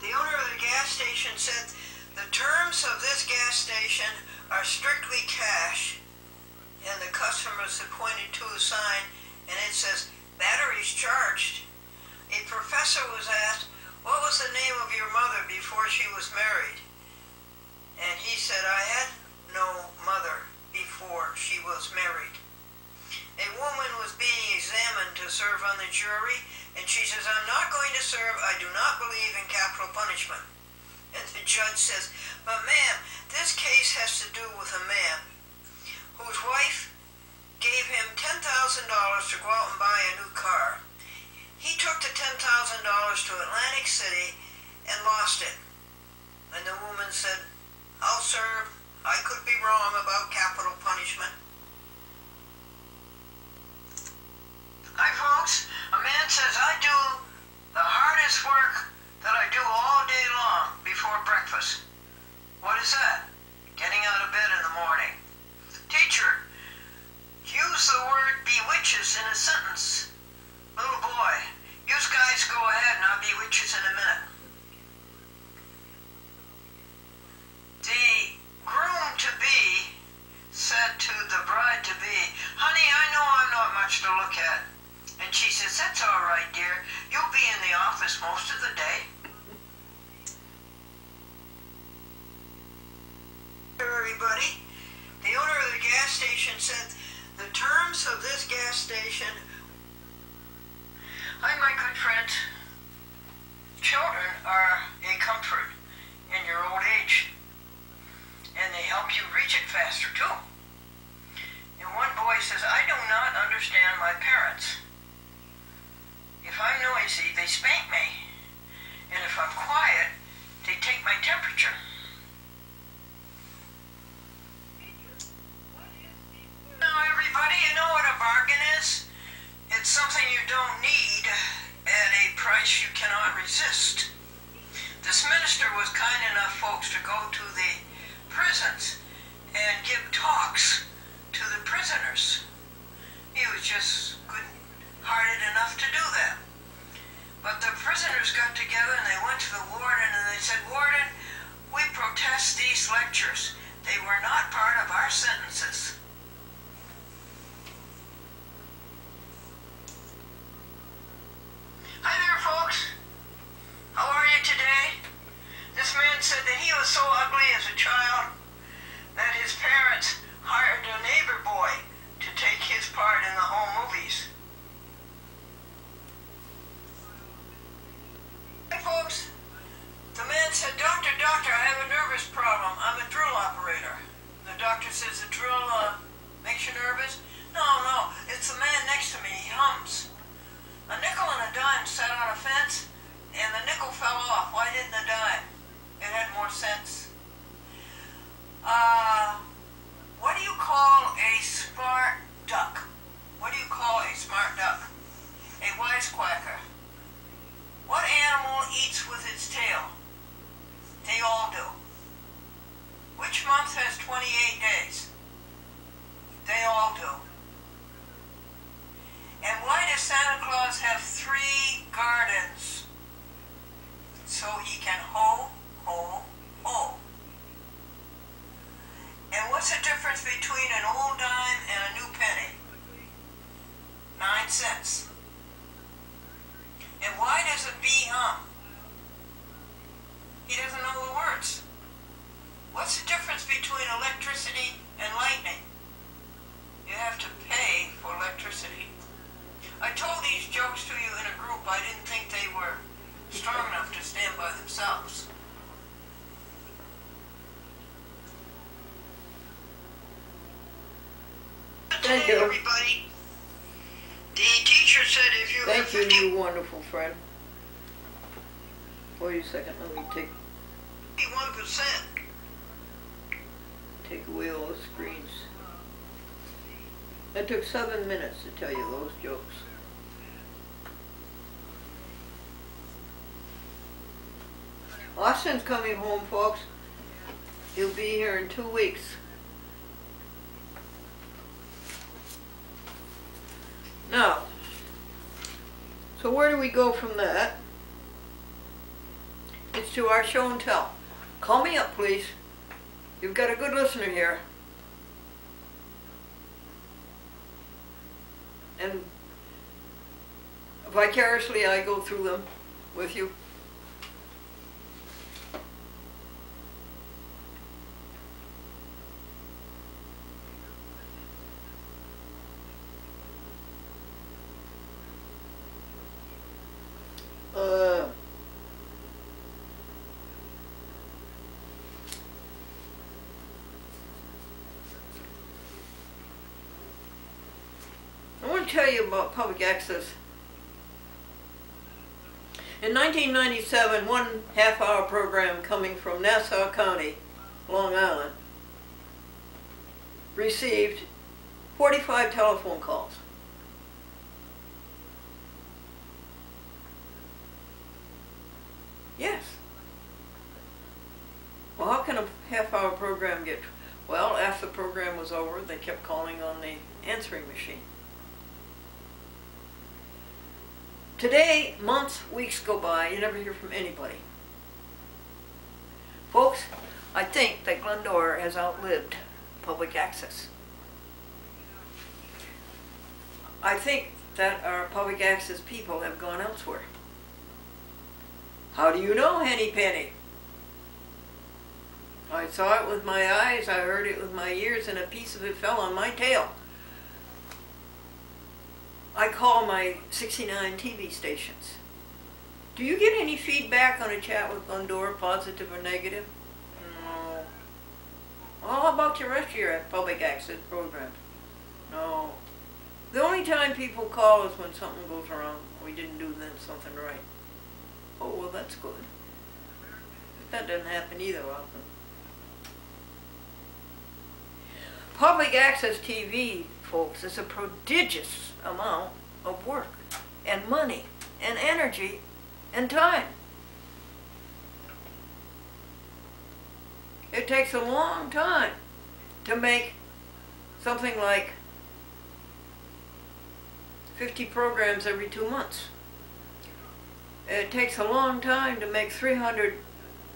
the owner of the gas station said, the terms of this gas station are strictly cash, and the customers had pointed to a sign, and it says, batteries charged. A professor was asked, what was the name of your mother before she was married? And he said, I had no mother before she was married. A woman was being examined to serve on the jury, and she says, I'm not going to serve, I do not believe in capital punishment. And the judge says, but ma'am, this case has to do with a man whose wife gave him $10,000 to go out and buy a new car. He took the $10,000 to Atlantic City and lost it. And the woman said, I'll serve, I could be wrong about capital punishment. Hi folks, a man says I do the hardest work that I do all day long before breakfast. What is that? Getting out of bed in the morning. Teacher, use the word bewitches in a sentence. Little boy, you guys go ahead and I'll bewitches in a minute. The groom-to-be said to the bride-to-be, honey, I know I'm not much to look at. And she says, that's all right, dear. You'll be in the office most of the day. Everybody, the owner of the gas station said, the terms of this gas station, hi, my good friends, children are a comfort in your old age, and they help you reach it faster, too. And one boy says, I do not understand my parents. If I'm noisy, they spank me. And if I'm quiet, they take my temperature. Now, everybody, you know what a bargain is? It's something you don't need at a price you cannot resist. This minister was kind enough, folks, to go to the prisons and give talks to the prisoners. He was just good-hearted enough to do that. But the prisoners got together and they went to the warden and they said, Warden, we protest these lectures. They were not part of our sentences. Hi there, folks. How are you today? This man said that he was so ugly as a child that his parents hired a neighbor boy to take his part in the home movies. Hey folks, the man said, Doctor, I have a nervous problem. I'm a drill operator. The doctor says, the drill makes you nervous? No, it's the man next to me. He hums. A nickel and a dime sat on a fence, and the nickel fell off. Why didn't the dime? It had more sense. What do you call a smart duck? What do you call a smart duck? A wisecracker. What animal eats with its tail? They all do. Which month has 28 days? They all do. And why does Santa Claus have 3 gardens? So he can hoe, hoe, hoe. And what's the difference between an old dime and a new penny? 9 cents. And why does a bee hum? He doesn't know the words. What's the difference between electricity and lightning? You have to pay for electricity. I told these jokes to you in a group. I didn't think they were strong enough to stand by themselves. Thank you. Everybody. The teacher said if you Thank have you, you wonderful friend. Wait a second, let me take... 51%, take away all the screens. That took 7 minutes to tell you those jokes. Austin's coming home, folks. He'll be here in 2 weeks. Now, so where do we go from that? It's to our show and tell. Call me up, please. You've got a good listener here. And vicariously I go through them with you. I want to tell you about public access. In 1997, one half-hour program coming from Nassau County, Long Island, received 45 telephone calls. Yes. Well, how can a half-hour program get... Well, after the program was over, they kept calling on the answering machine. Today, months, weeks go by, you never hear from anybody. Folks, I think that Glendora has outlived public access. I think that our public access people have gone elsewhere. How do you know, Henny Penny? I saw it with my eyes, I heard it with my ears, and a piece of it fell on my tail. I call my 69 TV stations. Do you get any feedback on a chat with Glendora, positive or negative? No. Well, how about the rest of your public access programs? No. The only time people call is when something goes wrong. We didn't do something right. Oh, well, that's good. But that doesn't happen either often. Public access TV, folks, is a prodigious amount of work and money and energy and time. It takes a long time to make something like 50 programs every 2 months. It takes a long time to make 300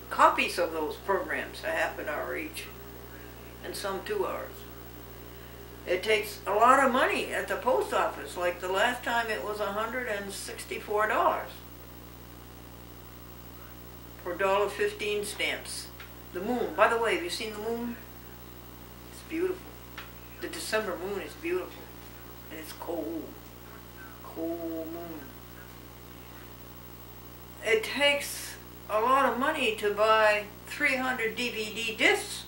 copies of those programs, a half an hour each, and some 2 hours. It takes a lot of money at the post office, like the last time it was $164 for $1.15 stamps. The moon, by the way, have you seen the moon? It's beautiful. The December moon is beautiful, and it's cold, cold moon. It takes a lot of money to buy 300 DVD discs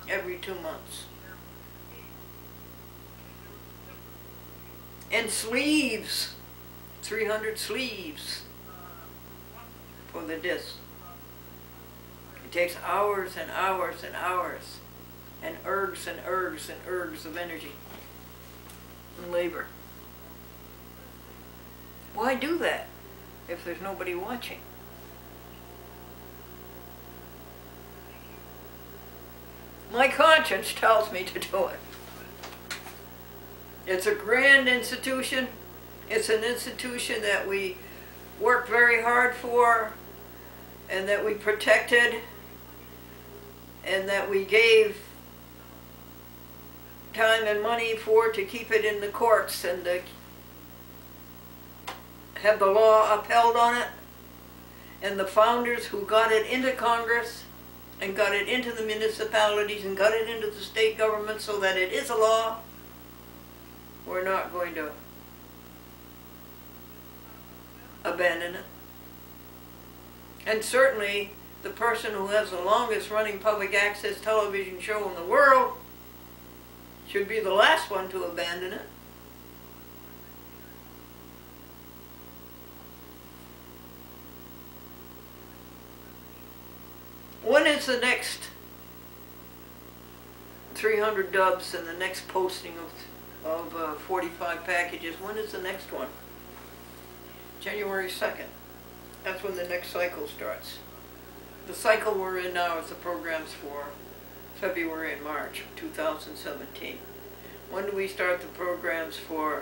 every 2 months. And sleeves, 300 sleeves for the disc. It takes hours and hours and hours, and ergs and ergs and ergs of energy and labor. Why do that if there's nobody watching? My conscience tells me to do it. It's a grand institution. It's an institution that we worked very hard for, and that we protected, and that we gave time and money for to keep it in the courts and to have the law upheld on it. And the founders who got it into Congress and got it into the municipalities and got it into the state government so that it is a law, we're not going to abandon it. And certainly the person who has the longest running public access television show in the world should be the last one to abandon it. When is the next 300 dubs and the next posting of 45 packages. When is the next one? January 2nd. That's when the next cycle starts. The cycle we're in now is the programs for February and March 2017. When do we start the programs for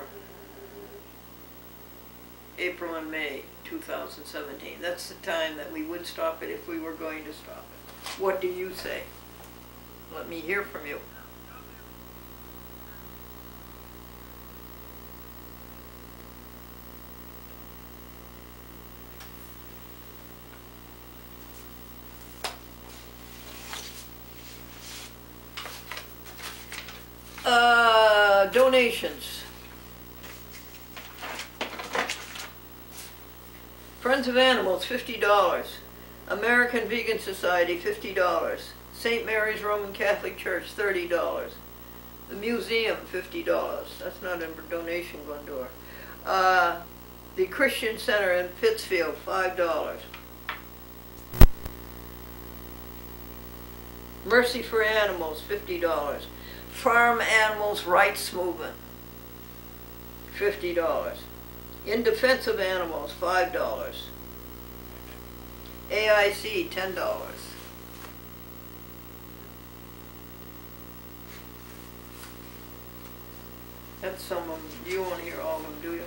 April and May 2017? That's the time that we would stop it if we were going to stop it. What do you say? Let me hear from you. Donations. Friends of Animals, $50. American Vegan Society, $50. St. Mary's Roman Catholic Church, $30. The museum, $50. That's not a donation, Glendora. The Christian Center in Pittsfield, $5. Mercy for Animals, $50. Farm Animals Rights Movement, $50. In Defense of Animals, $5. AIC, $10. That's some of them. You want to hear all of them, do you?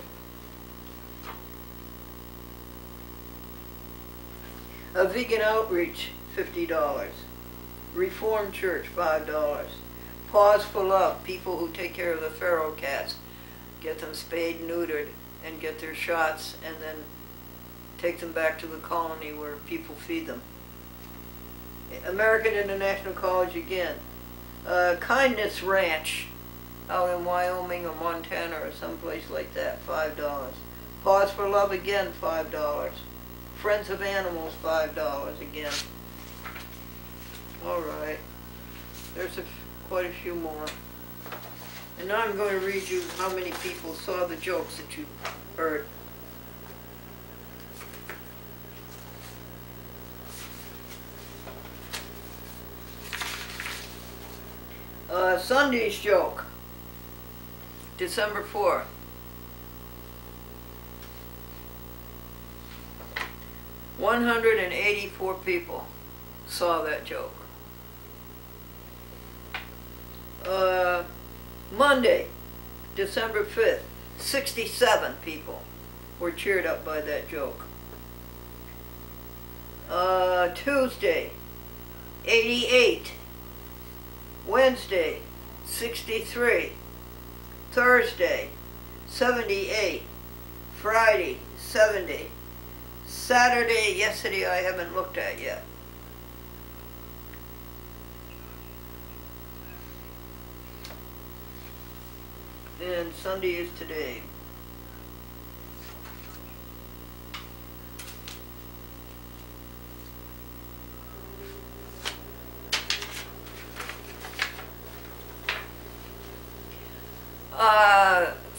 A Vegan Outreach, $50. Reformed Church, $5. Paws for Love, people who take care of the feral cats, get them spayed, neutered, and get their shots, and then take them back to the colony where people feed them. American International College again. Kindness Ranch, out in Wyoming or Montana or someplace like that, $5. Paws for Love again, $5. Friends of Animals, $5 again. All right. There's quite a few more. And now I'm going to read you how many people saw the jokes that you heard. Sunday's joke, December 4th. $184 people saw that joke. Monday, December 5th, 67 people were cheered up by that joke. Tuesday, 88. Wednesday, 63. Thursday, 78. Friday, 70. Saturday, yesterday I haven't looked at yet. And Sunday is today.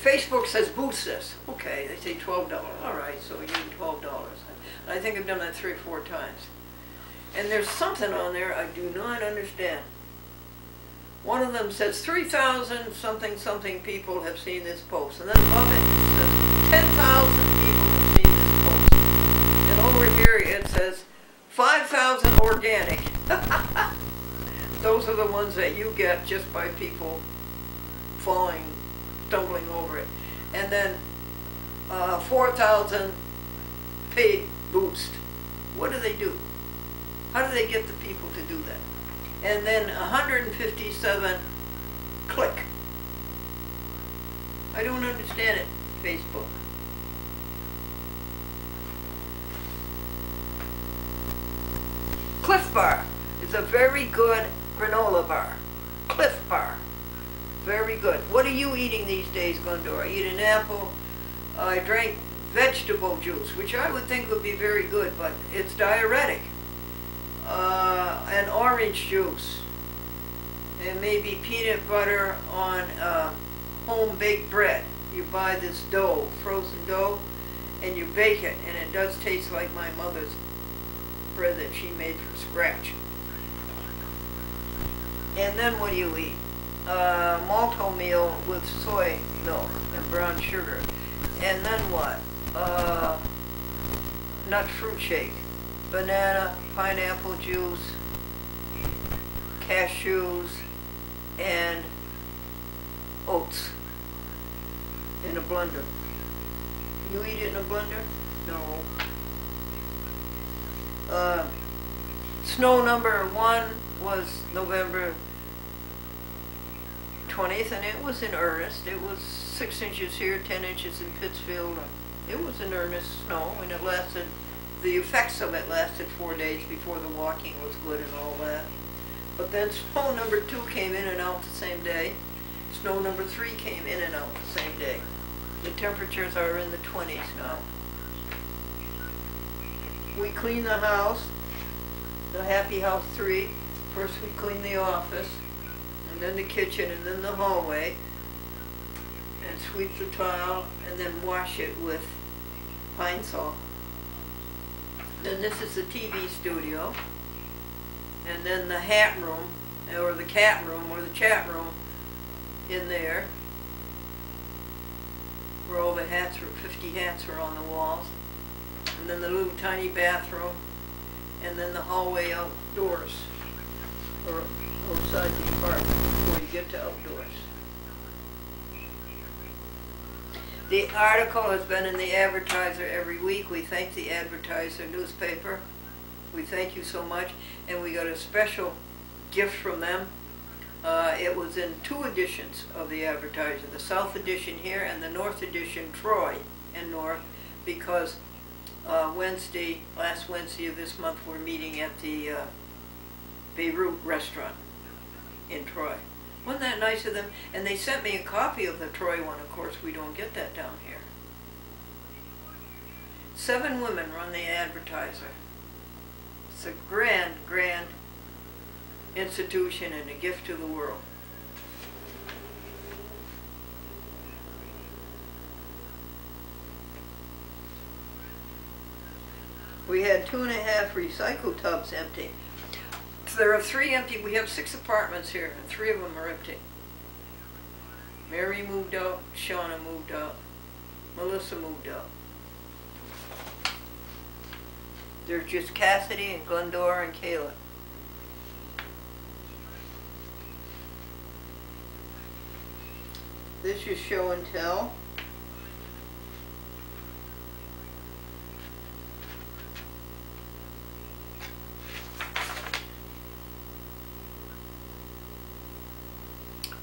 Facebook says boost this. Okay, they say $12. All right, so we give them $12. I think I've done that 3 or 4 times. And there's something on there I do not understand. One of them says 3,000 something something people have seen this post. And then above it says 10,000 people have seen this post. And over here it says 5,000 organic. Those are the ones that you get just by people stumbling over it. And then 4,000 paid boost. What do they do? How do they get the people to do that? And then 157 click. I don't understand it, Facebook. Cliff Bar is a very good granola bar. Cliff Bar. Very good. What are you eating these days, Glendora? I eat an apple. I drank vegetable juice, which I would think would be very good, but it's diuretic. An orange juice. And maybe peanut butter on home baked bread. You buy this dough, frozen dough, and you bake it, and it does taste like my mother's bread that she made from scratch. And then what do you eat? Malto meal with soy milk and brown sugar. And then what? Nut fruit shake. Banana, pineapple juice, cashews, and oats in a blender. You eat it in a blender? No. Snow number 1 was November 20th, and it was in earnest. It was 6 inches here, 10 inches in Pittsfield. It was in earnest snow, and it lasted, the effects of it lasted 4 days before the walking was good and all that. But then snow number 2 came in and out the same day. Snow number 3 came in and out the same day. The temperatures are in the 20s now. We clean the house, the Happy House 3. First we clean the office, and then the kitchen, and then the hallway, and sweep the tile, and then wash it with Pine Sol. Then this is the TV studio, and then the hat room, or the cat room, or the chat room in there, where all the hats were, 50 hats were on the walls. And then the little tiny bathroom, and then the hallway outdoors, or outside the apartment before you get to outdoors. The article has been in the Advertiser every week. We thank the Advertiser newspaper. We thank you so much, and we got a special gift from them. It was in 2 editions of the Advertiser, the South edition here and the North edition, Troy and North, because last Wednesday of this month, we're meeting at the Beirut restaurant in Troy. Wasn't that nice of them? And they sent me a copy of the Troy one. Of course, we don't get that down here. 7 women run the Advertiser. It's a grand, grand institution and a gift to the world. We had 2.5 recycle tubs empty. So there are 3 empty. We have 6 apartments here, and 3 of them are empty. Mary moved out, Shauna moved out, Melissa moved out. There's just Cassidy and Glendora and Kayla. This is show and tell.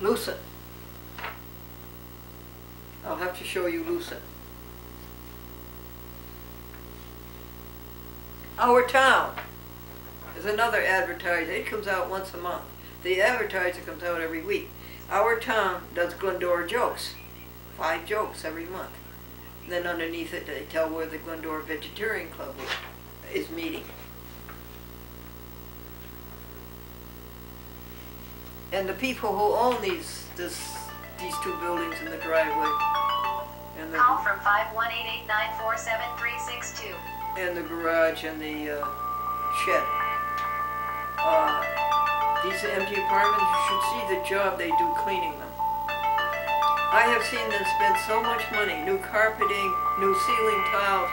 Lucent. I'll have to show you Lucent. Our Town is another Advertiser. It comes out once a month. The Advertiser comes out every week. Our Town does Glendora jokes. 5 jokes every month. And then underneath it they tell where the Glendora Vegetarian Club is meeting. And the people who own these 2 buildings in the driveway, and the call from 518-894-7362, and the garage and the shed. These empty apartments, you should see the job they do cleaning them. I have seen them spend so much money, new carpeting, new ceiling tiles.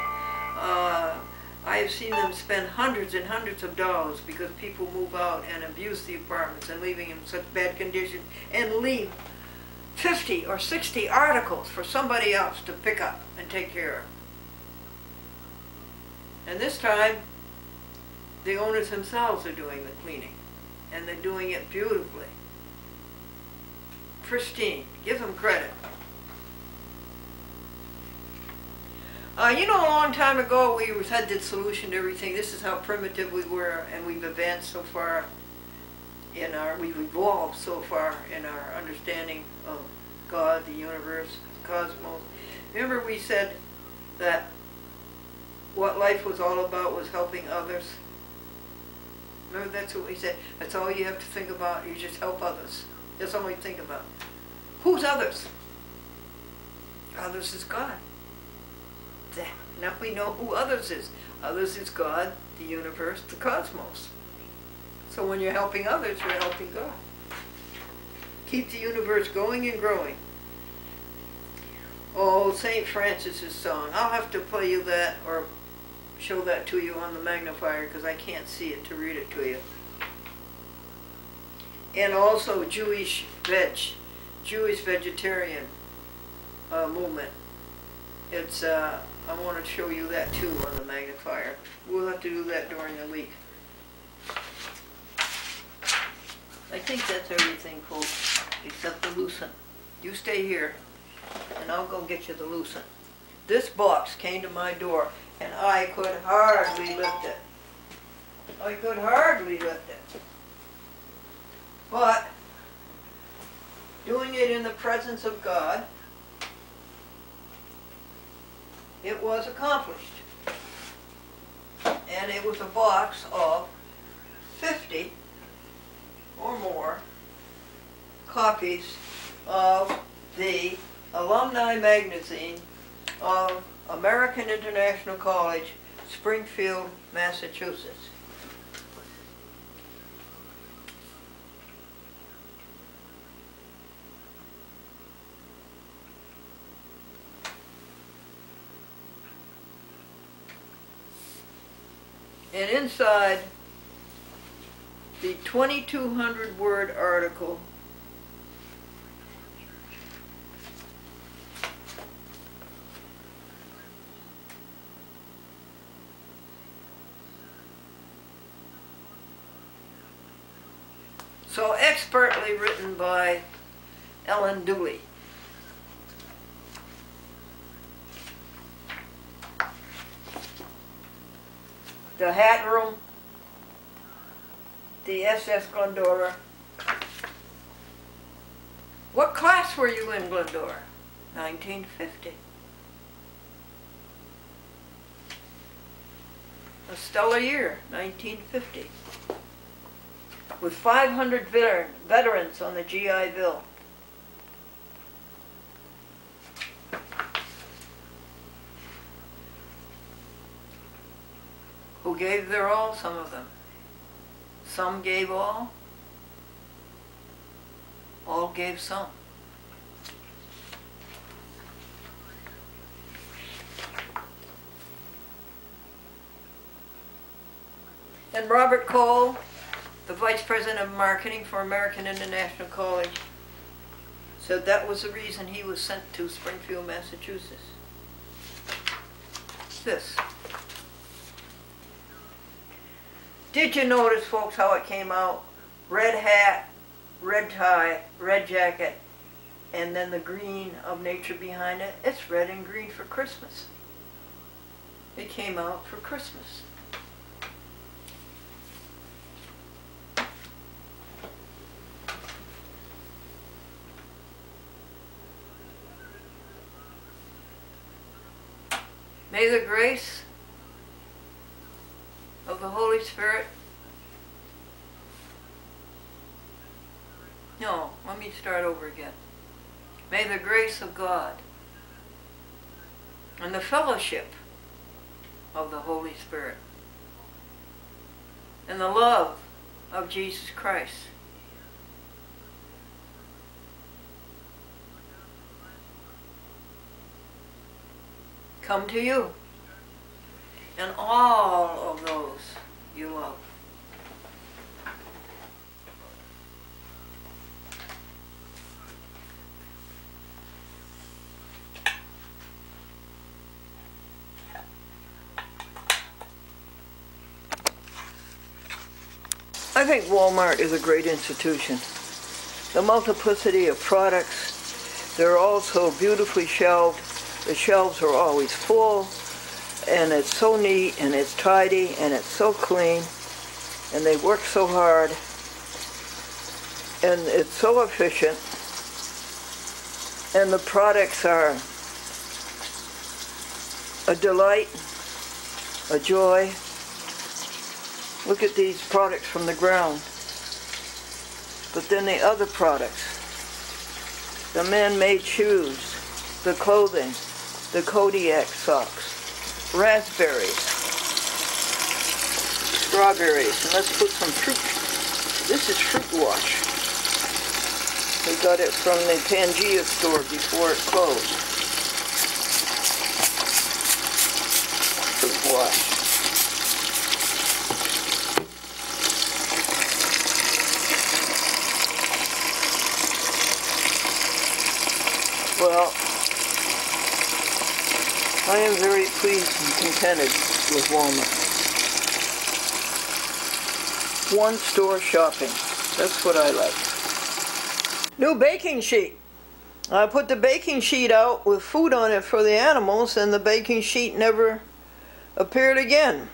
I have seen them spend hundreds and hundreds of dollars because people move out and abuse the apartments and leaving them in such bad condition, and leave 50 or 60 articles for somebody else to pick up and take care of. And this time, the owners themselves are doing the cleaning, and they're doing it beautifully. Pristine. Give them credit. You know, a long time ago we had the solution to everything. This is how primitive we were, and we've advanced so far in we've evolved so far in our understanding of God, the universe, the cosmos. Remember we said that what life was all about was helping others? Remember, that's what we said. That's all you have to think about. You just help others. That's all you think about. Who's others? Others is God. Now we know who others is. Others is God, the universe, the cosmos. So when you're helping others, you're helping God. Keep the universe going and growing. Oh, St. Francis's song. I'll have to play you that or show that to you on the magnifier because I can't see it to read it to you. And also Jewish vegetarian movement. It's I want to show you that too on the magnifier. We'll have to do that during the week. I think that's everything, folks, except the lucent. You stay here, and I'll go get you the lucent. This box came to my door, and I could hardly lift it. I could hardly lift it. But, doing it in the presence of God, it was accomplished. And it was a box of 50 or more copies of the alumni magazine of American International College, Springfield, Massachusetts. And inside the 2,200 word article so expertly written by Ellen Dooley. The Hat Room, the SS Glendora. What class were you in, Glendora? 1950. A stellar year, 1950. With 500 veterans on the GI Bill. Who gave their all, some of them. Some gave all gave some. And Robert Cole, the Vice President of Marketing for American International College, said that was the reason he was sent to Springfield, Massachusetts. This. Did you notice, folks, how it came out? Red hat, red tie, red jacket, and then the green of nature behind it. It's red and green for Christmas. It came out for Christmas. May the grace of the Holy Spirit. No, let me start over again. May the grace of God and the fellowship of the Holy Spirit and the love of Jesus Christ come to you and all of those you love. I think Walmart is a great institution. The multiplicity of products, they're all so beautifully shelved. The shelves are always full, and it's so neat, and it's tidy, and it's so clean, and they work so hard, and it's so efficient, and the products are a delight, a joy. Look at these products from the ground. But then the other products, the man-made shoes, the clothing, the Kodiak socks, raspberries, strawberries, and let's put some fruit. This is fruit wash. We got it from the Pangea store before it closed. Fruit wash. Well, I am very pleased and contented with Walmart. One store shopping. That's what I like. New baking sheet. I put the baking sheet out with food on it for the animals, and the baking sheet never appeared again.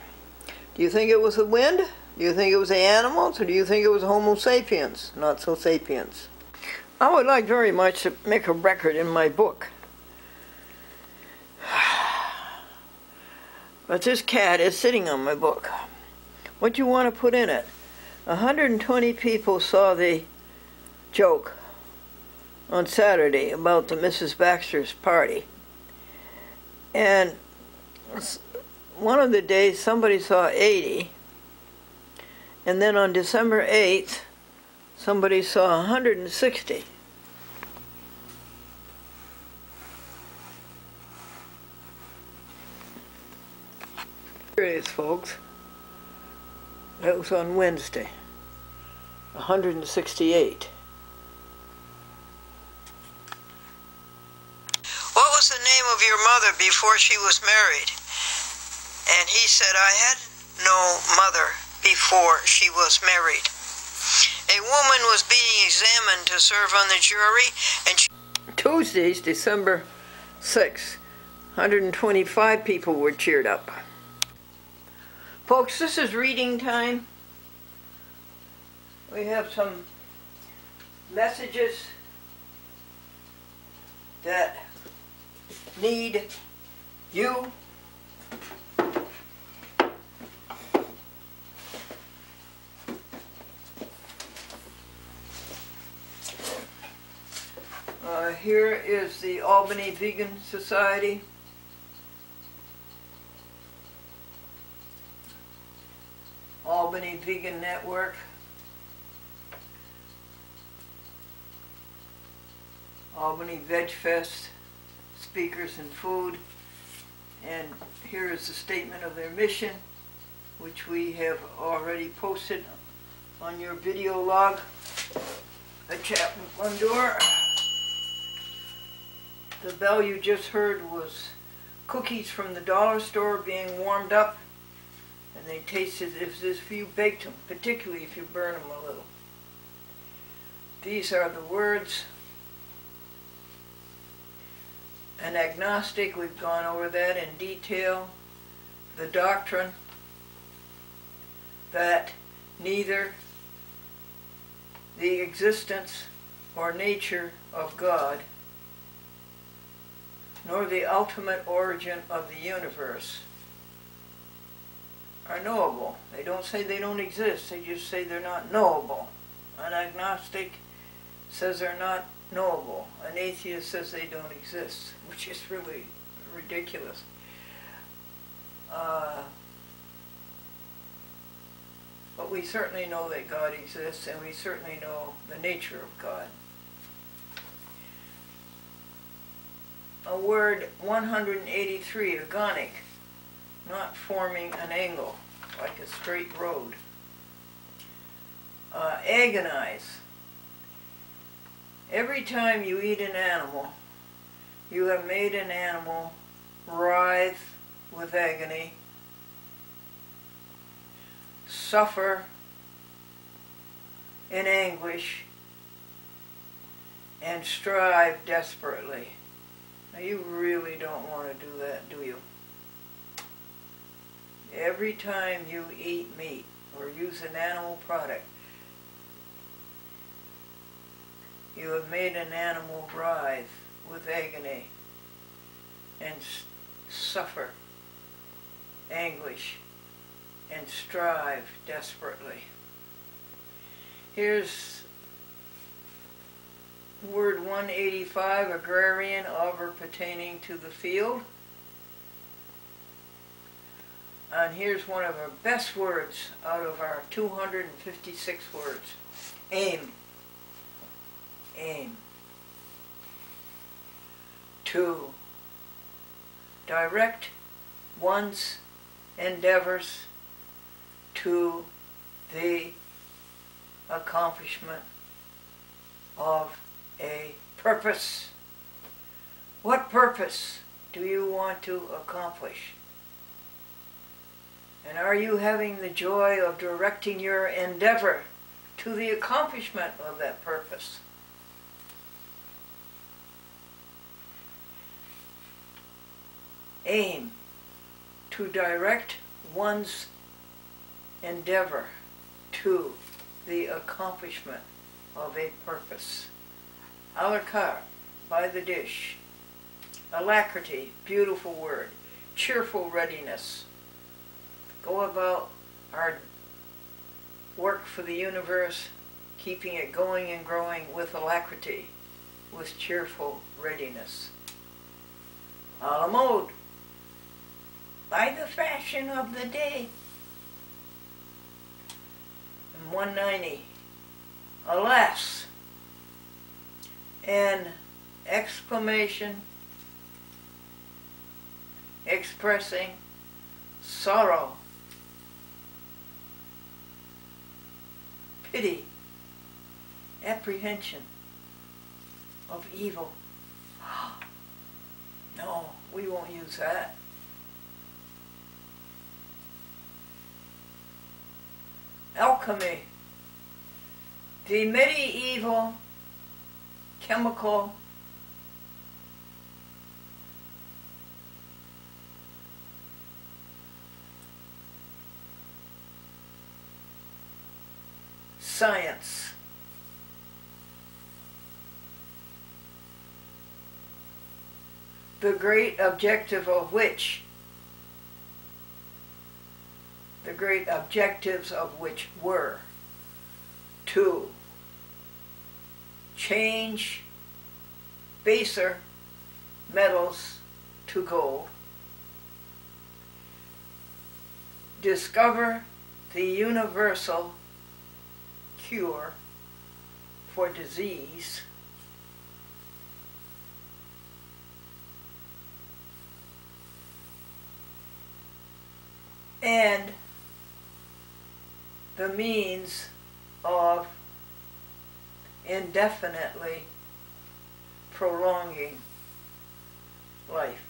Do you think it was the wind? Do you think it was the animals? Or do you think it was Homo sapiens? Not so sapiens. I would like very much to make a record in my book. But this cat is sitting on my book. What do you want to put in it? 120 people saw the joke on Saturday about the Mrs. Baxter's party. And one of the days somebody saw 80. And then on December 8th, somebody saw 160. Here it is, folks. That was on Wednesday. 168. What was the name of your mother before she was married? And he said, I had no mother before she was married. A woman was being examined to serve on the jury, and she... Tuesdays, December 6th, 125 people were cheered up. Folks, this is reading time. We have some messages that need you. Here is the Albany Vegan Society. Albany Vegan Network. Albany Veg Fest, Speakers and Food. And here is the statement of their mission, which we have already posted on your video log. A chat with Glendora. The bell you just heard was cookies from the dollar store being warmed up, and they tasted as if you baked them, particularly if you burn them a little. These are the words. An agnostic, we've gone over that in detail. The doctrine that neither the existence or nature of God nor the ultimate origin of the universe are knowable. They don't say they don't exist, they just say they're not knowable. An agnostic says they're not knowable. An atheist says they don't exist, which is really ridiculous. But we certainly know that God exists, and we certainly know the nature of God. A word 183, agonic, not forming an angle, like a straight road. Agonize. Every time you eat an animal, you have made an animal writhe with agony, suffer in anguish, and strive desperately. Now you really don't want to do that, do you? Every time you eat meat or use an animal product, you have made an animal writhe with agony and suffer anguish and strive desperately. Here's word 185, agrarian, over pertaining to the field. And here's one of our best words out of our 256 words. Aim. aim. 2. Direct one's endeavors to the accomplishment of a purpose. What purpose do you want to accomplish? And are you having the joy of directing your endeavor to the accomplishment of that purpose? Aim, to direct one's endeavor to the accomplishment of a purpose. A la carte, by the dish. Alacrity, beautiful word. Cheerful readiness. Go about our work for the universe, keeping it going and growing with alacrity, with cheerful readiness. A la mode, by the fashion of the day. And 190, alas, an exclamation expressing sorrow, pity, apprehension of evil. No, we won't use that. Alchemy, the medieval chemical science the great objective of which were to change baser metals to gold, discover the universal cure for disease, and the means of indefinitely prolonging life.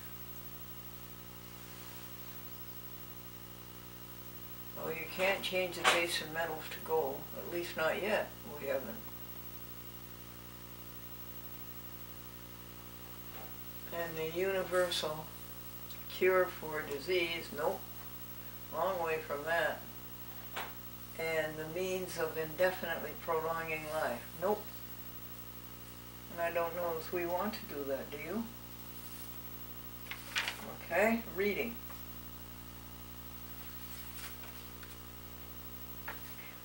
Well, you can't change the base of metals to gold, at least not yet. We haven't. And the universal cure for disease, nope, long way from that. And the means of indefinitely prolonging life, nope. And I don't know if we want to do that, do you? Okay, reading.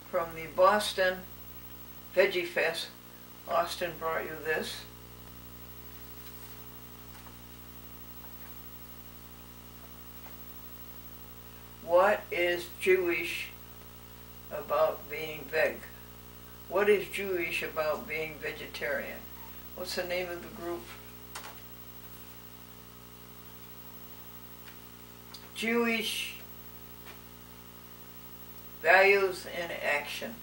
From the Boston Veggie Fest, Austin brought you this. What is Jewish about being veg? What is Jewish about being vegetarian? What's the name of the group? Jewish Values in Action.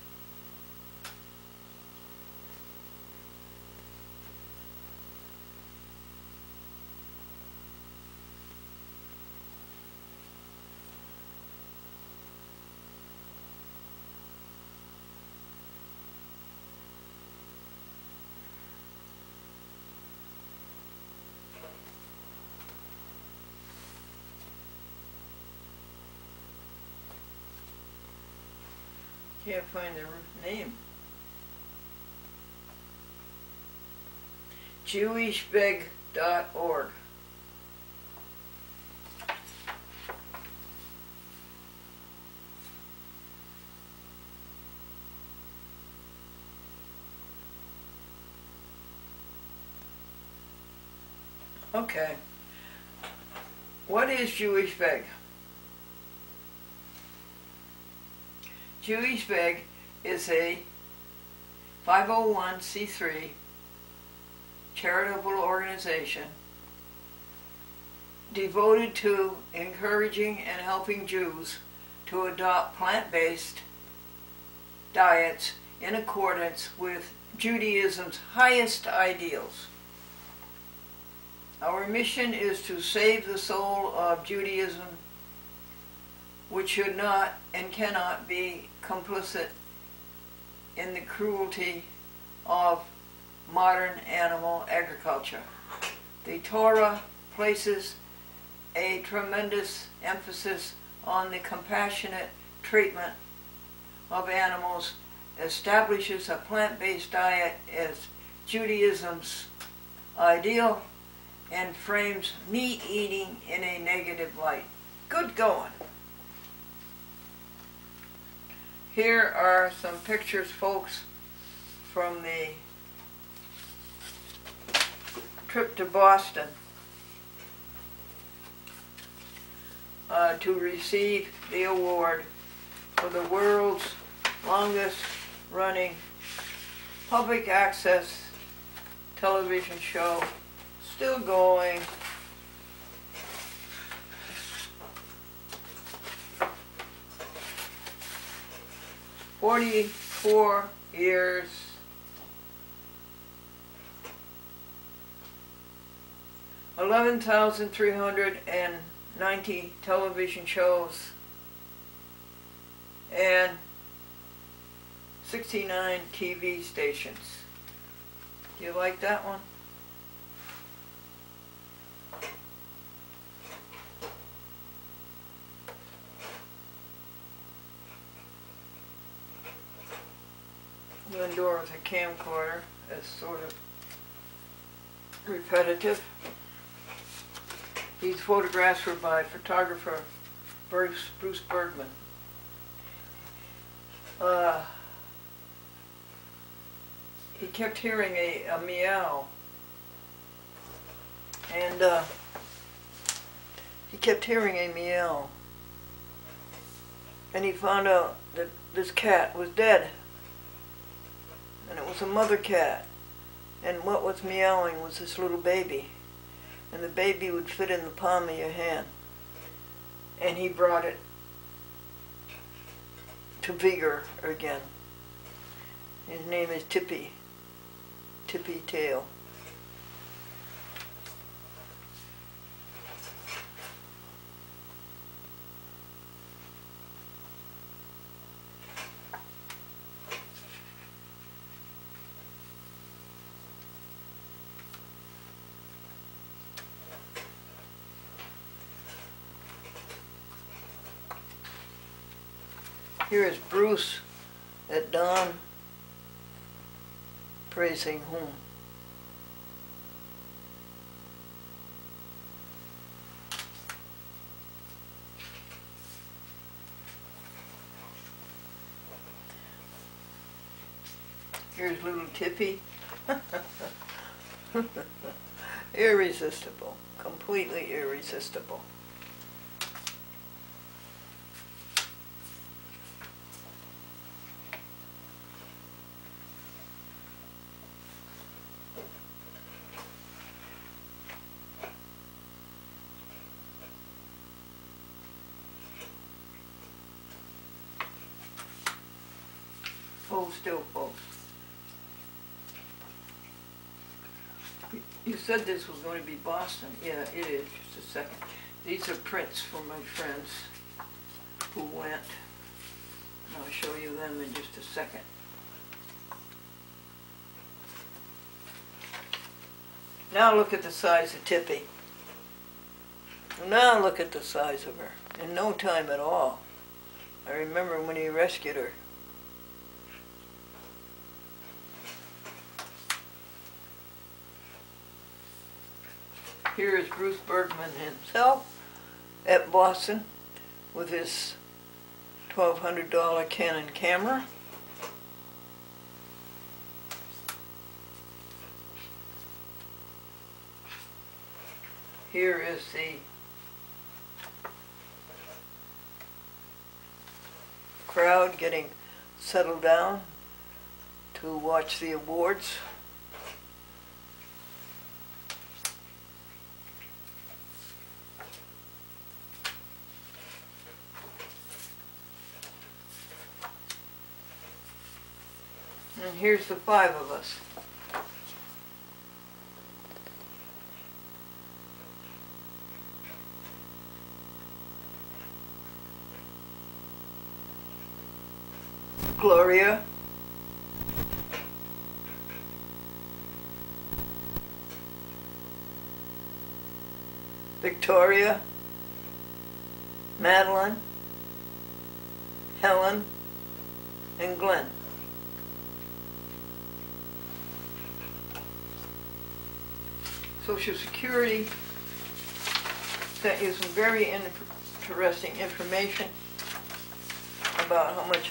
Can't find the name. JewishVeg.org. Okay. What is Jewish Veg? Jewish Veg is a 501c3 charitable organization devoted to encouraging and helping Jews to adopt plant-based diets in accordance with Judaism's highest ideals. Our mission is to save the soul of Judaism, which should not and cannot be complicit in the cruelty of modern animal agriculture. The Torah places a tremendous emphasis on the compassionate treatment of animals, establishes a plant-based diet as Judaism's ideal, and frames meat eating in a negative light. Good going. Here are some pictures, folks, from the trip to Boston to receive the award for the world's longest running public access television show, still going. "44 years, 11,390 television shows, and 69 TV stations." Do you like that one? Glendora with a camcorder is sort of repetitive. These photographs were by photographer Bruce Bergman. He kept hearing a meow, and he kept hearing a meow, and he found out that this cat was dead, and it was a mother cat, and what was meowing was this little baby, and the baby would fit in the palm of your hand, and he brought it to vigor again. His name is Tippy Tail. Here is Bruce at dawn, praising whom? Here's little Tippy. Irresistible, completely irresistible. Hold still, folks. You said this was going to be Boston. Yeah, it is. Just a second. These are prints from my friends who went. And I'll show you them in just a second. Now look at the size of Tippy. Now look at the size of her. In no time at all. I remember when he rescued her. Here is Bruce Bergman himself at Boston with his $1,200 Canon camera. Here is the crowd getting settled down to watch the awards. And here's the 5 of us. Gloria, Victoria, Madeline, Helen, and Glenn. Social Security sent you some very interesting information about how much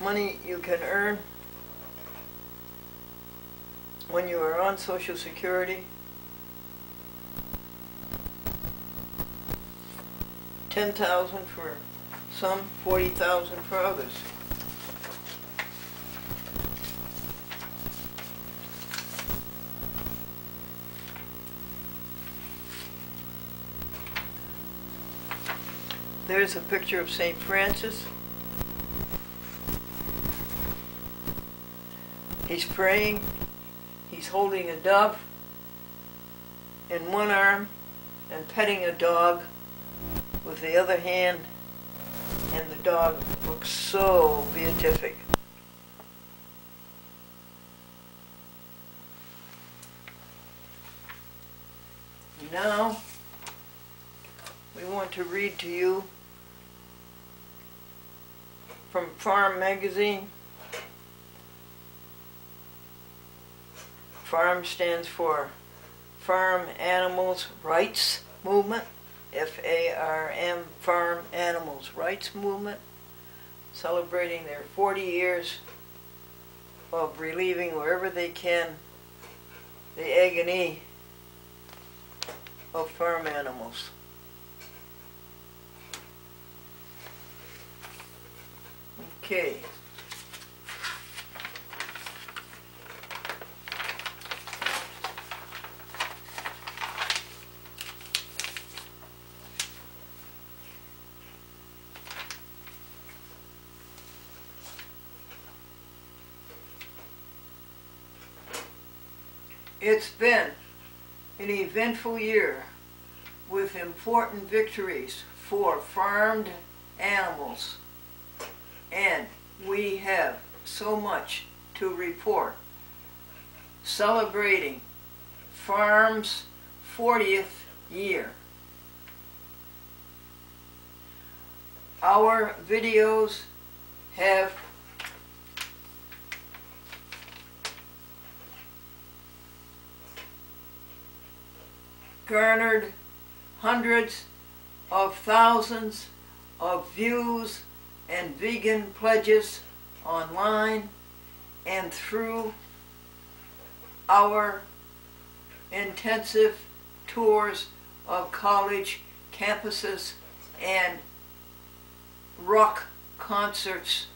money you can earn when you are on Social Security. 10,000 for some, 40,000 for others. There's a picture of St. Francis. He's praying. He's holding a dove in one arm and petting a dog with the other hand, and the dog looks so beatific. Now, we want to read to you from Farm Magazine. Farm stands for Farm Animals Rights Movement. F-A-R-M, Farm Animals Rights Movement, celebrating their 40 years of relieving wherever they can the agony of farm animals. Okay. It's been an eventful year with important victories for farmed animals, and we have so much to report. Celebrating Farm's 40th year. Our videos have garnered hundreds of thousands of views and vegan pledges online and through our intensive tours of college campuses and rock concerts.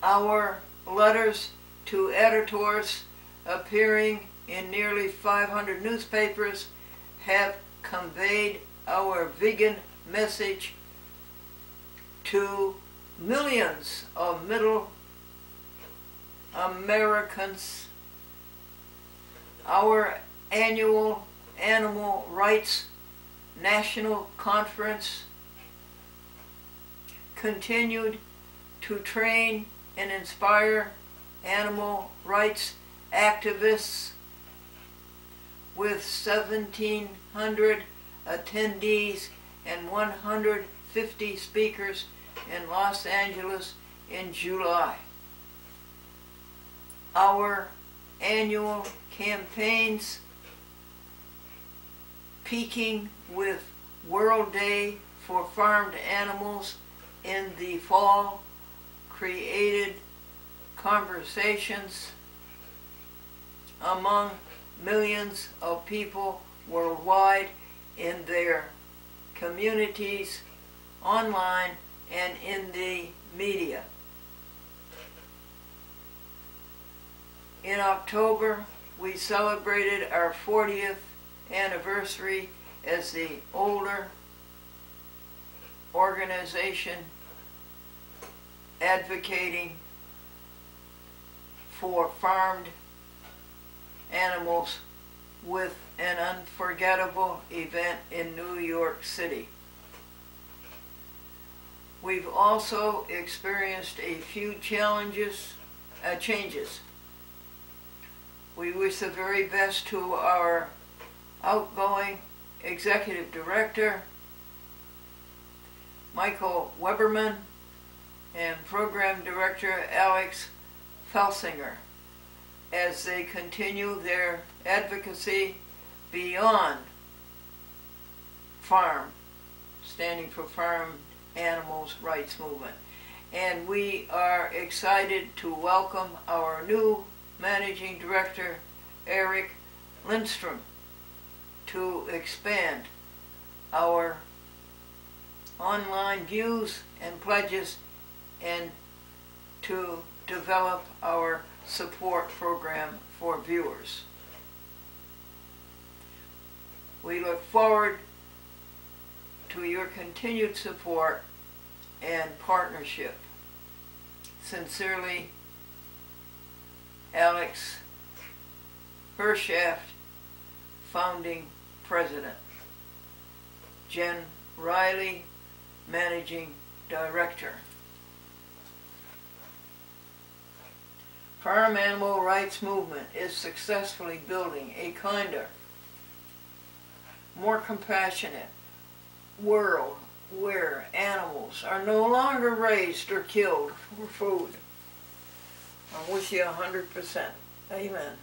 Our letters to editors appearing in nearly 500 newspapers have conveyed our vegan message to millions of middle Americans. Our annual Animal Rights National Conference continued to train and inspire animal rights activists with 1,700 attendees and 150 speakers in Los Angeles in July. Our annual campaigns, peaking with World Day for Farmed Animals in the fall, created conversations among millions of people worldwide in their communities, online, and in the media. In October, we celebrated our 40th anniversary as the older organization advocating for farmed animals with an unforgettable event in New York City. We've also experienced a few changes. We wish the very best to our outgoing Executive Director, Michael Weberman, and Program Director Alex Felsinger, as they continue their advocacy beyond FARM, standing for Farm Animals Rights Movement. And we are excited to welcome our new Managing Director, Eric Lindstrom, to expand our online views and pledges and to develop our support program for viewers. We look forward to your continued support and partnership. Sincerely, Alex Hershaft, Founding President. Jen Riley, Managing Director. Farm Animal Rights Movement is successfully building a kinder, more compassionate world where animals are no longer raised or killed for food. I wish you 100%. Amen.